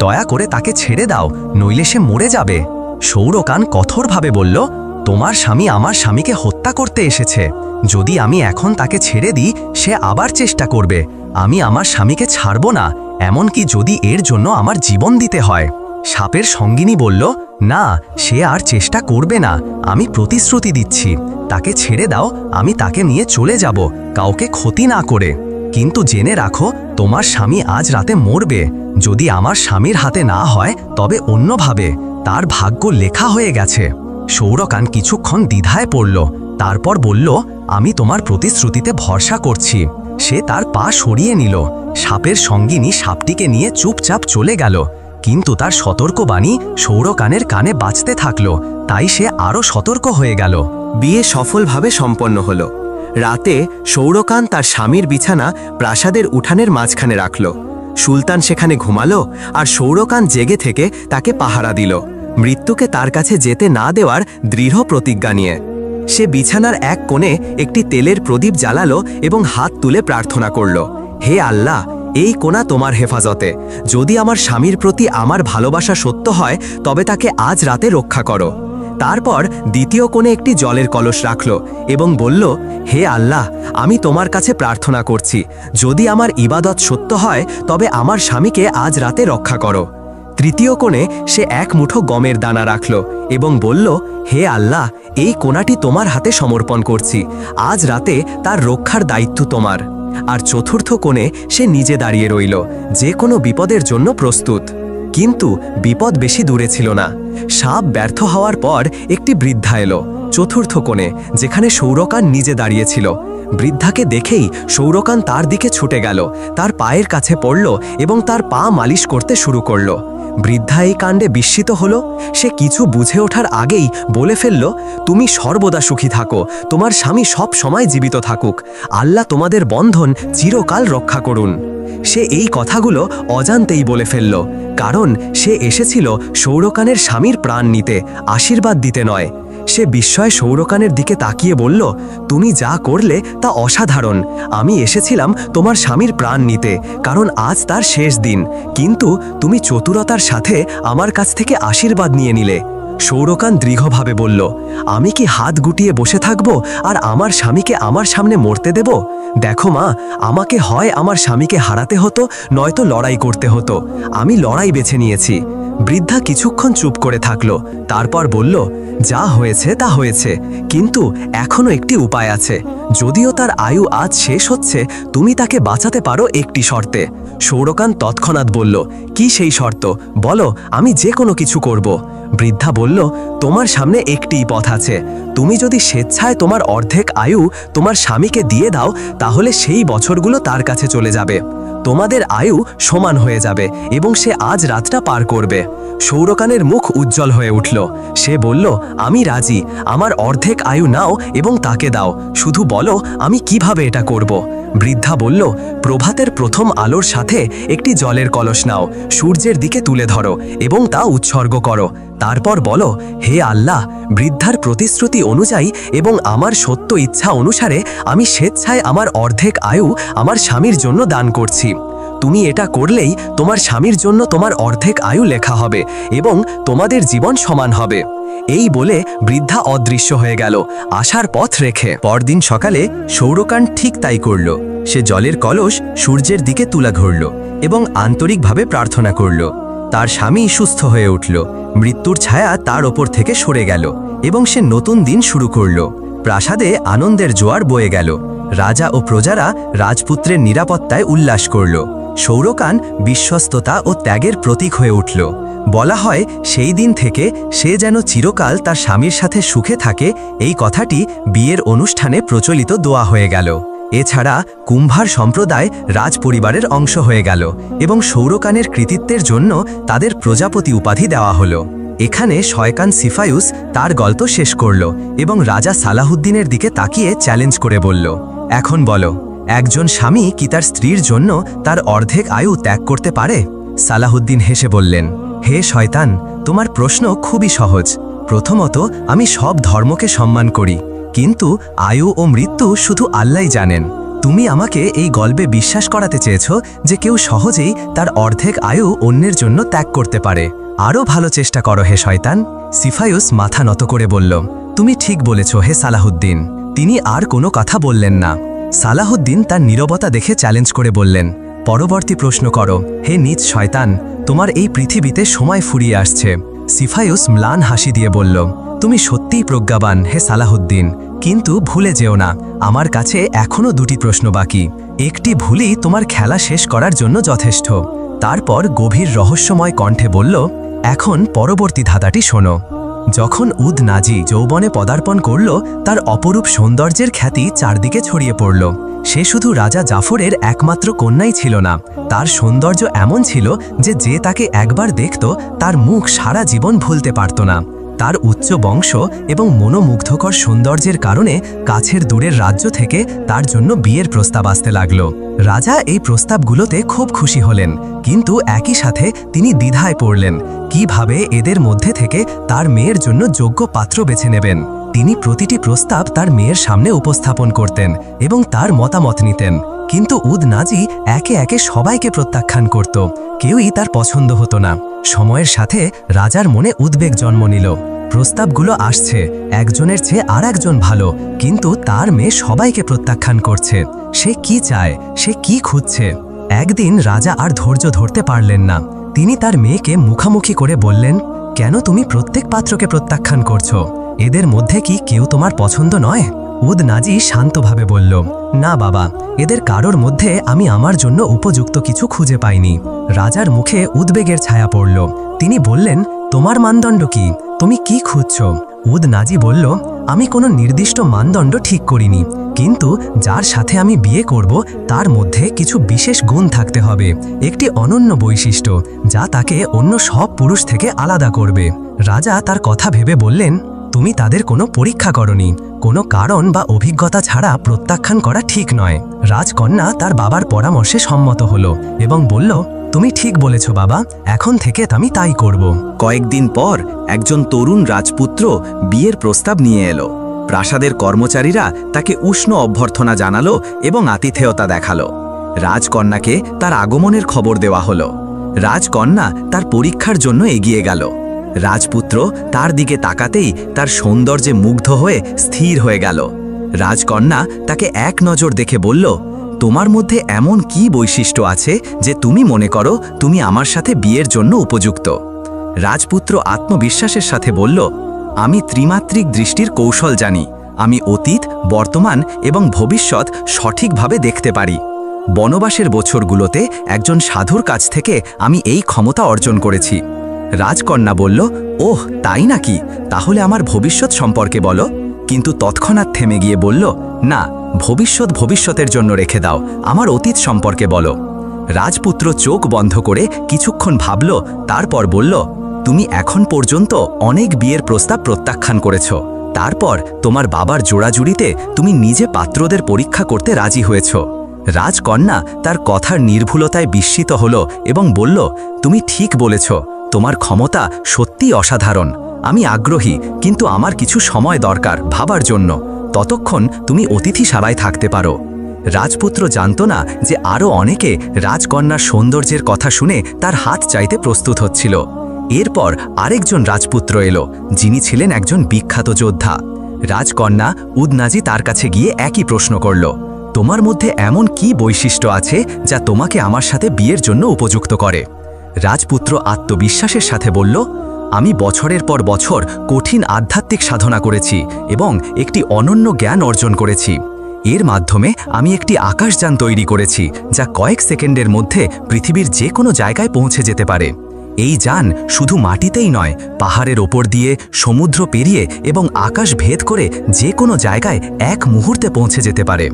দয়া করে তাকে ছেড়ে দাও, নইলে সে মরে যাবে। সৌরকান কঠোরভাবে বলল, তোমার স্বামী আমার স্বামীকে হত্যা করতে এসেছে। যদি আমি এখন তাকে ছেড়ে দিই সে আবার চেষ্টা করবে। আমি আমার স্বামীকে ছাড়ব না, এমনকি যদি এর জন্য আমার জীবন দিতে হয়। সাপের সঙ্গিনী বলল, না, সে আর চেষ্টা করবে না, আমি প্রতিশ্রুতি দিচ্ছি। তাকে ছেড়ে দাও, আমি তাকে নিয়ে চলে যাব, কাউকে ক্ষতি না করে। কিন্তু জেনে রাখো, তোমার স্বামী আজ রাতে মরবে। যদি আমার স্বামীর হাতে না হয় তবে অন্যভাবে, তার ভাগ্য লেখা হয়ে গেছে। সৌরকান কিছুক্ষণ দ্বিধায় পড়ল, তারপর বলল, আমি তোমার প্রতিশ্রুতিতে ভরসা করছি। সে তার পা সরিয়ে নিল। সাপের সঙ্গিনী সাপটিকে নিয়ে চুপচাপ চলে গেল, কিন্তু তার সতর্কবাণী সৌরকানের কানে বাজতে থাকল, তাই সে আরও সতর্ক হয়ে গেল।
বিয়ে সফলভাবে সম্পন্ন হল। রাতে সৌরকান তার স্বামীর বিছানা প্রাসাদের উঠানের মাঝখানে রাখল। সুলতান সেখানে ঘুমালো আর সৌরকান জেগে থেকে তাকে পাহারা দিল, মৃত্যুকে তার কাছে যেতে না দেওয়ার দৃঢ় প্রতিজ্ঞা নিয়ে। সে বিছানার এক কোণে একটি তেলের প্রদীপ জ্বালালো এবং হাত তুলে প্রার্থনা করল, হে আল্লাহ, এই কোণা তোমার হেফাজতে। যদি আমার স্বামীর প্রতি আমার ভালোবাসা সত্য হয় তবে তাকে আজ রাতে রক্ষা করো। তারপর দ্বিতীয় কোণে একটি জলের কলস রাখল এবং বলল, হে আল্লাহ, আমি তোমার কাছে প্রার্থনা করছি, যদি আমার ইবাদত সত্য হয় তবে আমার স্বামীকে আজ রাতে রক্ষা করো। তৃতীয় কোণে সে এক মুঠো গমের দানা রাখল এবং বলল, হে আল্লাহ, এই কোণাটি তোমার হাতে সমর্পণ করছি, আজ রাতে তার রক্ষার দায়িত্ব তোমার। আর চতুর্থ কোণে সে নিজে দাঁড়িয়ে রইল, যে কোনো বিপদের জন্য প্রস্তুত। কিন্তু বিপদ বেশি দূরে ছিল না। সাপ ব্যর্থ হওয়ার পর একটি বৃদ্ধা এলো চতুর্থ কোণে, যেখানে সৌরকান নিজে দাঁড়িয়েছিল। বৃদ্ধাকে দেখেই সৌরকান তার দিকে ছুটে গেল, তার পায়ের কাছে পড়ল এবং তার পা মালিশ করতে শুরু করল। বৃদ্ধা এই কাণ্ডে বিস্মিত হল। সে কিছু বুঝে ওঠার আগেই বলে ফেলল, তুমি সর্বদা সুখী থাকো, তোমার স্বামী সব সময় জীবিত থাকুক, আল্লাহ তোমাদের বন্ধন চিরকাল রক্ষা করুন। সে এই কথাগুলো অজান্তেই বলে ফেলল, কারণ সে এসেছিল সৌরকানের স্বামীর প্রাণ নিতে, আশীর্বাদ দিতে নয়। সে বিস্ময়ে সৌরকানের দিকে তাকিয়ে বলল, তুমি যা করলে তা অসাধারণ। আমি এসেছিলাম তোমার স্বামীর প্রাণ নিতে, কারণ আজ তার শেষ দিন, কিন্তু তুমি চতুরতার সাথে আমার কাছ থেকে আশীর্বাদ নিয়ে নিলে। সৌরকান দৃঢ়ভাবে বলল, আমি কি হাত গুটিয়ে বসে থাকব আর আমার স্বামীকে আমার সামনে মরতে দেব? দেখো মা, আমাকে হয় আমার স্বামীকে হারাতে হতো, নয়তো লড়াই করতে হতো। আমি লড়াই বেছে নিয়েছি। বৃদ্ধা কিছুক্ষণ চুপ করে থাকল, তারপর বলল, যা হয়েছে তা হয়েছে, কিন্তু এখনো একটি উপায় আছে। যদিও তার আয়ু আজ শেষ হচ্ছে, তুমি তাকে বাঁচাতে পারো একটি শর্তে। সৌরকান তৎক্ষণাৎ বলল, কি সেই শর্ত? বলো, আমি যে কোনো কিছু করব। বৃদ্ধা বলল, তোমার সামনে একটিই পথ আছে। তুমি যদি স্বেচ্ছায় তোমার অর্ধেক আয়ু তোমার স্বামীকে দিয়ে দাও, তাহলে সেই বছরগুলো তার কাছে চলে যাবে। তোমাদের আয়ু সমান হয়ে যাবে এবং সে আজ রাতটা পার করবে। সৌরকানের মুখ উজ্জ্বল হয়ে উঠল। সে বলল, আমি রাজি, আমার অর্ধেক আয়ু নাও এবং তাকে দাও, শুধু বলো আমি কিভাবে এটা করব। বৃদ্ধা বলল, প্রভাতের প্রথম আলোর সাথে একটি জলের কলস নাও, সূর্যের দিকে তুলে ধরো এবং তা উৎসর্গ করো। তারপর বলো, হে আল্লাহ, বৃদ্ধার প্রতিশ্রুতি অনুযায়ী এবং আমার সত্য ইচ্ছা অনুসারে আমি স্বেচ্ছায় আমার অর্ধেক আয়ু আমার স্বামীর জন্য দান করছি। তুমি এটা করলেই তোমার স্বামীর জন্য তোমার অর্ধেক আয়ু লেখা হবে এবং তোমাদের জীবন সমান হবে। এই বলে বৃদ্ধা অদৃশ্য হয়ে গেল, আসার পথ রেখে।
পরদিন সকালে সৌরকান ঠিক তাই করল। সে জলের কলস সূর্যের দিকে তুলে ধরল এবং আন্তরিকভাবে প্রার্থনা করল। তার স্বামী সুস্থ হয়ে উঠল, মৃত্যুর ছায়া তার ওপর থেকে সরে গেল এবং সে নতুন দিন শুরু করল। প্রাসাদে আনন্দের জোয়ার বয়ে গেল। রাজা ও প্রজারা রাজপুত্রের নিরাপত্তায় উল্লাস করল। সৌরকান বিশ্বস্ততা ও ত্যাগের প্রতীক হয়ে উঠল। বলা হয়, সেই দিন থেকে সে যেন চিরকাল তার স্বামীর সাথে সুখে থাকে, এই কথাটি বিয়ের অনুষ্ঠানে প্রচলিত দোয়া হয়ে গেল। এছাড়া কুম্ভার সম্প্রদায় রাজপরিবারের অংশ হয়ে গেল এবং সৌরকানের কৃতিত্বের জন্য তাদের প্রজাপতি উপাধি দেওয়া হলো।
এখানে শয়তান সিফায়ুস তার গল্প শেষ করল এবং রাজা সালাহুদ্দিনের দিকে তাকিয়ে চ্যালেঞ্জ করে বলল, এখন বলো, একজন স্বামী কি তার স্ত্রীর জন্য তার অর্ধেক আয়ু ত্যাগ করতে পারে? সালাহুদ্দিন হেসে বললেন, হে শয়তান, তোমার প্রশ্ন খুবই সহজ। প্রথমত, আমি সব ধর্মকে সম্মান করি, কিন্তু আয়ু ও মৃত্যু শুধু আল্লাহই জানেন। তুমি আমাকে এই গল্পে বিশ্বাস করাতে চেয়েছ যে কেউ সহজেই তার অর্ধেক আয়ু অন্যের জন্য ত্যাগ করতে পারে। আরও ভালো চেষ্টা করো হে শয়তান। সিফায়ুস মাথা নত করে বলল, তুমি ঠিক বলেছ হে সালাহুদ্দিন। তিনি আর কোনো কথা বললেন না। সালাহুদ্দিন তার নীরবতা দেখে চ্যালেঞ্জ করে বললেন, পরবর্তী প্রশ্ন করো হে নীচ শয়তান, তোমার এই পৃথিবীতে সময় ফুরিয়ে আসছে। সিফায়ুস ম্লান হাসি দিয়ে বলল, তুমি সত্যিই প্রজ্ঞাবান হে সালাহুদ্দিন, কিন্তু ভুলে যেও না, আমার কাছে এখনও দুটি প্রশ্ন বাকি। একটি ভুলই তোমার খেলা শেষ করার জন্য যথেষ্ট। তারপর গভীর রহস্যময় কণ্ঠে বলল, এখন পরবর্তী ধাঁধাটি শোনো। যখন উদ নাজি যৌবনে পদার্পণ করল, তার অপরূপ সৌন্দর্যের খ্যাতি চারদিকে ছড়িয়ে পড়ল। সে শুধু রাজা জাফরের একমাত্র কন্যাই ছিল না, তার সৌন্দর্য এমন ছিল যে যে তাকে একবার দেখত তার মুখ সারা জীবন ভুলতে পারত না। তার উচ্চ বংশ এবং মনোমুগ্ধকর সৌন্দর্যের কারণে কাছের দূরের রাজ্য থেকে তার জন্য বিয়ের প্রস্তাব আসতে লাগল। রাজা এই প্রস্তাবগুলোতে খুব খুশি হলেন, কিন্তু একই সাথে তিনি দ্বিধায় পড়লেন কিভাবে এদের মধ্যে থেকে তার মেয়ের জন্য যোগ্য পাত্র বেছে নেবেন। তিনি প্রতিটি প্রস্তাব তার মেয়ের সামনে উপস্থাপন করতেন এবং তার মতামত নিতেন, কিন্তু উদ নাজি একে একে সবাইকে প্রত্যাখ্যান করত। কেউই তার পছন্দ হতো না। সময়ের সাথে রাজার মনে উদ্বেগ জন্ম নিল। প্রস্তাবগুলো আসছে, একজনের চেয়ে আর একজন ভালো, কিন্তু তার মেয়ে সবাইকে প্রত্যাখ্যান করছে। সে কি চায়, সে কি খুঁজছে? একদিন রাজা আর ধৈর্য ধরতে পারলেন না। তিনি তার মেয়েকে মুখামুখি করে বললেন, কেন তুমি প্রত্যেক পাত্রকে প্রত্যাখ্যান করছো? এদের মধ্যে কি কেউ তোমার পছন্দ নয়? উদ নাজি শান্তভাবে বলল, না বাবা, এদের কারোর মধ্যে আমি আমার জন্য উপযুক্ত কিছু খুঁজে পাইনি। রাজার মুখে উদ্বেগের ছায়া পড়ল। তিনি বললেন, তোমার মানদণ্ড কি? তুমি কি খুঁজছ? উদ নাজি বলল, আমি কোনো নির্দিষ্ট মানদণ্ড ঠিক করিনি, কিন্তু যার সাথে আমি বিয়ে করব তার মধ্যে কিছু বিশেষ গুণ থাকতে হবে, একটি অনন্য বৈশিষ্ট্য যা তাকে অন্য সব পুরুষ থেকে আলাদা করবে। রাজা তার কথা ভেবে বললেন, তুমি তাদের কোনো পরীক্ষা করনি, কোনো কারণ বা অভিজ্ঞতা ছাড়া প্রত্যাখ্যান করা ঠিক নয়। রাজকন্যা তার বাবার পরামর্শে সম্মত হলো এবং বলল, তুমি ঠিক বলেছ বাবা, এখন থেকে আমি তাই করব।
কয়েকদিন পর একজন তরুণ রাজপুত্র বিয়ের প্রস্তাব নিয়ে এলো। প্রাসাদের কর্মচারীরা তাকে উষ্ণ অভ্যর্থনা জানালো এবং আতিথেয়তা দেখালো। রাজকন্যাকে তার আগমনের খবর দেওয়া হলো। রাজকন্যা তার পরীক্ষার জন্য এগিয়ে গেল। রাজপুত্র তার দিকে তাকাতেই তার সৌন্দর্যে মুগ্ধ হয়ে স্থির হয়ে গেল। রাজকন্যা তাকে এক নজর দেখে বলল, তোমার মধ্যে এমন কি বৈশিষ্ট্য আছে যে তুমি মনে করো তুমি আমার সাথে বিয়ের জন্য উপযুক্ত? রাজপুত্র আত্মবিশ্বাসের সাথে বলল, আমি ত্রিমাত্রিক দৃষ্টির কৌশল জানি। আমি অতীত, বর্তমান এবং ভবিষ্যৎ সঠিকভাবে দেখতে পারি। বনবাসের বছরগুলোতে একজন সাধুর কাছ থেকে আমি এই ক্ষমতা অর্জন করেছি। রাজকন্যা বলল, ওহ তাই নাকি? তাহলে আমার ভবিষ্যৎ সম্পর্কে বলো। কিন্তু তৎক্ষণাৎ থেমে গিয়ে বলল, না, ভবিষ্যৎ ভবিষ্যতের জন্য রেখে দাও, আমার অতীত সম্পর্কে বলো। রাজপুত্র চোখ বন্ধ করে কিছুক্ষণ ভাবল, তারপর বলল, তুমি এখন পর্যন্ত অনেক বিয়ের প্রস্তাব প্রত্যাখ্যান করেছ। তারপর তোমার বাবার জোড়াজুড়িতে তুমি নিজে পাত্রদের পরীক্ষা করতে রাজি হয়েছ। রাজকন্যা তার কথার নির্ভুলতায় বিস্মিত হল এবং বলল, তুমি ঠিক বলেছ, তোমার ক্ষমতা সত্যিই অসাধারণ। আমি আগ্রহী, কিন্তু আমার কিছু সময় দরকার ভাবার জন্য। ততক্ষণ তুমি অতিথিশালায় থাকতে পারো। রাজপুত্র জানত না যে আরও অনেকে রাজকন্যার সৌন্দর্যের কথা শুনে তার হাত চাইতে প্রস্তুত হচ্ছিল। এরপর আরেকজন রাজপুত্র এলো, যিনি ছিলেন একজন বিখ্যাত যোদ্ধা। রাজকন্যা উদনাজি তার কাছে গিয়ে একই প্রশ্ন করল, তোমার মধ্যে এমন কি বৈশিষ্ট্য আছে যা তোমাকে আমার সাথে বিয়ের জন্য উপযুক্ত করে? রাজপুত্র আত্মবিশ্বাসের সাথে বলল, আমি বছরের পর বছর কঠিন আধ্যাত্মিক সাধনা করেছি এবং একটি অনন্য জ্ঞান অর্জন করেছি। এর মাধ্যমে আমি একটি আকাশযান তৈরি করেছি যা কয়েক সেকেন্ডের মধ্যে পৃথিবীর যে কোনো জায়গায় পৌঁছে যেতে পারে। এই যান শুধু মাটিতেই নয়, পাহাড়ের ওপর দিয়ে, সমুদ্র পেরিয়ে এবং আকাশ ভেদ করে যে কোনো জায়গায় এক মুহূর্তে পৌঁছে যেতে পারে।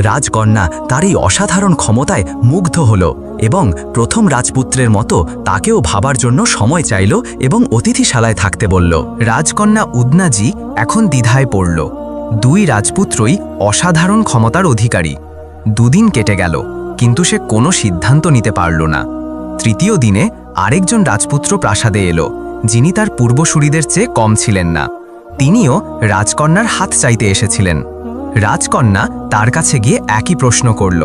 রাজকন্যা তার এই অসাধারণ ক্ষমতায় মুগ্ধ হল এবং প্রথম রাজপুত্রের মতো তাকেও ভাবার জন্য সময় চাইল এবং অতিথিশালায় থাকতে বলল। রাজকন্যা উদনাজি এখন দ্বিধায় পড়ল। দুই রাজপুত্রই অসাধারণ ক্ষমতার অধিকারী। দুদিন কেটে গেল, কিন্তু সে কোনো সিদ্ধান্ত নিতে পারল না। তৃতীয় দিনে আরেকজন রাজপুত্র প্রাসাদে এলো, যিনি তার পূর্বসূরিদের চেয়ে কম ছিলেন না। তিনিও রাজকন্যার হাত চাইতে এসেছিলেন। রাজকন্যা তার কাছে গিয়ে একই প্রশ্ন করল।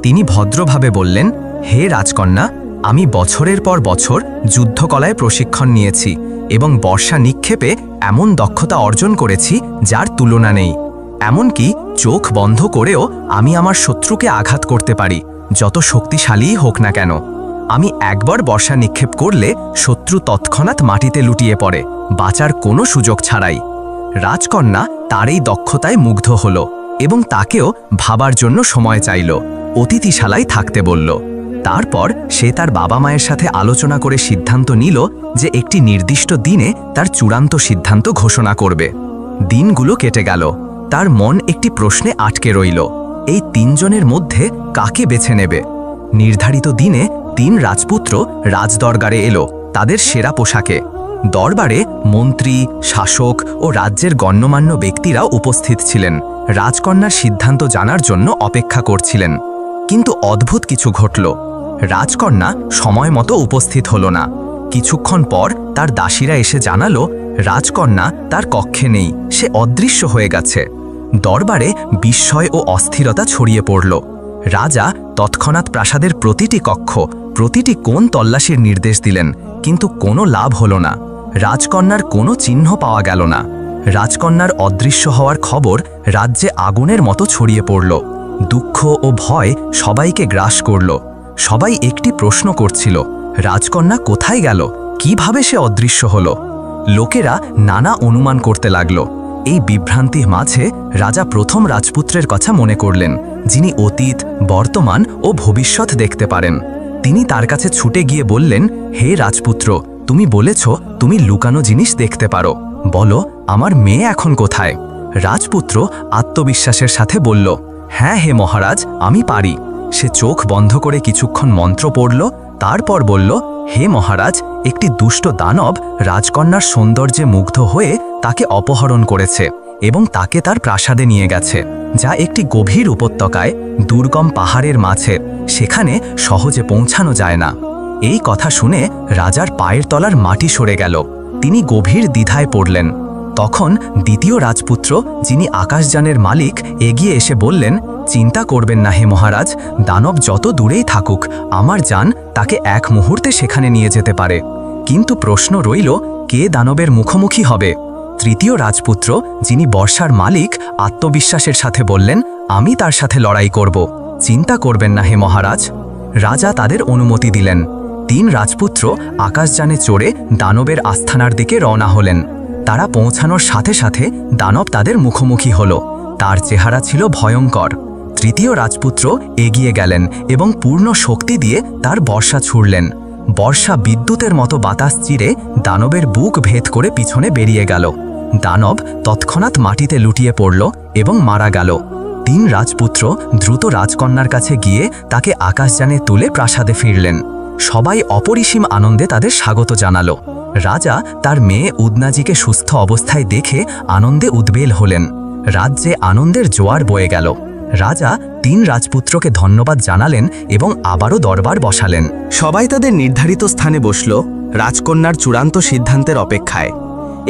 তিনি ভদ্রভাবে বললেন, হে রাজকন্যা, আমি বছরের পর বছর যুদ্ধকলায় প্রশিক্ষণ নিয়েছি এবং বর্ষা নিক্ষেপে এমন দক্ষতা অর্জন করেছি যার তুলনা নেই। এমনকি চোখ বন্ধ করেও আমি আমার শত্রুকে আঘাত করতে পারি, যত শক্তিশালীই হোক না কেন। আমি একবার বর্ষা নিক্ষেপ করলে শত্রু তৎক্ষণাৎ মাটিতে লুটিয়ে পড়ে, বাঁচার কোনো সুযোগ ছাড়াই। রাজকন্যা তার এই দক্ষতায় মুগ্ধ হল এবং তাকেও ভাবার জন্য সময় চাইল, অতিথিশালায় থাকতে বলল। তারপর সে তার বাবা মায়ের সাথে আলোচনা করে সিদ্ধান্ত নিল যে একটি নির্দিষ্ট দিনে তার চূড়ান্ত সিদ্ধান্ত ঘোষণা করবে। দিনগুলো কেটে গেল, তার মন একটি প্রশ্নে আটকে রইল, এই তিনজনের মধ্যে কাকে বেছে নেবে। নির্ধারিত দিনে 3 রাজপুত্র রাজদরবারে এলো, তাদের সেরা পোশাকে। দরবারে মন্ত্রী, শাসক ও রাজ্যের গণ্যমান্য ব্যক্তিরা উপস্থিত ছিলেন, রাজকন্যার সিদ্ধান্ত জানার জন্য অপেক্ষা করছিলেন। কিন্তু অদ্ভুত কিছু ঘটল। রাজকন্যা সময় মতো উপস্থিত হল না। কিছুক্ষণ পর তার দাসীরা এসে জানালো, রাজকন্যা তার কক্ষে নেই, সে অদৃশ্য হয়ে গেছে। দরবারে বিস্ময় ও অস্থিরতা ছড়িয়ে পড়ল। রাজা তৎক্ষণাৎ প্রাসাদের প্রতিটি কক্ষ, প্রতিটি কোণ তল্লাশির নির্দেশ দিলেন, কিন্তু কোনো লাভ হল না। রাজকন্যার কোনো চিহ্ন পাওয়া গেল না। রাজকন্যার অদৃশ্য হওয়ার খবর রাজ্যে আগুনের মতো ছড়িয়ে পড়ল। দুঃখ ও ভয় সবাইকে গ্রাস করল। সবাই একটি প্রশ্ন করছিল, রাজকন্যা কোথায় গেল, কিভাবে সে অদৃশ্য হল? লোকেরা নানা অনুমান করতে লাগল। এই বিভ্রান্তির মাঝে রাজা প্রথম রাজপুত্রের কথা মনে করলেন, যিনি অতীত, বর্তমান ও ভবিষ্যৎ দেখতে পারেন। তিনি তার কাছে ছুটে গিয়ে বললেন, হে রাজপুত্র, তুমি বলেছ তুমি লুকানো জিনিস দেখতে পারো, বলো আমার মেয়ে এখন কোথায়? রাজপুত্র আত্মবিশ্বাসের সাথে বলল, হ্যাঁ হে মহারাজ, আমি পারি। সে চোখ বন্ধ করে কিছুক্ষণ মন্ত্র পড়ল, তারপর বলল, হে মহারাজ, একটি দুষ্ট দানব রাজকন্যার সৌন্দর্যে মুগ্ধ হয়ে তাকে অপহরণ করেছে এবং তাকে তার প্রাসাদে নিয়ে গেছে, যা একটি গভীর উপত্যকায়, দুর্গম পাহাড়ের মাঝে। সেখানে সহজে পৌঁছানো যায় না। এই কথা শুনে রাজার পায়ের তলার মাটি সরে গেল। তিনি গভীর দ্বিধায় পড়লেন। তখন দ্বিতীয় রাজপুত্র, যিনি আকাশযানের মালিক, এগিয়ে এসে বললেন, চিন্তা করবেন না হে মহারাজ, দানব যত দূরেই থাকুক, আমার জান তাকে এক মুহূর্তে সেখানে নিয়ে যেতে পারে। কিন্তু প্রশ্ন রইল, কে দানবের মুখোমুখি হবে? তৃতীয় রাজপুত্র, যিনি বর্ষার মালিক, আত্মবিশ্বাসের সাথে বললেন, আমি তার সাথে লড়াই করব, চিন্তা করবেন না হে মহারাজ। রাজা তাদের অনুমতি দিলেন। 3 রাজপুত্র আকাশযানে চড়ে দানবের আস্থানার দিকে রওনা হলেন। তারা পৌঁছানোর সাথে সাথে দানব তাদের মুখোমুখি হল। তার চেহারা ছিল ভয়ঙ্কর। তৃতীয় রাজপুত্র এগিয়ে গেলেন এবং পূর্ণ শক্তি দিয়ে তার বর্ষা ছুড়লেন। বর্ষা বিদ্যুতের মতো বাতাস চিরে দানবের বুক ভেদ করে পিছনে বেরিয়ে গেল। দানব তৎক্ষণাৎ মাটিতে লুটিয়ে পড়ল এবং মারা গেল। 3 রাজপুত্র দ্রুত রাজকন্যার কাছে গিয়ে তাকে আকাশযানে তুলে প্রাসাদে ফিরলেন। সবাই অপরিসীম আনন্দে তাদের স্বাগত জানালো। রাজা তার মেয়ে উদনাজিকে সুস্থ অবস্থায় দেখে আনন্দে উদ্বেল হলেন। রাজ্যে আনন্দের জোয়ার বয়ে গেল। রাজা 3 রাজপুত্রকে ধন্যবাদ জানালেন এবং আবারও দরবার বসালেন।
সবাই তাদের নির্ধারিত স্থানে বসল, রাজকন্যার চূড়ান্ত সিদ্ধান্তের অপেক্ষায়।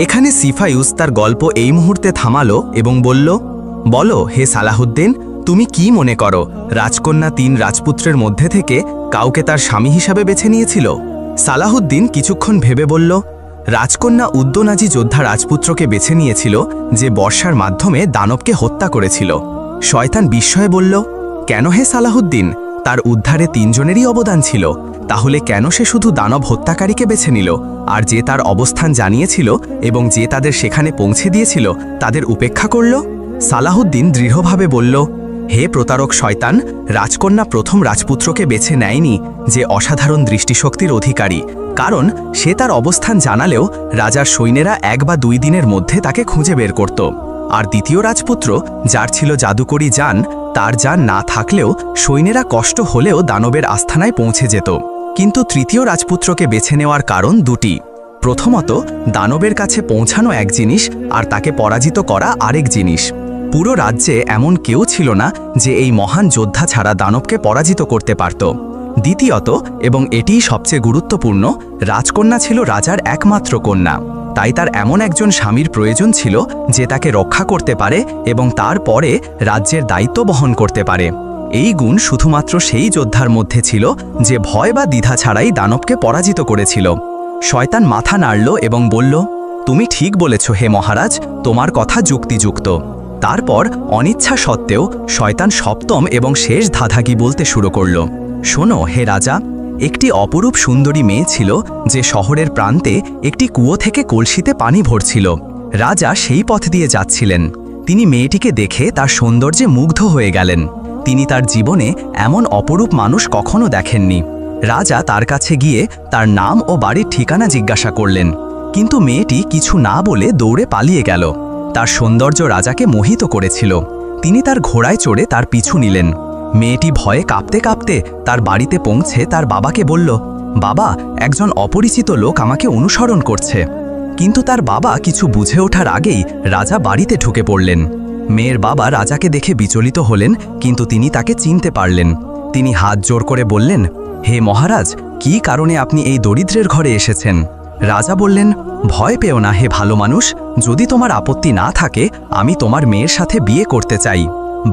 এখানে সিফায়ুস তার গল্প এই মুহূর্তে থামালো এবং বলল, বলো হে সালাহুদ্দিন, তুমি কি মনে করো রাজকন্যা 3 রাজপুত্রের মধ্যে থেকে কাউকে তার স্বামী হিসাবে বেছে নিয়েছিল? সালাহুদ্দিন কিছুক্ষণ ভেবে বলল, রাজকন্যা উদ্দনাজি যোদ্ধা রাজপুত্রকে বেছে নিয়েছিল, যে বর্ষার মাধ্যমে দানবকে হত্যা করেছিল। শয়তান বিস্ময়ে বলল, কেন হে সালাহুদ্দিন? তার উদ্ধারে 3 জনেরই অবদান ছিল, তাহলে কেন সে শুধু দানব হত্যাকারীকে বেছে নিল? আর যে তার অবস্থান জানিয়েছিল এবং যে তাদের সেখানে পৌঁছে দিয়েছিল, তাদের উপেক্ষা করল? সালাহুদ্দিন দৃঢ়ভাবে বলল, হে প্রতারক শয়তান, রাজকন্যা প্রথম রাজপুত্রকে বেছে নেয়নি, যে অসাধারণ দৃষ্টিশক্তির অধিকারী, কারণ সে তার অবস্থান জানালেও রাজার সৈন্যেরা 1 বা 2 দিনের মধ্যে তাকে খুঁজে বের করত।
আর দ্বিতীয় রাজপুত্র, যার ছিল জাদুকরি যান, তার যান না থাকলেও সৈন্যেরা কষ্ট হলেও দানবের আস্থানায় পৌঁছে যেত। কিন্তু তৃতীয় রাজপুত্রকে বেছে নেওয়ার কারণ দুটি। প্রথমত, দানবের কাছে পৌঁছানো এক জিনিস আর তাকে পরাজিত করা আরেক জিনিস। পুরো রাজ্যে এমন কেউ ছিল না যে এই মহান যোদ্ধা ছাড়া দানবকে পরাজিত করতে পারত। দ্বিতীয়ত, এবং এটিই সবচেয়ে গুরুত্বপূর্ণ, রাজকন্যা ছিল রাজার একমাত্র কন্যা। তাই তার এমন একজন স্বামীর প্রয়োজন ছিল যে তাকে রক্ষা করতে পারে এবং তারপরে রাজ্যের দায়িত্ব বহন করতে পারে। এই গুণ শুধুমাত্র সেই যোদ্ধার মধ্যে ছিল যে ভয় বা দ্বিধা ছাড়াই দানবকে পরাজিত করেছিল। শয়তান মাথা নাড়ল এবং বলল, তুমি ঠিক বলেছ হে মহারাজ, তোমার কথা যুক্তিযুক্ত। তারপর অনিচ্ছা সত্ত্বেও শয়তান সপ্তম এবং শেষ ধাঁধাকি বলতে শুরু করল। শোনো হে রাজা, একটি অপরূপ সুন্দরী মেয়ে ছিল যে শহরের প্রান্তে একটি কুয়ো থেকে কলসিতে পানি ভরছিল। রাজা সেই পথ দিয়ে যাচ্ছিলেন। তিনি মেয়েটিকে দেখে তার সৌন্দর্যে মুগ্ধ হয়ে গেলেন। তিনি তার জীবনে এমন অপরূপ মানুষ কখনো দেখেননি। রাজা তার কাছে গিয়ে তার নাম ও বাড়ির ঠিকানা জিজ্ঞাসা করলেন, কিন্তু মেয়েটি কিছু না বলে দৌড়ে পালিয়ে গেল। তার সৌন্দর্য রাজাকে মোহিত করেছিল। তিনি তার ঘোড়ায় চড়ে তার পিছু নিলেন। মেয়েটি ভয়ে কাঁপতে কাঁপতে তার বাড়িতে পৌঁছে তার বাবাকে বলল, বাবা, একজন অপরিচিত লোক আমাকে অনুসরণ করছে। কিন্তু তার বাবা কিছু বুঝে ওঠার আগেই রাজা বাড়িতে ঢুকে পড়লেন। মেয়ের বাবা রাজাকে দেখে বিচলিত হলেন, কিন্তু তিনি তাকে চিনতে পারলেন। তিনি হাত জোর করে বললেন, হে মহারাজ, কী কারণে আপনি এই দরিদ্রের ঘরে এসেছেন? রাজা বললেন, ভয় পেও না হে ভালো মানুষ, যদি তোমার আপত্তি না থাকে আমি তোমার মেয়ের সাথে বিয়ে করতে চাই।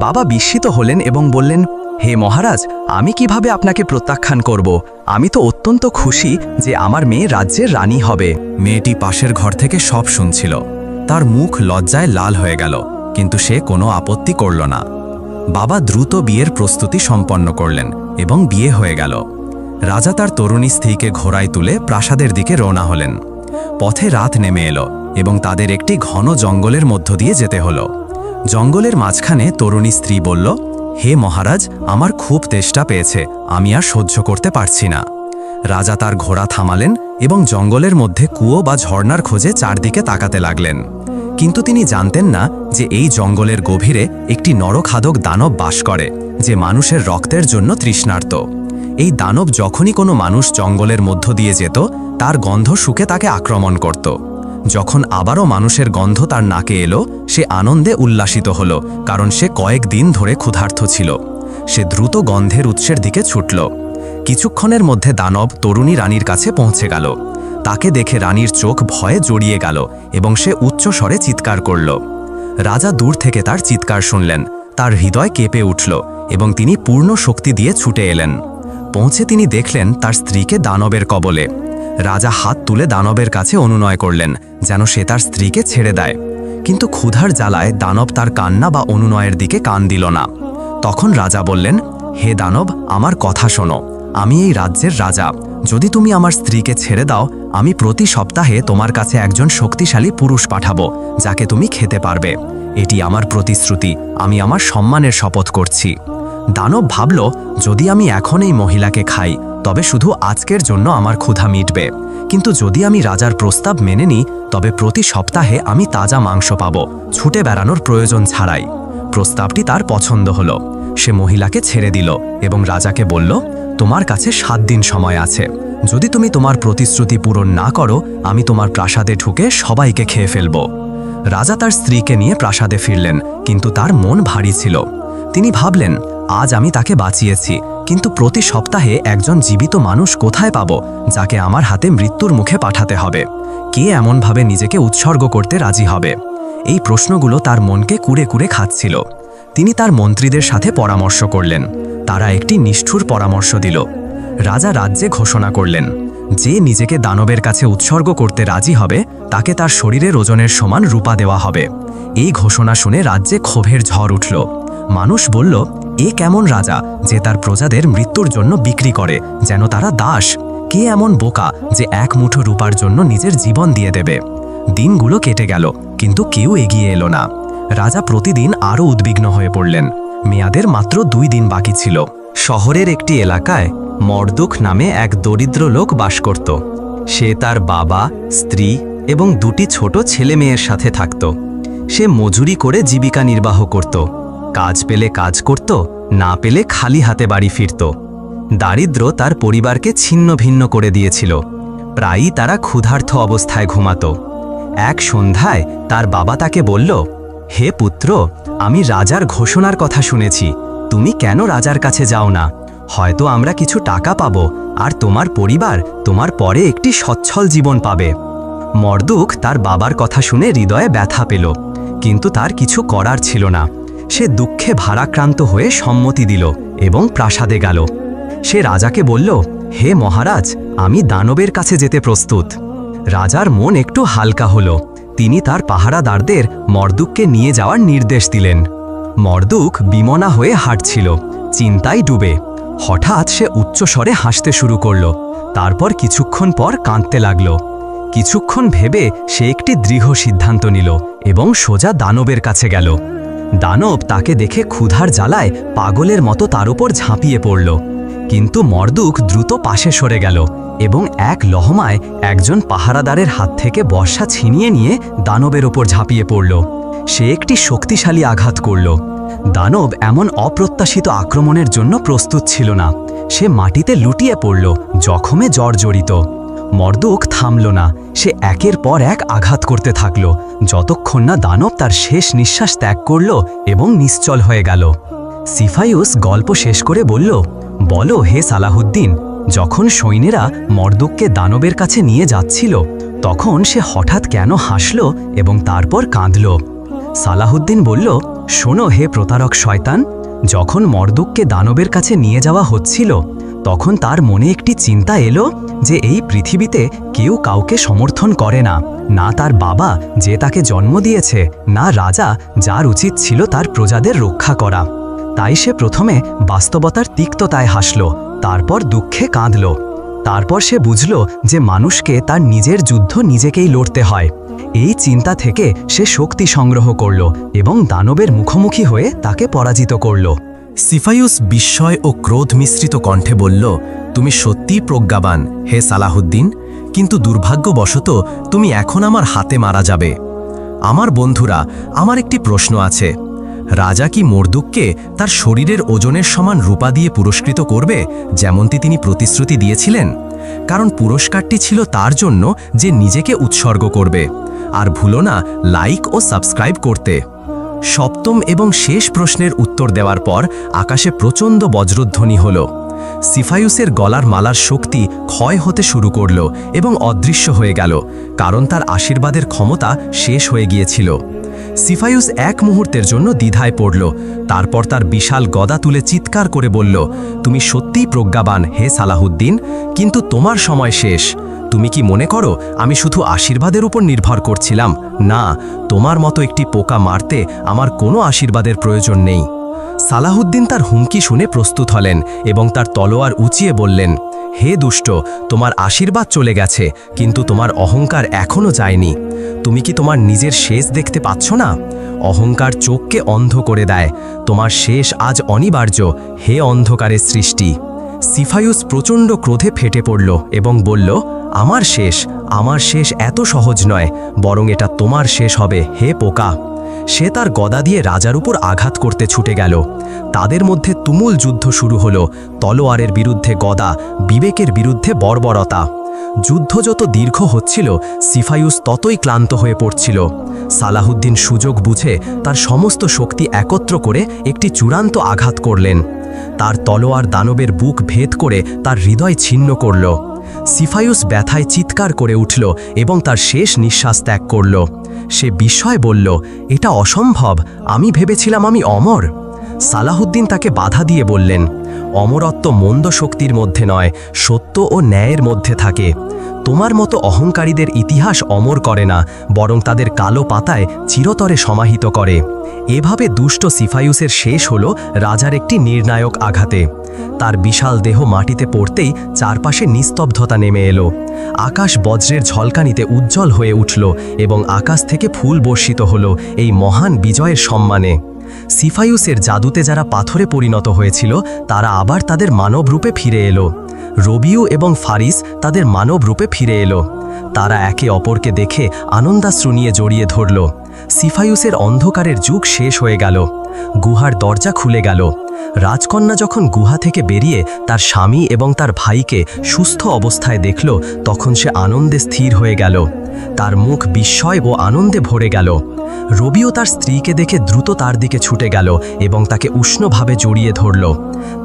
বাবা বিস্মিত হলেন এবং বললেন, হে মহারাজ, আমি কিভাবে আপনাকে প্রত্যাখ্যান করব? আমি তো অত্যন্ত খুশি যে আমার মেয়ে রাজ্যের রানী হবে।
মেয়েটি পাশের ঘর থেকে সব শুনছিল। তার মুখ লজ্জায় লাল হয়ে গেল, কিন্তু সে কোনো আপত্তি করল না। বাবা দ্রুত বিয়ের প্রস্তুতি সম্পন্ন করলেন এবং বিয়ে হয়ে গেল। রাজা তার তরুণী স্ত্রীকে ঘোড়ায় তুলে প্রাসাদের দিকে রওনা হলেন। পথে রাত নেমে এলো এবং তাদের একটি ঘন জঙ্গলের মধ্য দিয়ে যেতে হলো। জঙ্গলের মাঝখানে তরুণী স্ত্রী বলল, হে মহারাজ, আমার খুব তেষ্টা পেয়েছে, আমি আর সহ্য করতে পারছি না। রাজা তার ঘোড়া থামালেন এবং জঙ্গলের মধ্যে কুয়ো বা ঝর্ণার খোঁজে চারদিকে তাকাতে লাগলেন। কিন্তু তিনি জানতেন না যে এই জঙ্গলের গভীরে একটি নরখাদক দানব বাস করে, যে মানুষের রক্তের জন্য তৃষ্ণার্ত। এই দানব যখনই কোনো মানুষ জঙ্গলের মধ্য দিয়ে যেত, তার গন্ধ শুকে তাকে আক্রমণ করত। যখন আবারও মানুষের গন্ধ তার নাকে এলো, সে আনন্দে উল্লাসিত হল, কারণ সে কয়েকদিন ধরে ক্ষুধার্ত ছিল। সে দ্রুত গন্ধের উৎসের দিকে ছুটল। কিছুক্ষণের মধ্যে দানব তরুণী রানীর কাছে পৌঁছে গেল। তাকে দেখে রানীর চোখ ভয়ে জড়িয়ে গেল এবং সে উচ্চ স্বরে চিৎকার করল। রাজা দূর থেকে তার চিৎকার শুনলেন। তার হৃদয় কেঁপে উঠল এবং তিনি পূর্ণ শক্তি দিয়ে ছুটে এলেন। পৌঁছে তিনি দেখলেন তার স্ত্রীকে দানবের কবলে। রাজা হাত তুলে দানবের কাছে অনুনয় করলেন যেন সে তার স্ত্রীকে ছেড়ে দেয়, কিন্তু ক্ষুধার জ্বালায় দানব তার কান্না বা অনুনয়ের দিকে কান দিল না। তখন রাজা বললেন, হে দানব, আমার কথা শোনো, আমি এই রাজ্যের রাজা। যদি তুমি আমার স্ত্রীকে ছেড়ে দাও, আমি প্রতি সপ্তাহে তোমার কাছে একজন শক্তিশালী পুরুষ পাঠাবো, যাকে তুমি খেতে পারবে। এটি আমার প্রতিশ্রুতি, আমি আমার সম্মানের শপথ করছি। দানব ভাবল, যদি আমি এখন এই মহিলাকে খাই তবে শুধু আজকের জন্য আমার ক্ষুধা মিটবে, কিন্তু যদি আমি রাজার প্রস্তাব মেনে নিই তবে প্রতি সপ্তাহে আমি তাজা মাংস পাবো, ছুটে বেড়ানোর প্রয়োজন ছাড়াই। প্রস্তাবটি তার পছন্দ হলো। সে মহিলাকে ছেড়ে দিল এবং রাজাকে বলল, তোমার কাছে 7 দিন সময় আছে। যদি তুমি তোমার প্রতিশ্রুতি পূরণ না করো, আমি তোমার প্রাসাদে ঢুকে সবাইকে খেয়ে ফেলব। রাজা তার স্ত্রীকে নিয়ে প্রাসাদে ফিরলেন, কিন্তু তার মন ভারী ছিল। তিনি ভাবলেন, আজ আমি তাকে বাঁচিয়েছি, কিন্তু প্রতি সপ্তাহে একজন জীবিত মানুষ কোথায় পাব, যাকে আমার হাতে মৃত্যুর মুখে পাঠাতে হবে? কে এমনভাবে নিজেকে উৎসর্গ করতে রাজি হবে? এই প্রশ্নগুলো তার মনকে কুরে কুরে খাচ্ছিল। তিনি তার মন্ত্রীদের সাথে পরামর্শ করলেন। তারা একটি নিষ্ঠুর পরামর্শ দিল। রাজা রাজ্যে ঘোষণা করলেন, যে নিজেকে দানবের কাছে উৎসর্গ করতে রাজি হবে তাকে তার শরীরের ওজনের সমান রূপা দেওয়া হবে। এই ঘোষণা শুনে রাজ্যে ক্ষোভের ঝড় উঠল। মানুষ বলল, এ কেমন রাজা যে তার প্রজাদের মৃত্যুর জন্য বিক্রি করে, যেন তারা দাস? কে এমন বোকা যে এক মুঠো রূপার জন্য নিজের জীবন দিয়ে দেবে? দিনগুলো কেটে গেল, কিন্তু কেউ এগিয়ে এলো না। রাজা প্রতিদিন আরও উদ্বিগ্ন হয়ে পড়লেন। মেয়াদের মাত্র 2 দিন বাকি ছিল।
শহরের একটি এলাকায় মর্দুক নামে এক দরিদ্র লোক বাস করত। সে তার বাবা, স্ত্রী এবং 2টি ছোট ছেলে মেয়ের সাথে থাকত।
সে মজুরি করে জীবিকা নির্বাহ করত। কাজ পেলে কাজ করত, না পেলে খালি হাতে বাড়ি ফিরত। দারিদ্র্য তার পরিবারকে ছিন্ন ভিন্ন করে দিয়েছিল। প্রায়ই তারা ক্ষুধার্ত অবস্থায় ঘুমাত। এক সন্ধ্যায় তার বাবা তাকে বলল, হে পুত্র, আমি রাজার ঘোষণার কথা শুনেছি, তুমি কেন রাজার কাছে যাও না? হয়তো আমরা কিছু টাকা পাবো, আর তোমার পরিবার তোমার পরে একটি সচ্ছল জীবন পাবে। মর্দুক তার বাবার কথা শুনে হৃদয়ে ব্যথা পেল, কিন্তু তার কিছু করার ছিল না। সে দুঃখে ভারাক্রান্ত হয়ে সম্মতি দিল এবং প্রাসাদে গেল। সে রাজাকে বলল, হে মহারাজ, আমি দানবের কাছে যেতে প্রস্তুত। রাজার মন একটু হালকা হল। তিনি তার পাহারাদারদের মর্দুককে নিয়ে যাওয়ার নির্দেশ দিলেন। মর্দুক বিমনা হয়ে হাঁটছিল, চিন্তায় ডুবে। হঠাৎ সে উচ্চস্বরে হাসতে শুরু করল, তারপর কিছুক্ষণ পর কাঁদতে লাগল। কিছুক্ষণ ভেবে সে একটি দৃঢ় সিদ্ধান্ত নিল এবং সোজা দানবের কাছে গেল। দানব তাকে দেখে ক্ষুধার জ্বালায় পাগলের মতো তার উপর ঝাঁপিয়ে পড়ল, কিন্তু মর্দুক দ্রুত পাশে সরে গেল এবং এক লহমায় একজন পাহারাদারের হাত থেকে বর্শা ছিনিয়ে নিয়ে দানবের ওপর ঝাঁপিয়ে পড়ল। সে একটি শক্তিশালী আঘাত করল। দানব এমন অপ্রত্যাশিত আক্রমণের জন্য প্রস্তুত ছিল না। সে মাটিতে লুটিয়ে পড়ল, জখমে জর্জরিত। মর্দুক থামল না। সে একের পর এক আঘাত করতে থাকল, যতক্ষণ না দানব তার শেষ নিঃশ্বাস ত্যাগ করল এবং নিশ্চল হয়ে গেল। সিফাইউস গল্প শেষ করে বলল, বলো হে সালাহুদ্দিন, যখন সৈন্যেরা মর্দুককে দানবের কাছে নিয়ে যাচ্ছিল, তখন সে হঠাৎ কেন হাসল এবং তারপর কাঁদল? সালাহুদ্দিন বলল, শোনো হে প্রতারক শয়তান, যখন মর্দুককে দানবের কাছে নিয়ে যাওয়া হচ্ছিল, তখন তার মনে একটি চিন্তা এলো যে এই পৃথিবীতে কেউ কাউকে সমর্থন করে না, না তার বাবা যে তাকে জন্ম দিয়েছে, না রাজা যার উচিত ছিল তার প্রজাদের রক্ষা করা। তাই সে প্রথমে বাস্তবতার তিক্ততায় হাসল, তারপর দুঃখে কাঁদল। তারপর সে বুঝল যে মানুষকে তার নিজের যুদ্ধ নিজেকেই লড়তে হয়। এই চিন্তা থেকে সে শক্তি সংগ্রহ করল এবং দানবের মুখোমুখি হয়ে তাকে পরাজিত করল।
সিফাইউস বিস্ময় ও ক্রোধ মিশ্রিত কণ্ঠে বলল, তুমি সত্যিই প্রজ্ঞাবান হে সালাহুদ্দিন, কিন্তু দুর্ভাগ্যবশত তুমি এখন আমার হাতে মারা যাবে। আমার বন্ধুরা, আমার একটি প্রশ্ন আছে। রাজা কি মর্দুককে তার শরীরের ওজনের সমান রূপা দিয়ে পুরস্কৃত করবে, যেমনটি তিনি প্রতিশ্রুতি দিয়েছিলেন? কারণ পুরস্কারটি ছিল তার জন্য যে নিজেকে উৎসর্গ করবে। আর ভুলো না লাইক ও সাবস্ক্রাইব করতে। সপ্তম এবং শেষ প্রশ্নের উত্তর দেওয়ার পর আকাশে প্রচণ্ড বজ্রধ্বনি হল। সিফাইউসের গলার মালার শক্তি ক্ষয় হতে শুরু করল এবং অদৃশ্য হয়ে গেল, কারণ তার আশীর্বাদের ক্ষমতা শেষ হয়ে গিয়েছিল। সিফাইউস এক মুহূর্তের জন্য দ্বিধায় পড়ল, তারপর তার বিশাল গদা তুলে চিৎকার করে বলল, তুমি সত্যিই প্রজ্ঞাবান হে সালাহুদ্দিন, কিন্তু তোমার সময় শেষ। তুমি কি মনে করো আমি শুধু আশীর্বাদের উপর নির্ভর করছিলাম? না, তোমার মতো একটি পোকা মারতে আমার কোনো আশীর্বাদের প্রয়োজন নেই। সালাহুদ্দিন তার হুমকি শুনে প্রস্তুত হলেন এবং তার তলোয়ার উঁচিয়ে বললেন, হে দুষ্ট, তোমার আশীর্বাদ চলে গেছে, কিন্তু তোমার অহংকার এখনও যায়নি। তুমি কি তোমার নিজের শেষ দেখতে পাচ্ছ না? অহংকার চোখকে অন্ধ করে দেয়। তোমার শেষ আজ অনিবার্য, হে অন্ধকারের সৃষ্টি। সিফাইউস প্রচণ্ড ক্রোধে ফেটে পড়ল এবং বলল, আমার শেষ এত সহজ নয়, বরং এটা তোমার শেষ হবে হে পোকা। সে তার গদা দিয়ে রাজার উপর আঘাত করতে ছুটে গেল। তাদের মধ্যে তুমুল যুদ্ধ শুরু হলো, তলোয়ারের বিরুদ্ধে গদা, বিবেকের বিরুদ্ধে বর্বরতা। যুদ্ধ যত দীর্ঘ হচ্ছিল, সিফাইউস ততই ক্লান্ত হয়ে পড়ছিল। সালাহুদ্দিন সুযোগ বুঝে তার সমস্ত শক্তি একত্র করে একটি চূড়ান্ত আঘাত করলেন। তার তলোয়ার দানবের বুক ভেদ করে তার হৃদয় ছিন্ন করল। সিফাইউস ব্যথায় চিৎকার করে উঠল এবং তার শেষ নিঃশ্বাস ত্যাগ করল। সে বিস্ময়ে বলল, এটা অসম্ভব, আমি ভেবেছিলাম আমি অমর। সালাহুদ্দিন তাকে বাধা দিয়ে বললেন, অমরত্ব মন্দ শক্তির মধ্যে নয়, সত্য ও ন্যায়ের মধ্যে থাকে। তোমার মতো অহংকারীদের ইতিহাস অমর করে না, বরং তাদের কালো পাতায় চিরতরে সমাহিত করে। এভাবে দুষ্ট সিফাইউসের শেষ হল রাজার একটি নির্ণায়ক আঘাতে। তার বিশাল দেহ মাটিতে পড়তেই চারপাশে নিস্তব্ধতা নেমে এলো। আকাশ বজ্রের ঝলকানিতে উজ্জ্বল হয়ে উঠল এবং আকাশ থেকে ফুল বর্ষিত হল এই মহান বিজয়ের সম্মানে। সিফাইউসের জাদুতে যারা পাথরে পরিণত হয়েছিল, তারা আবার তাদের মানব রূপে ফিরে এলো। রবিউ এবং ফারিস তাদের মানব রূপে ফিরে এলো। তারা একে অপরকে দেখে আনন্দাশ্রু নিয়ে জড়িয়ে ধরল।
সিফাইউসের অন্ধকারের যুগ শেষ হয়ে গেল। গুহার দরজা খুলে গেল। রাজকন্যা যখন গুহা থেকে বেরিয়ে তার স্বামী এবং তার ভাইকে সুস্থ অবস্থায় দেখল, তখন সে আনন্দে স্থির হয়ে গেল। তার মুখ বিস্ময় ও আনন্দে ভরে গেল। রবিও তার স্ত্রীকে দেখে দ্রুত তার দিকে ছুটে গেল এবং তাকে উষ্ণভাবে জড়িয়ে ধরল।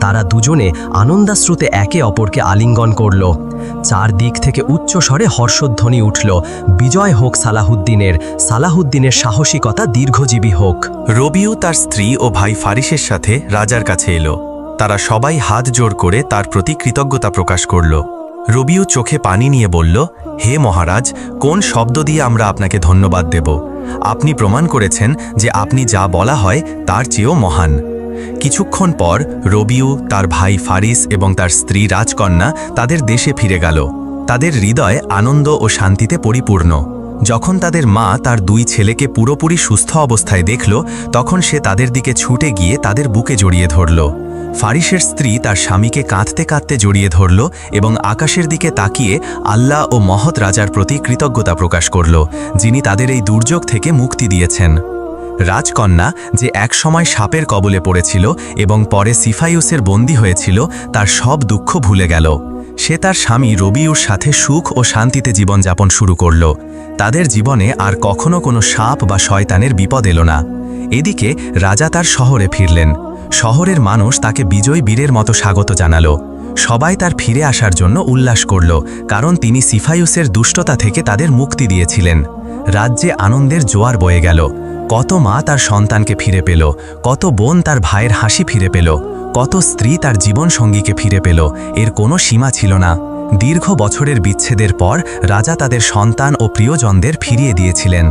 তারা দুজনে আনন্দাশ্রুতে একে অপরকে আলিঙ্গন করল। চারদিক থেকে উচ্চ স্বরে হর্ষধ্বনি উঠল, বিজয় হোক সালাহুদ্দিনের, সালাহুদ্দিনের সাহসিকতা দীর্ঘজীবী হোক।
রবিউ তার স্ত্রী ও ভাই ফারিসের সাথে রাজার কাছে এলো। তারা সবাই হাত জোড় করে তার প্রতি কৃতজ্ঞতা প্রকাশ করল। রবিউ চোখে পানি নিয়ে বলল, হে মহারাজ, কোন শব্দ দিয়ে আমরা আপনাকে ধন্যবাদ দেব? আপনি প্রমাণ করেছেন যে আপনি যা বলা হয় তার চেয়েও মহান। কিছুক্ষণ পর রবিউ, তার ভাই ফারিস এবং তার স্ত্রী রাজকন্যা তাদের দেশে ফিরে গেল। তাদের হৃদয় আনন্দ ও শান্তিতে পরিপূর্ণ। যখন তাদের মা তার দুই ছেলেকে পুরোপুরি সুস্থ অবস্থায় দেখল, তখন সে তাদের দিকে ছুটে গিয়ে তাদের বুকে জড়িয়ে ধরল। ফারিসের স্ত্রী তার স্বামীকে কাঁদতে কাঁদতে জড়িয়ে ধরল এবং আকাশের দিকে তাকিয়ে আল্লাহ ও মহৎ রাজার প্রতি কৃতজ্ঞতা প্রকাশ করল, যিনি তাদের এই দুর্যোগ থেকে মুক্তি দিয়েছেন। রাজকন্যা, যে একসময় সাপের কবলে পড়েছিল এবং পরে সিফাইউসের বন্দী হয়েছিল, তার সব দুঃখ ভুলে গেল। সে তার স্বামী রবিউর সাথে সুখ ও শান্তিতে জীবনযাপন শুরু করল। তাদের জীবনে আর কখনো কোনো সাপ বা শয়তানের বিপদ এলো না। এদিকে রাজা তার শহরে ফিরলেন। শহরের মানুষ তাকে বিজয় বীরের মতো স্বাগত জানালো। সবাই তার ফিরে আসার জন্য উল্লাস করল, কারণ তিনি সিফাইউসের দুষ্টতা থেকে তাদের মুক্তি দিয়েছিলেন। রাজ্যে আনন্দের জোয়ার বয়ে গেল। কত মা তার সন্তানকে ফিরে পেল, কত বোন তার ভাইয়ের হাসি ফিরে পেল, কত স্ত্রী তার জীবনসঙ্গীকে ফিরে পেল। এর কোনো সীমা ছিল না। দীর্ঘ বছরের বিচ্ছেদের পর রাজা তাদের সন্তান ও প্রিয়জনদের ফিরিয়ে দিয়েছিলেন।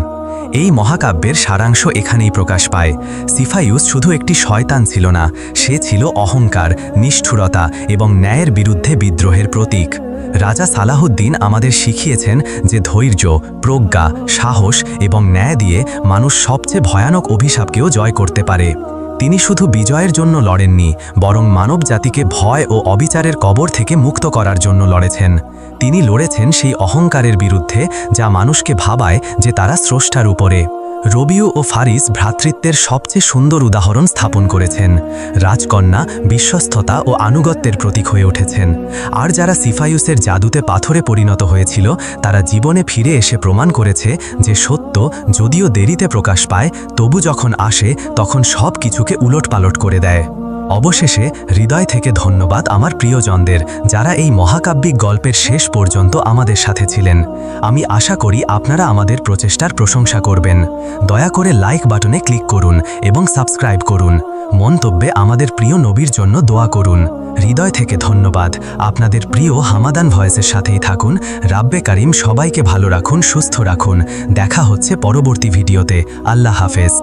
এই মহাকাব্যের সারাংশ এখানেই প্রকাশ পায়। সিফাইউস শুধু একটি শয়তান ছিল না, সে ছিল অহংকার, নিষ্ঠুরতা এবং ন্যায়ের বিরুদ্ধে বিদ্রোহের প্রতীক। রাজা সালাহুদ্দিন আমাদের শিখিয়েছেন যে ধৈর্য, প্রজ্ঞা, সাহস এবং ন্যায় দিয়ে মানুষ সবচেয়ে ভয়ানক অভিশাপকেও জয় করতে পারে। তিনি শুধু বিজয়ের জন্য লড়েননি, বরং মানব জাতিকে ভয় ও অবিচারের কবর থেকে মুক্ত করার জন্য লড়েছেন। তিনি লড়েছেন সেই অহংকারের বিরুদ্ধে যা মানুষকে ভাবায় যে তারা স্রষ্টার উপরে। রবিউ ও ফারিস ভ্রাতৃত্বের সবচেয়ে সুন্দর উদাহরণ স্থাপন করেছেন। রাজকন্যা বিশ্বস্ততা ও আনুগত্যের প্রতীক হয়ে উঠেছেন। আর যারা সিফাইউসের জাদুতে পাথরে পরিণত হয়েছিল, তারা জীবনে ফিরে এসে প্রমাণ করেছে যে সত্য যদিও দেরিতে প্রকাশ পায়, তবু যখন আসে তখন সব কিছুকে উলটপালট করে দেয়। অবশেষে হৃদয় থেকে ধন্যবাদ আমার প্রিয়জনদের, যারা এই মহাকাব্যিক গল্পের শেষ পর্যন্ত আমাদের সাথে ছিলেন। আমি আশা করি আপনারা আমাদের প্রচেষ্টার প্রশংসা করবেন। দয়া করে লাইক বাটনে ক্লিক করুন এবং সাবস্ক্রাইব করুন। মন্তব্যে আমাদের প্রিয় নবীর জন্য দোয়া করুন। হৃদয় থেকে ধন্যবাদ। আপনাদের প্রিয় হামাদান ভয়েসের সাথেই থাকুন। রাব্বে কারিম সবাইকে ভালো রাখুন, সুস্থ রাখুন। দেখা হচ্ছে পরবর্তী ভিডিওতে। আল্লাহ হাফেজ।